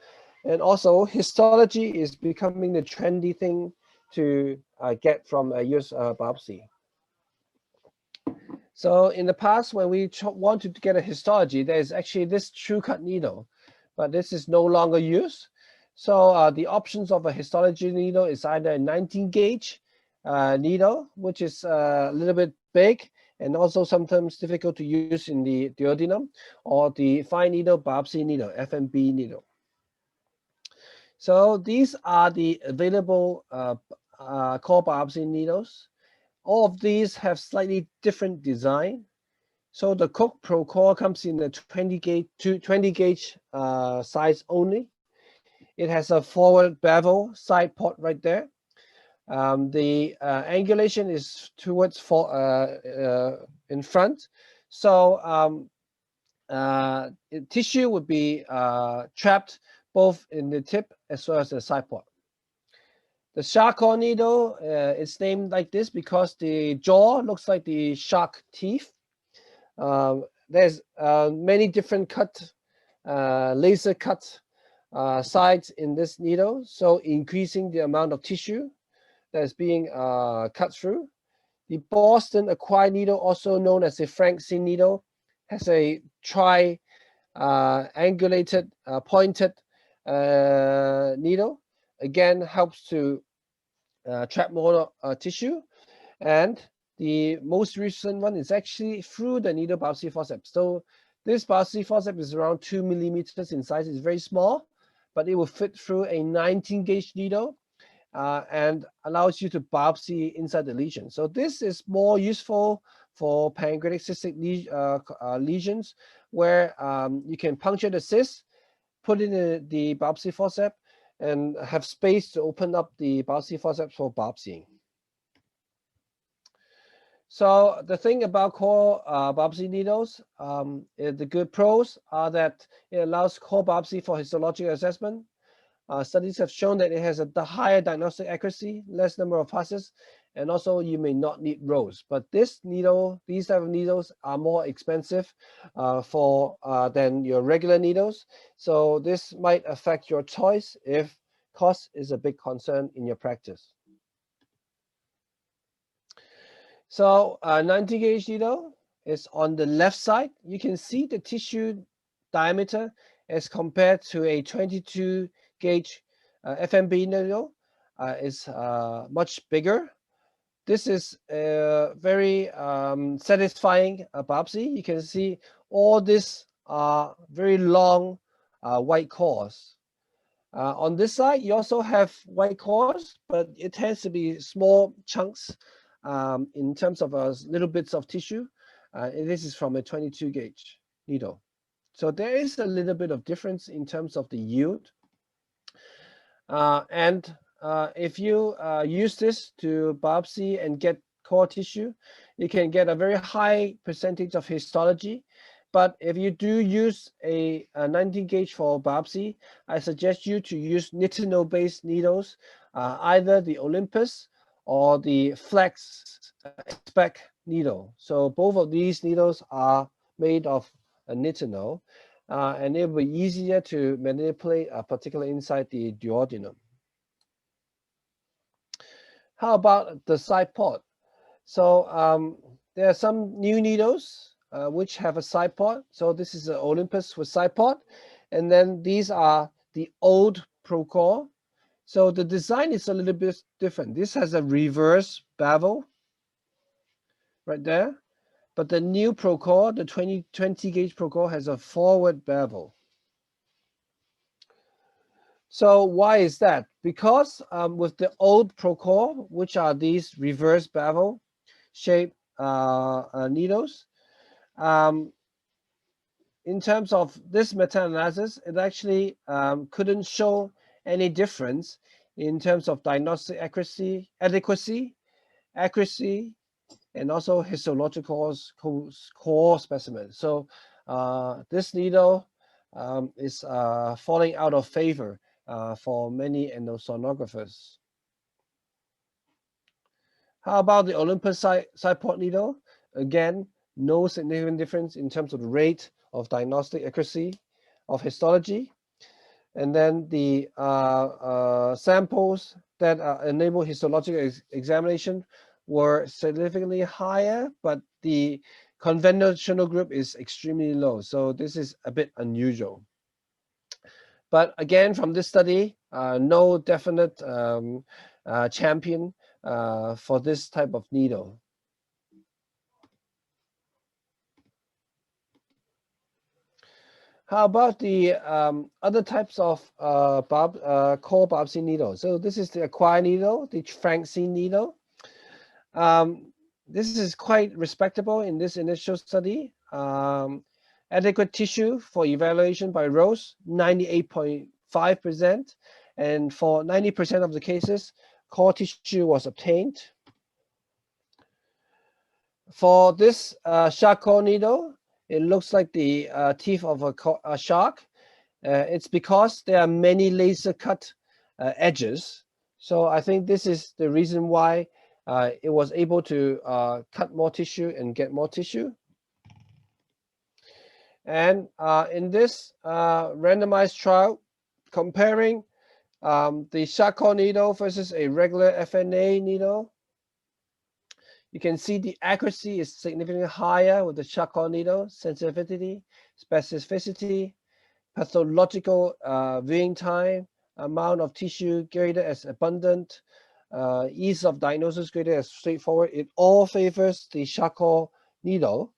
And also histology is becoming the trendy thing to get from a EUS biopsy. So in the past, when we wanted to get a histology, there's actually this true cut needle, but this is no longer used. So the options of a histology needle is either a 19 gauge needle, which is a little bit big and also sometimes difficult to use in the duodenum, or the fine needle biopsy needle, FNB needle. So these are the available core biopsy needles. All of these have slightly different design. So the Cook Pro Core comes in a 20 gauge size only. It has a forward bevel side port right there. The angulation is towards in front. So tissue would be trapped both in the tip as well as the side port. The shark core needle is named like this because the jaw looks like the shark teeth. There's many different laser cut sides in this needle, so increasing the amount of tissue that is being cut through. The Boston acquired needle, also known as the Franksin needle, has a triangulated pointed needle. Again, helps to trap more tissue. And the most recent one is actually through the needle biopsy forceps. So this biopsy forceps is around 2 millimeters in size. It's very small, but it will fit through a 19 gauge needle and allows you to biopsy inside the lesion. So this is more useful for pancreatic cystic lesions, where you can puncture the cyst, put in the biopsy forceps, and have space to open up the biopsy forceps for biopsying. So the thing about core biopsy needles, the good pros are that it allows core biopsy for histological assessment. Studies have shown that it has a higher diagnostic accuracy, less number of passes, and also you may not need rows. But these type of needles are more expensive than your regular needles. So this might affect your choice if cost is a big concern in your practice. So 90 gauge needle is on the left side. You can see the tissue diameter as compared to a 22 gauge FNB needle is much bigger. this is a very satisfying biopsy. You can see all these are very long white cores. On this side, you also have white cores, but it tends to be small chunks in terms of little bits of tissue. This is from a 22 gauge needle. So there is a little bit of difference in terms of the yield. If you use this to biopsy and get core tissue, you can get a very high percentage of histology. But if you do use a 19 gauge for biopsy, I suggest you to use nitinol-based needles, either the Olympus or the Flex spec needle. So both of these needles are made of nitinol, and it will be easier to manipulate, particularly inside the duodenum. How about the side port? So there are some new needles which have a side port. So this is an Olympus with side port, and then these are the old Procore. So the design is a little bit different. This has a reverse bevel right there, but the new Procore, the 20 gauge Procore, has a forward bevel. So why is that? Because with the old Procore, which are these reverse bevel shaped needles, in terms of this meta-analysis, it actually couldn't show any difference in terms of diagnostic accuracy, and also histological core specimen. So this needle is falling out of favor for many endosonographers. How about the Olympus side port needle? Again, no significant difference in terms of the rate of diagnostic accuracy of histology. And then the samples that enable histological examination were significantly higher, but the conventional group is extremely low. So this is a bit unusual. But again, from this study, no definite champion for this type of needle. How about the other types of core biopsy needle? So this is the acquired needle, the Francine needle. This is quite respectable in this initial study. Adequate tissue for evaluation by Rose, 98.5%. And for 90% of the cases, core tissue was obtained. For this shark core needle, it looks like the teeth of a shark. It's because there are many laser cut edges. So I think this is the reason why it was able to cut more tissue and get more tissue. And in this randomized trial, comparing the shark core needle versus a regular FNA needle, you can see the accuracy is significantly higher with the shark core needle, sensitivity, specificity, pathological viewing time, amount of tissue graded as abundant, ease of diagnosis graded as straightforward. It all favors the shark core needle.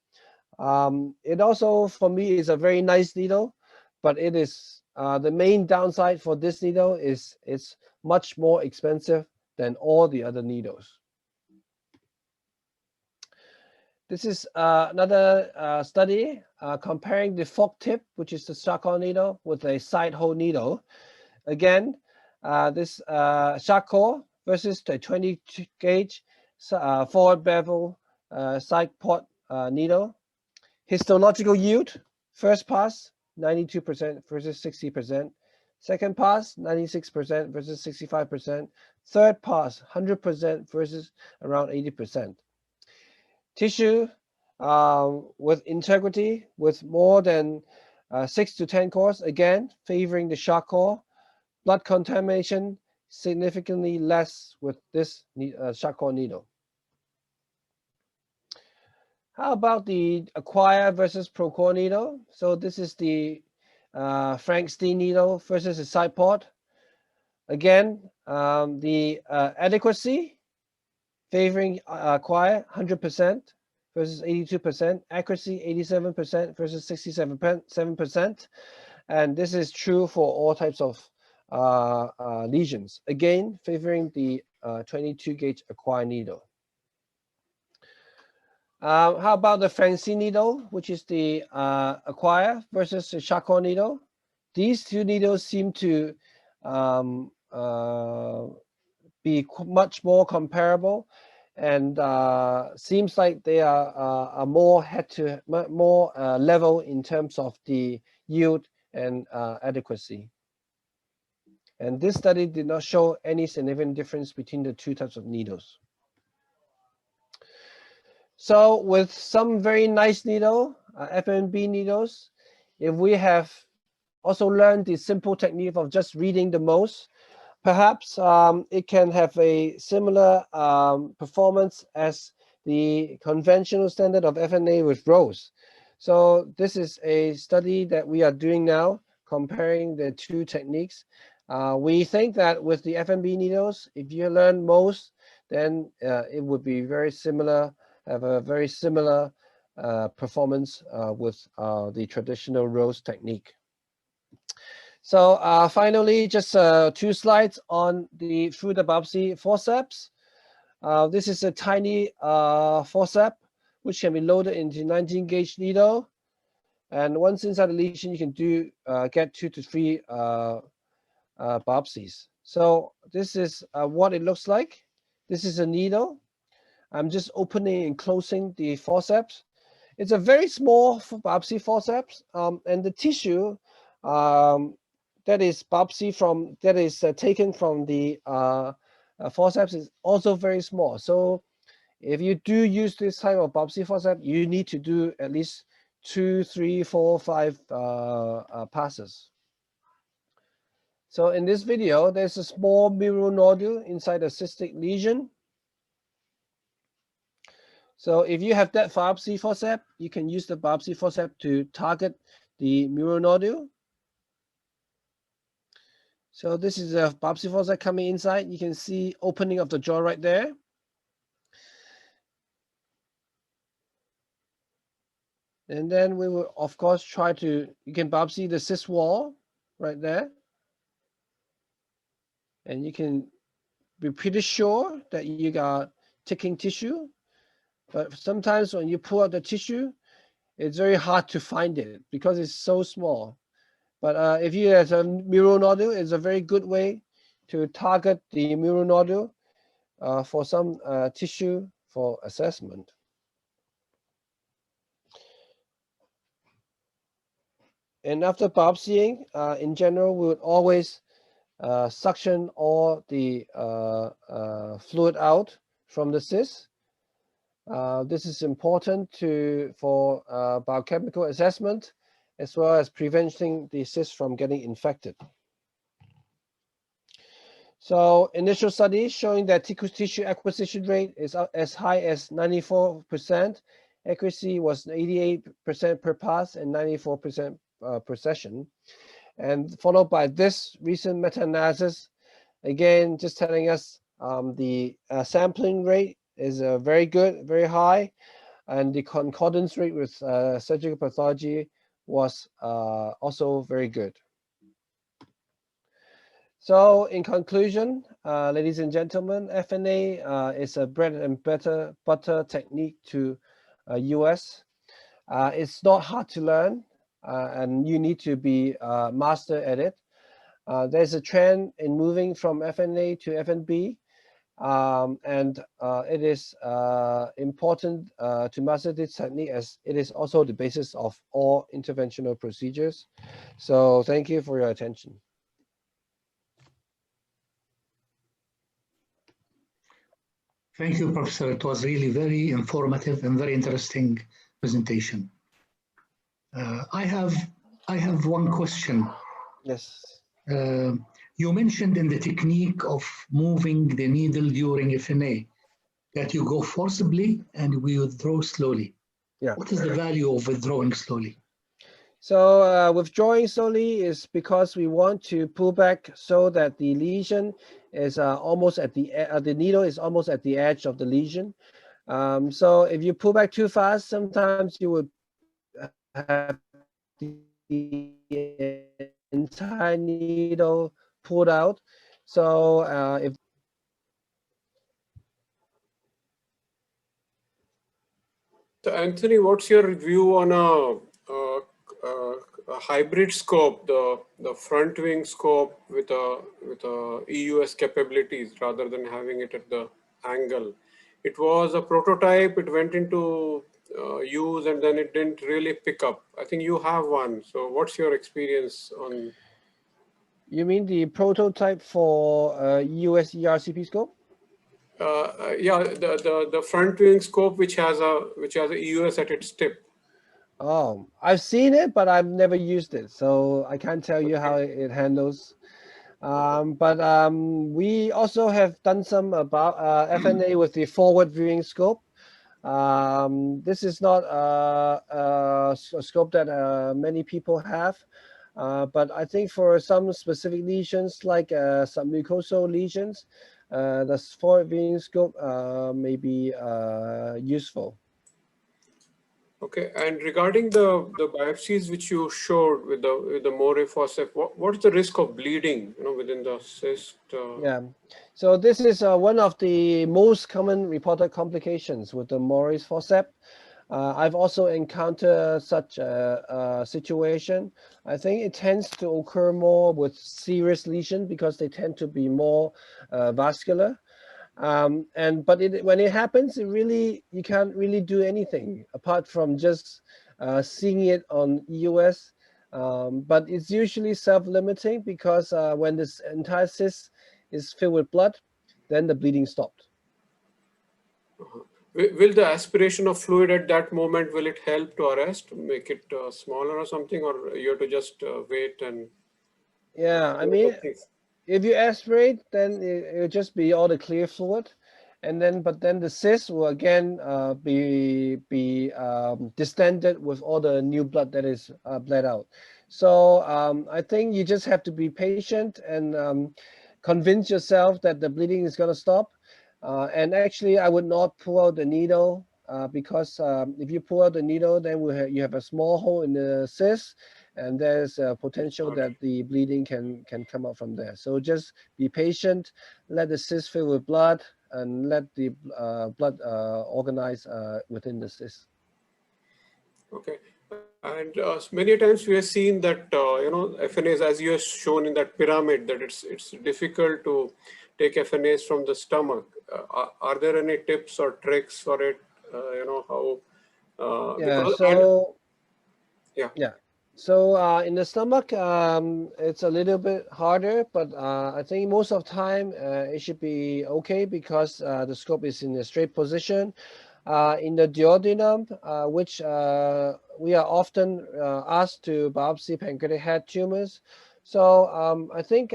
It also, for me, is a very nice needle, but it is the main downside for this needle is it's much more expensive than all the other needles. This is another study comparing the fork tip, which is the shark core needle, with a side hole needle. Again, this shark core versus the 20 gauge forward bevel side port needle. Histological yield, first pass, 92% versus 60%. Second pass, 96% versus 65%. Third pass, 100% versus around 80%. Tissue with integrity, with more than 6 to 10 cores, again, favoring the shark core. Blood contamination, significantly less with this shark core needle. How about the acquired versus Procore needle? So this is the Frankenstein needle versus the side port. Again, the adequacy favoring acquire 100% versus 82%, accuracy 87% versus 67%, and this is true for all types of lesions. Again, favoring the 22 gauge acquire needle. How about the Francine needle, which is the acquire versus the Charcot needle? These two needles seem to be much more comparable, and seems like they are more level in terms of the yield and adequacy. And this study did not show any significant difference between the two types of needles. So with some very nice needle, FNB needles, if we have also learned the simple technique of just reading the Mohs, perhaps it can have a similar performance as the conventional standard of FNA with rows. So this is a study that we are doing now, comparing the two techniques. We think that with the FNB needles, if you learn Mohs, then it would be very similar, have a very similar performance with the traditional rows technique. So finally, just 2 slides on the through the biopsy forceps. This is a tiny forceps which can be loaded into 19 gauge needle, and once inside the lesion, you can do get 2 to 3 biopsies. So this is what it looks like. This is a needle. I'm just opening and closing the forceps. It's a very small biopsy forceps, and the tissue that is biopsy from, that is taken from the forceps is also very small. So if you do use this type of biopsy forceps, you need to do at least 2, 3, 4, 5 passes. So in this video, there's a small mural nodule inside a cystic lesion. So if you have that biopsy forceps, you can use the biopsy forceps to target the mural nodule. So this is a biopsy forceps coming inside. You can see opening of the jaw right there. And then we will, of course, try to, you can biopsy the cyst wall right there. And you can be pretty sure that you got ticking tissue. But sometimes when you pull out the tissue, it's very hard to find it because it's so small. But if you have a mural nodule, it's a very good way to target the mural nodule for some tissue for assessment. And after biopsying, in general, we would always suction all the fluid out from the cyst. This is important for biochemical assessment, as well as preventing the cyst from getting infected. So initial studies showing that tissue acquisition rate is as high as 94%. Accuracy was 88% per pass and 94% per session. And followed by this recent meta-analysis, again, just telling us the sampling rate is very good, very high, and the concordance rate with surgical pathology was also very good. So in conclusion, ladies and gentlemen, FNA is a bread and butter technique to US. It's not hard to learn, and you need to be master at it. There's a trend in moving from FNA to FNB. And it is important to master this technique, as it is also the basis of all interventional procedures. So thank you for your attention. Thank you, Professor. It was really very informative and very interesting presentation. I have one question. Yes. You mentioned in the technique of moving the needle during FNA that you go forcibly and we withdraw slowly. Yeah. What is the value of withdrawing slowly? So withdrawing slowly is because we want to pull back so that the lesion is almost at the needle is almost at the edge of the lesion. So if you pull back too fast, sometimes you would have the entire needle pulled out. So if So Anthony, what's your view on a hybrid scope, the front wing scope with a EUS capabilities rather than having it at the angle? It was a prototype. It went into use and then it didn't really pick up. I think you have one. So what's your experience on? you mean the prototype for EUS ERCP scope? Yeah, the front wing scope which has a EUS at its tip. Oh, I've seen it, but I've never used it, so I can't tell you how it handles. But we also have done some about FNA with the forward viewing scope. This is not a scope that many people have, but I think for some specific lesions like submucosal lesions, the forward viewing scope may be useful. Okay, and regarding the biopsies which you showed with the Moray forceps, what's the risk of bleeding, within the cyst? Yeah, so this is one of the most common reported complications with the Moray forceps. I've also encountered such a situation. I think it tends to occur more with serious lesions because they tend to be more vascular. But when it happens, you can't really do anything apart from just seeing it on EUS. But it's usually self-limiting because when this entire cyst is filled with blood, then the bleeding stopped. Will the aspiration of fluid at that moment, will it help to arrest, make it smaller or something, or you have to just wait and? Yeah, I mean, if you aspirate, then it'll just be all the clear fluid, and but then the cyst will again be distended with all the new blood that is bled out. So I think you just have to be patient and convince yourself that the bleeding is going to stop. And actually, I would not pull out the needle because if you pull out the needle, then you have a small hole in the cyst, and there's a potential that the bleeding can come out from there. So just be patient, let the cyst fill with blood, and let the blood organize within the cyst. Okay. And many times we have seen that, FNAs, as you have shown in that pyramid, that it's difficult to take FNAs from the stomach. Are there any tips or tricks for it? How? Yeah. So in the stomach, it's a little bit harder, but I think most of the time it should be okay because the scope is in a straight position. In the duodenum, which we are often asked to biopsy pancreatic head tumors. So I think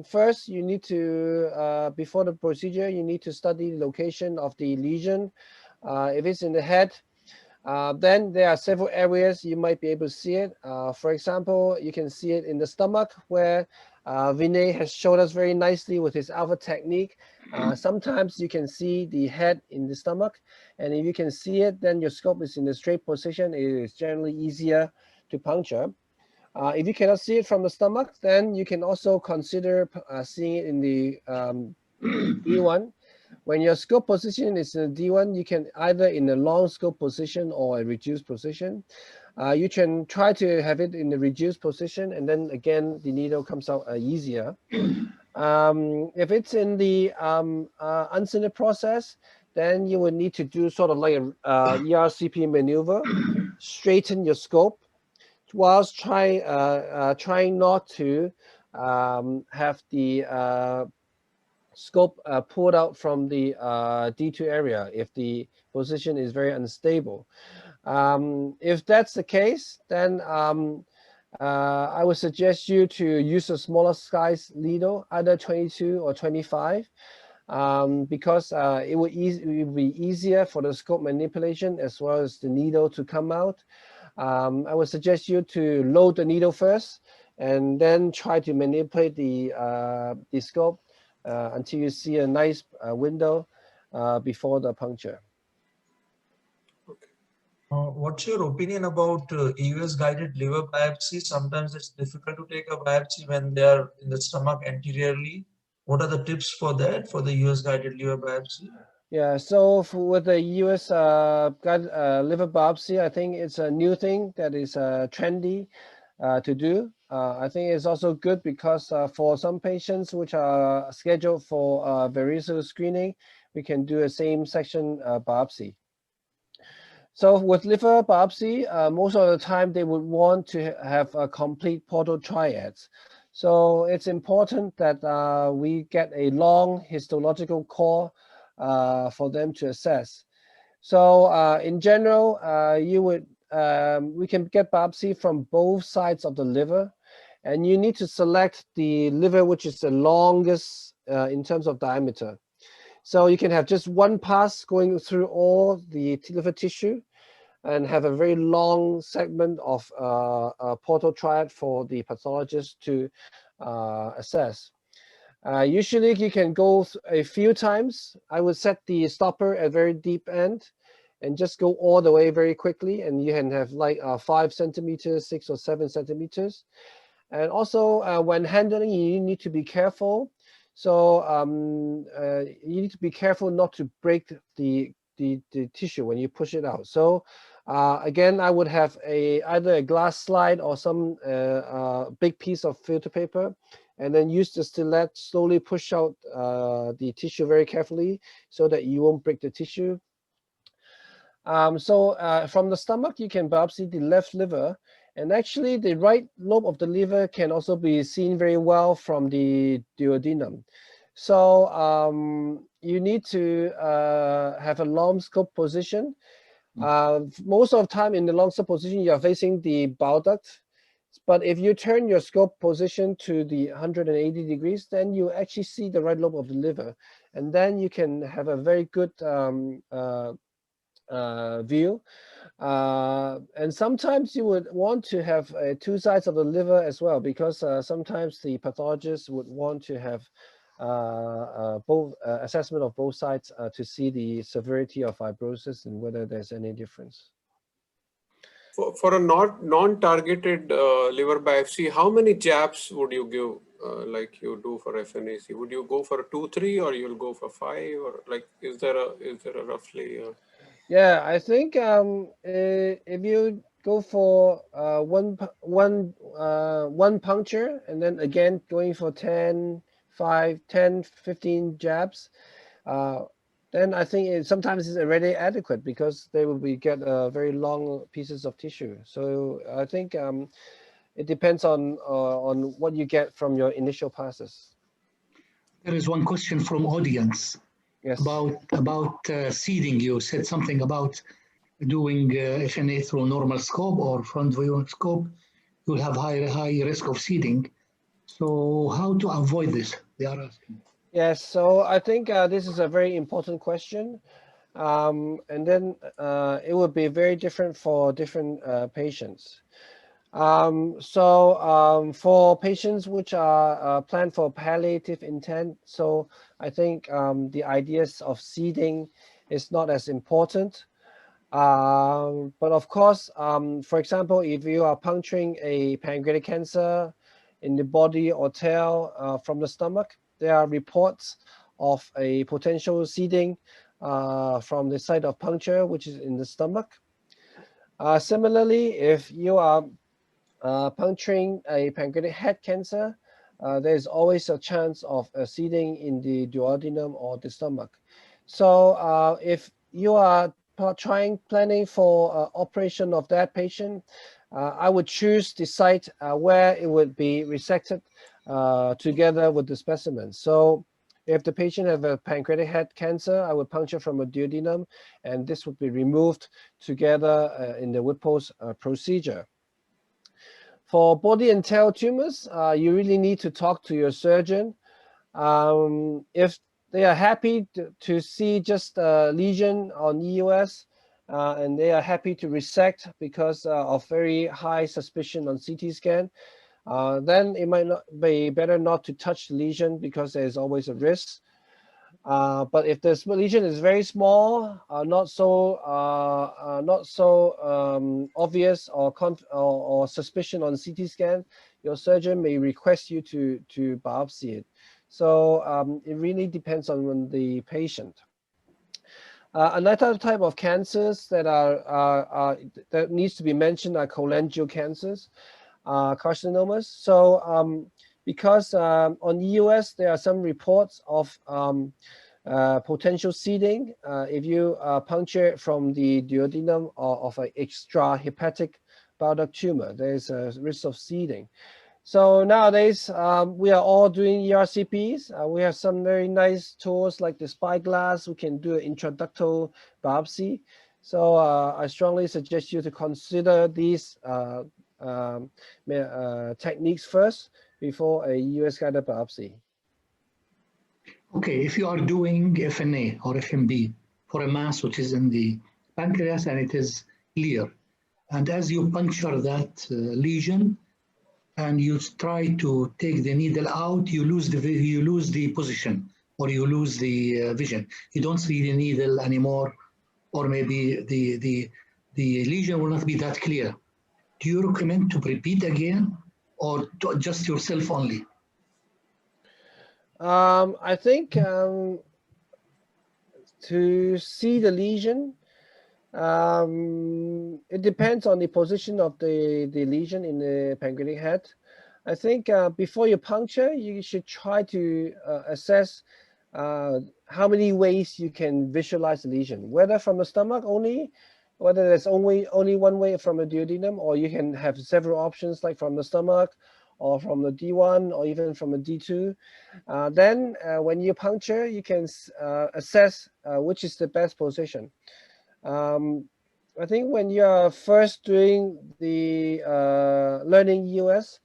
first you need to, before the procedure, you need to study the location of the lesion. If it's in the head, then there are several areas you might be able to see it. For example, you can see it in the stomach where Vinay has showed us very nicely with his alpha technique. Sometimes you can see the head in the stomach, and if you can see it, then your scope is in the straight position. It is generally easier to puncture. If you cannot see it from the stomach, then you can also consider seeing it in the D1. When your scope position is in D1, you can either in a long scope position or a reduced position. You can try to have it in the reduced position, and then again, the needle comes out easier. If it's in the unscented process, then you would need to do sort of like a ERCP maneuver, straighten your scope, whilst trying not to have the scope pulled out from the D2 area if the position is very unstable. If that's the case, then I would suggest you to use a smaller size needle, either 22 or 25, because it will be easier for the scope manipulation as well as the needle to come out. I would suggest you to load the needle first and then try to manipulate the scope until you see a nice window before the puncture. What's your opinion about EUS guided liver biopsy? Sometimes it's difficult to take a biopsy when they are in the stomach anteriorly. What are the tips for that, for the EUS guided liver biopsy? Yeah, so with the EUS liver biopsy, I think it's a new thing that is trendy to do. I think it's also good because for some patients which are scheduled for varicose screening, we can do a same section biopsy. So with liver biopsy, most of the time they would want to have a complete portal triad. So it's important that we get a long histological core for them to assess. So in general, we can get biopsy from both sides of the liver, and you need to select the liver which is the longest in terms of diameter. So you can have just one pass going through all the liver tissue and have a very long segment of portal triad for the pathologist to assess. Usually you can go a few times. I would set the stopper at very deep end and just go all the way very quickly, and you can have like 5 centimeters, 6 or 7 centimeters. And also when handling, you need to be careful. So you need to be careful not to break the tissue when you push it out. So again, I would have either a glass slide or some big piece of filter paper, and then use the stiletto, slowly push out the tissue very carefully so that you won't break the tissue. So from the stomach, you can biopsy the left liver, and actually the right lobe of the liver can also be seen very well from the duodenum. So you need to have a long scope position. Most of the time in the long scope position, you are facing the bile duct. But if you turn your scope position to the 180 degrees, then you actually see the right lobe of the liver. And then you can have a very good view. And sometimes you would want to have 2 sides of the liver as well, because sometimes the pathologist would want to have both assessment of both sides to see the severity of fibrosis and whether there's any difference. For a non-targeted liver biopsy, how many jabs would you give, like you do for FNAC? Would you go for 2, 3, or you'll go for 5, or like is there a roughly? Yeah, I think if you go for one puncture and then again going for 10, 15 jabs, then I think sometimes it's already adequate because they will get very long pieces of tissue. So I think it depends on what you get from your initial passes. There is one question from audience. Yes. About seeding. You said something about doing FNA through normal scope or front view scope. You'll have high risk of seeding. So how to avoid this? They are asking. Yes, so I think this is a very important question. And then it would be very different for different patients. For patients which are planned for palliative intent, so I think the ideas of seeding is not as important. But of course, for example, if you are puncturing a pancreatic cancer in the body or tail from the stomach, there are reports of a potential seeding from the site of puncture, which is in the stomach. Similarly, if you are puncturing a pancreatic head cancer, there is always a chance of seeding in the duodenum or the stomach. So if you are planning for operation of that patient, I would choose the site where it would be resected together with the specimen. So if the patient have a pancreatic head cancer, I would puncture from a duodenum, and this would be removed together in the Whipple's procedure. For body and tail tumors, you really need to talk to your surgeon. If they are happy to see just a lesion on EUS, and they are happy to resect because of very high suspicion on CT scan, then it might not be better not to touch the lesion because there's always a risk. But if the lesion is very small, not so obvious or suspicion on CT scan, your surgeon may request you to biopsy it. So it really depends on the patient. Another type of cancers that that needs to be mentioned are cholangio cancers, carcinomas. So because on EUS there are some reports of potential seeding if you puncture from the duodenum or of an extrahepatic bile duct tumor. There is a risk of seeding. So nowadays, we are all doing ERCPs. We have some very nice tools like the spyglass. We can do an intraductal biopsy. So I strongly suggest you to consider these techniques first before a EUS guided biopsy. Okay, if you are doing FNA or FNB for a mass which is in the pancreas and it is clear, and as you puncture that lesion, and you try to take the needle out, you lose the position, or you lose the vision. You don't see the needle anymore, or maybe the lesion will not be that clear. Do you recommend to repeat again, or to adjust yourself only? I think to see the lesion, it depends on the position of the lesion in the pancreatic head. I think before you puncture, you should try to assess how many ways you can visualize the lesion, whether from the stomach only, whether there's only one way from the duodenum, or you can have several options like from the stomach or from the D1 or even from the D2. Then when you puncture, you can assess which is the best position. I think when you're first doing the learning EUS,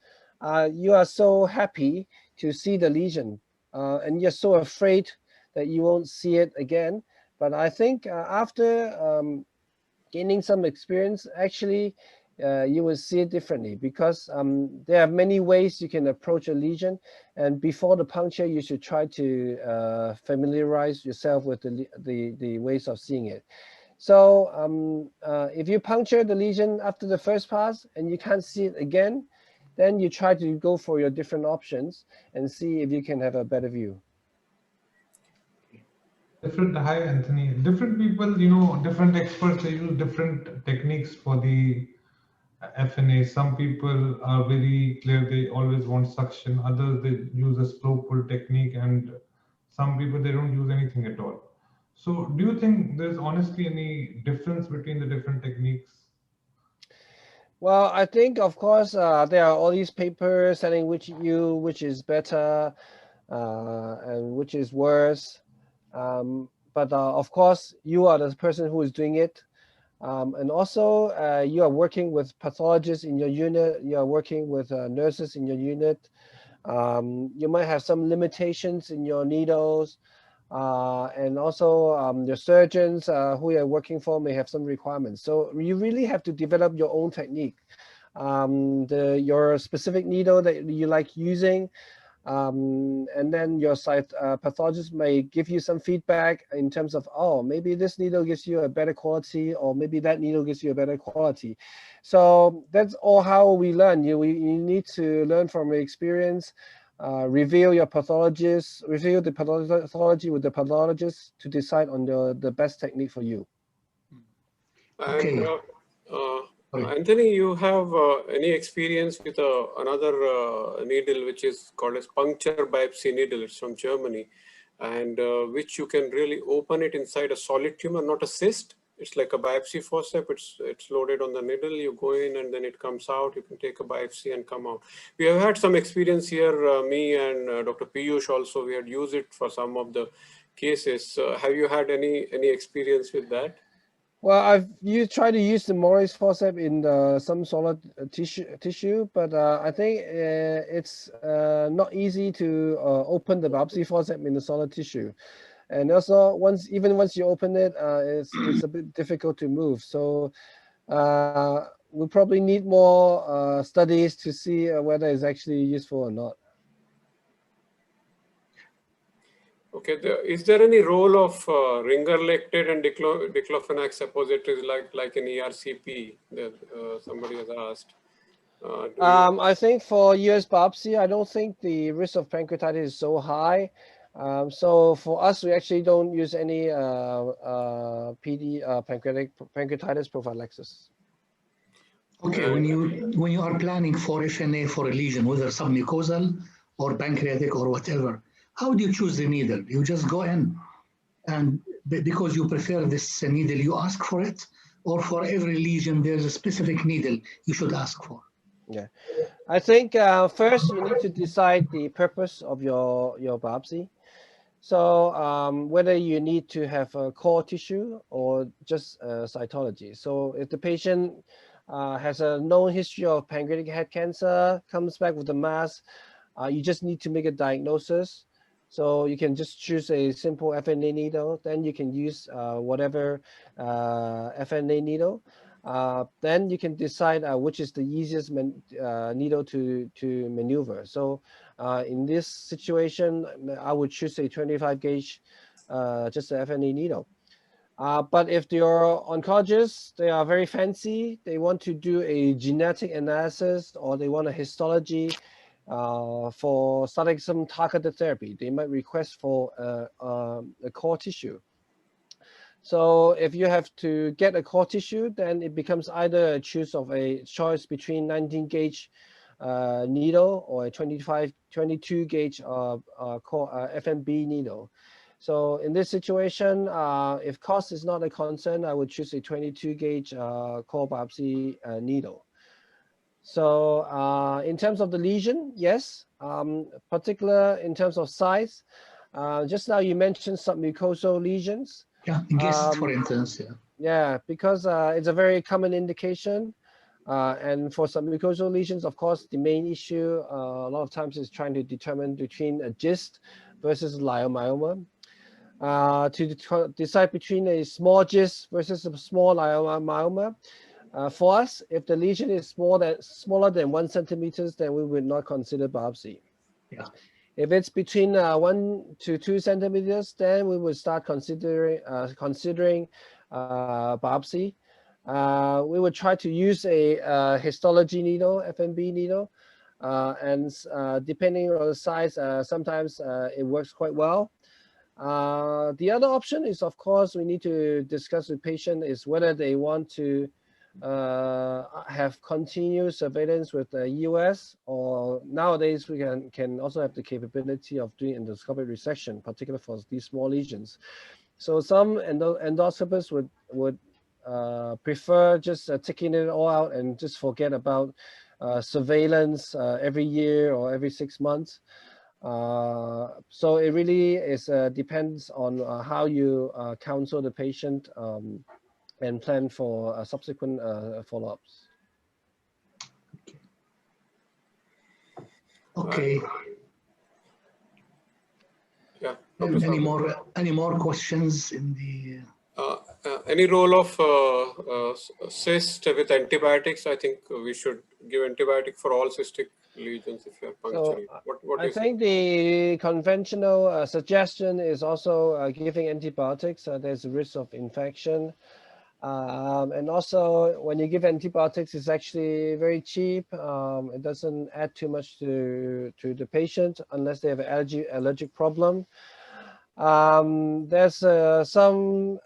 you are so happy to see the lesion and you're so afraid that you won't see it again. But I think after gaining some experience, actually you will see it differently because there are many ways you can approach a lesion, and before the puncture you should try to familiarize yourself with the ways of seeing it. So if you puncture the lesion after the first pass and you can't see it again, then you try to go for your different options and see if you can have a better view. Hi, Anthony. Different people, different experts, they use different techniques for the FNA. Some people are very clear, they always want suction. Others, they use a slow pull technique, and some people, they don't use anything at all. So do you think there's honestly any difference between the different techniques? Well, I think, of course, there are all these papers telling which is better and which is worse. But of course, you are the person who is doing it. And also, you are working with pathologists in your unit. You are working with nurses in your unit. You might have some limitations in your needles. And also your surgeons who you're working for may have some requirements. So you really have to develop your own technique. Your specific needle that you like using, and then your pathologist may give you some feedback in terms of, oh, maybe this needle gives you a better quality, or maybe that needle gives you a better quality. So that's all how we learn. You need to learn from your experience, review your pathologist, review the pathology with the pathologist to decide on the best technique for you. Okay. Anthony, you have any experience with another needle which is called as puncture biopsy needle? It's from Germany, and which you can really open it inside a solid tumor, not a cyst. It's like a biopsy forceps. It's loaded on the needle. You go in and then it comes out. You can take a biopsy and come out. We have had some experience here. Me and Dr. Piyush also, we had used it for some of the cases. Have you had any experience with that? Well, you try to use the Morris forceps in some solid tissue, but I think it's not easy to open the biopsy forceps in the solid tissue. And also even once you open it, it's a bit difficult to move. So we probably need more studies to see whether it's actually useful or not. Okay, is there any role of ringer-lactate and diclofenac suppositories like in ERCP that somebody has asked? I think for US biopsy, I don't think the risk of pancreatitis is so high. So for us, we actually don't use any pancreatitis prophylaxis. Okay, when you are planning for FNA for a lesion, whether submucosal or pancreatic or whatever, how do you choose the needle? You just go in, and because you prefer this needle, you ask for it, or for every lesion there's a specific needle you should ask for? Yeah, I think first you need to decide the purpose of your biopsy. So whether you need to have a core tissue or just cytology. So if the patient has a known history of pancreatic head cancer, comes back with a mass, you just need to make a diagnosis. So you can just choose a simple FNA needle, then you can use whatever FNA needle. Then you can decide which is the easiest needle to maneuver. So in this situation, I would choose a 25 gauge, just a FNA needle. But if your oncologists, they are very fancy, they want to do a genetic analysis or they want a histology for starting some targeted therapy, they might request for a core tissue. So if you have to get a core tissue, then it becomes either a choice between 19 gauge needle or a 22 gauge FNB needle. So in this situation, if cost is not a concern, I would choose a 22 gauge core biopsy needle. So in terms of the lesion, yes, particular in terms of size. Just now you mentioned submucosal lesions. Yeah, GIST, for instance. Yeah. Yeah, because it's a very common indication. And for submucosal lesions, of course, the main issue a lot of times is trying to determine between a GIST versus leiomyoma. To decide between a small GIST versus a small leiomyoma. For us, if the lesion is smaller than 1 centimeters, then we would not consider biopsy. Yeah. If it's between 1 to 2 centimeters, then we would start considering biopsy. We would try to use a histology needle, FNB needle, and depending on the size, sometimes it works quite well. The other option is, of course, we need to discuss with patient is whether they want to have continuous surveillance with the EUS, or nowadays we can also have the capability of doing endoscopic resection, particularly for these small lesions. So some endoscopists would prefer just taking it all out and just forget about surveillance every year or every 6 months. So it really is depends on how you counsel the patient and plan for subsequent follow-ups. Okay. Yeah. Any more questions in the? Any role of cyst with antibiotics? I think we should give antibiotic for all cystic lesions if you are puncturing. So I think the conventional suggestion is also giving antibiotics. There's a risk of infection. And also, when you give antibiotics, it's actually very cheap. It doesn't add too much to the patient unless they have an allergic problem. There's some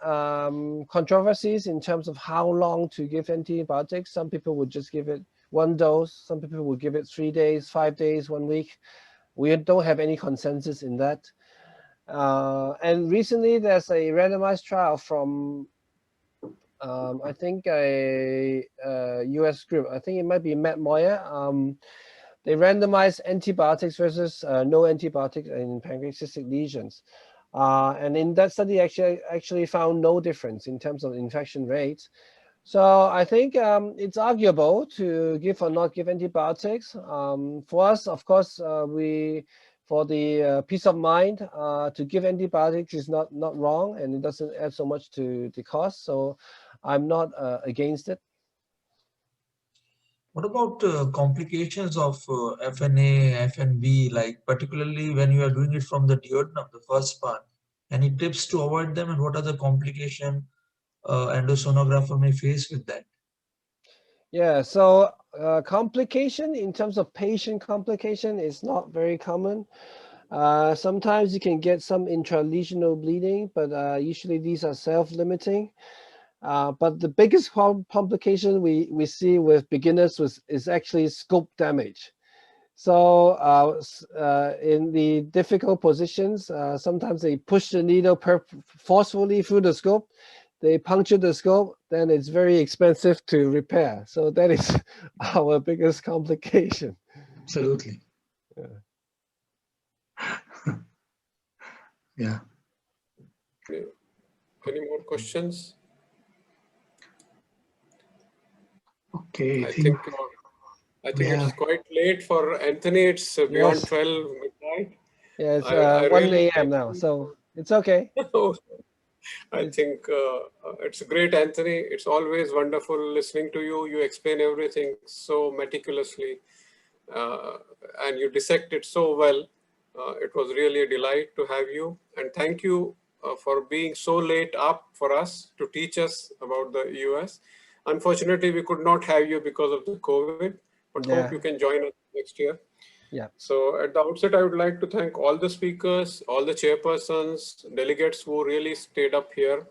controversies in terms of how long to give antibiotics. Some people would just give it 1 dose. Some people would give it 3 days, 5 days, 1 week. We don't have any consensus in that. And recently, there's a randomized trial from I think a US group. I think it might be Matt Moyer. They randomized antibiotics versus no antibiotics in pancreatic lesions. And in that study, actually found no difference in terms of infection rates. So I think it's arguable to give or not give antibiotics. For us, of course, we for the peace of mind, to give antibiotics is not wrong, and it doesn't add so much to the cost. So I'm not against it. What about complications of FNA, FNB, like particularly when you are doing it from the duodenum, the first part? Any tips to avoid them, and what are the complications endosonographer may face with that? Yeah, so complication in terms of patient complication is not very common. Sometimes you can get some intralesional bleeding, but usually these are self-limiting. But the biggest complication we see with beginners is actually scope damage. So in the difficult positions, sometimes they push the needle forcefully through the scope. They puncture the scope, then it's very expensive to repair. So that is our biggest complication. Absolutely. Yeah. Yeah. Any more questions? Okay. I think it's quite late for Anthony. It's beyond Yes. 12 midnight. Yeah, it's I 1 really a.m. now, so it's okay. I think it's great, Anthony. It's always wonderful listening to you. You explain everything so meticulously, and you dissect it so well. It was really a delight to have you. And thank you for being so late up for us to teach us about the EUS. Unfortunately, we could not have you because of the COVID, but hope you can join us next year. Yeah. So at the outset, I would like to thank all the speakers, all the chairpersons, delegates who really stayed up here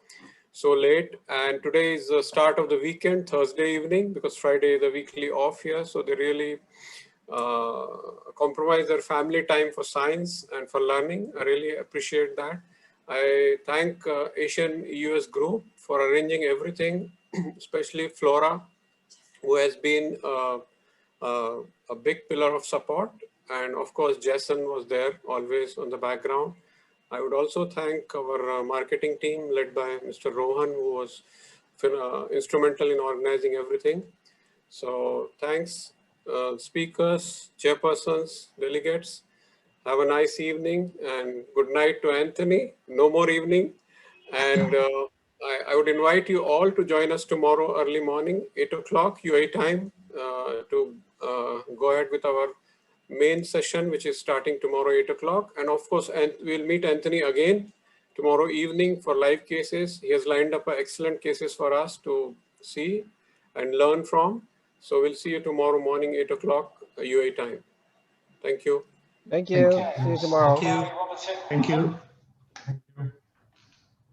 so late. And today is the start of the weekend, Thursday evening, because Friday is the weekly off here. So they really compromise their family time for science and for learning. I really appreciate that. I thank Asian EUS Group for arranging everything, especially Flora, who has been a big pillar of support. And of course, Jason was there always on the background. I would also thank our marketing team led by Mr. Rohan, who was instrumental in organizing everything. So thanks, speakers, chairpersons, delegates. Have a nice evening and good night to Anthony. No more evening. And I would invite you all to join us tomorrow early morning, 8 o'clock UAE time, to go ahead with our main session, which is starting tomorrow, 8 o'clock. And of course, we'll meet Anthony again tomorrow evening for live cases. He has lined up excellent cases for us to see and learn from. So we'll see you tomorrow morning, 8 o'clock UAE time. Thank you. Thank you. Thank you. See you tomorrow. Thank you. Thank you.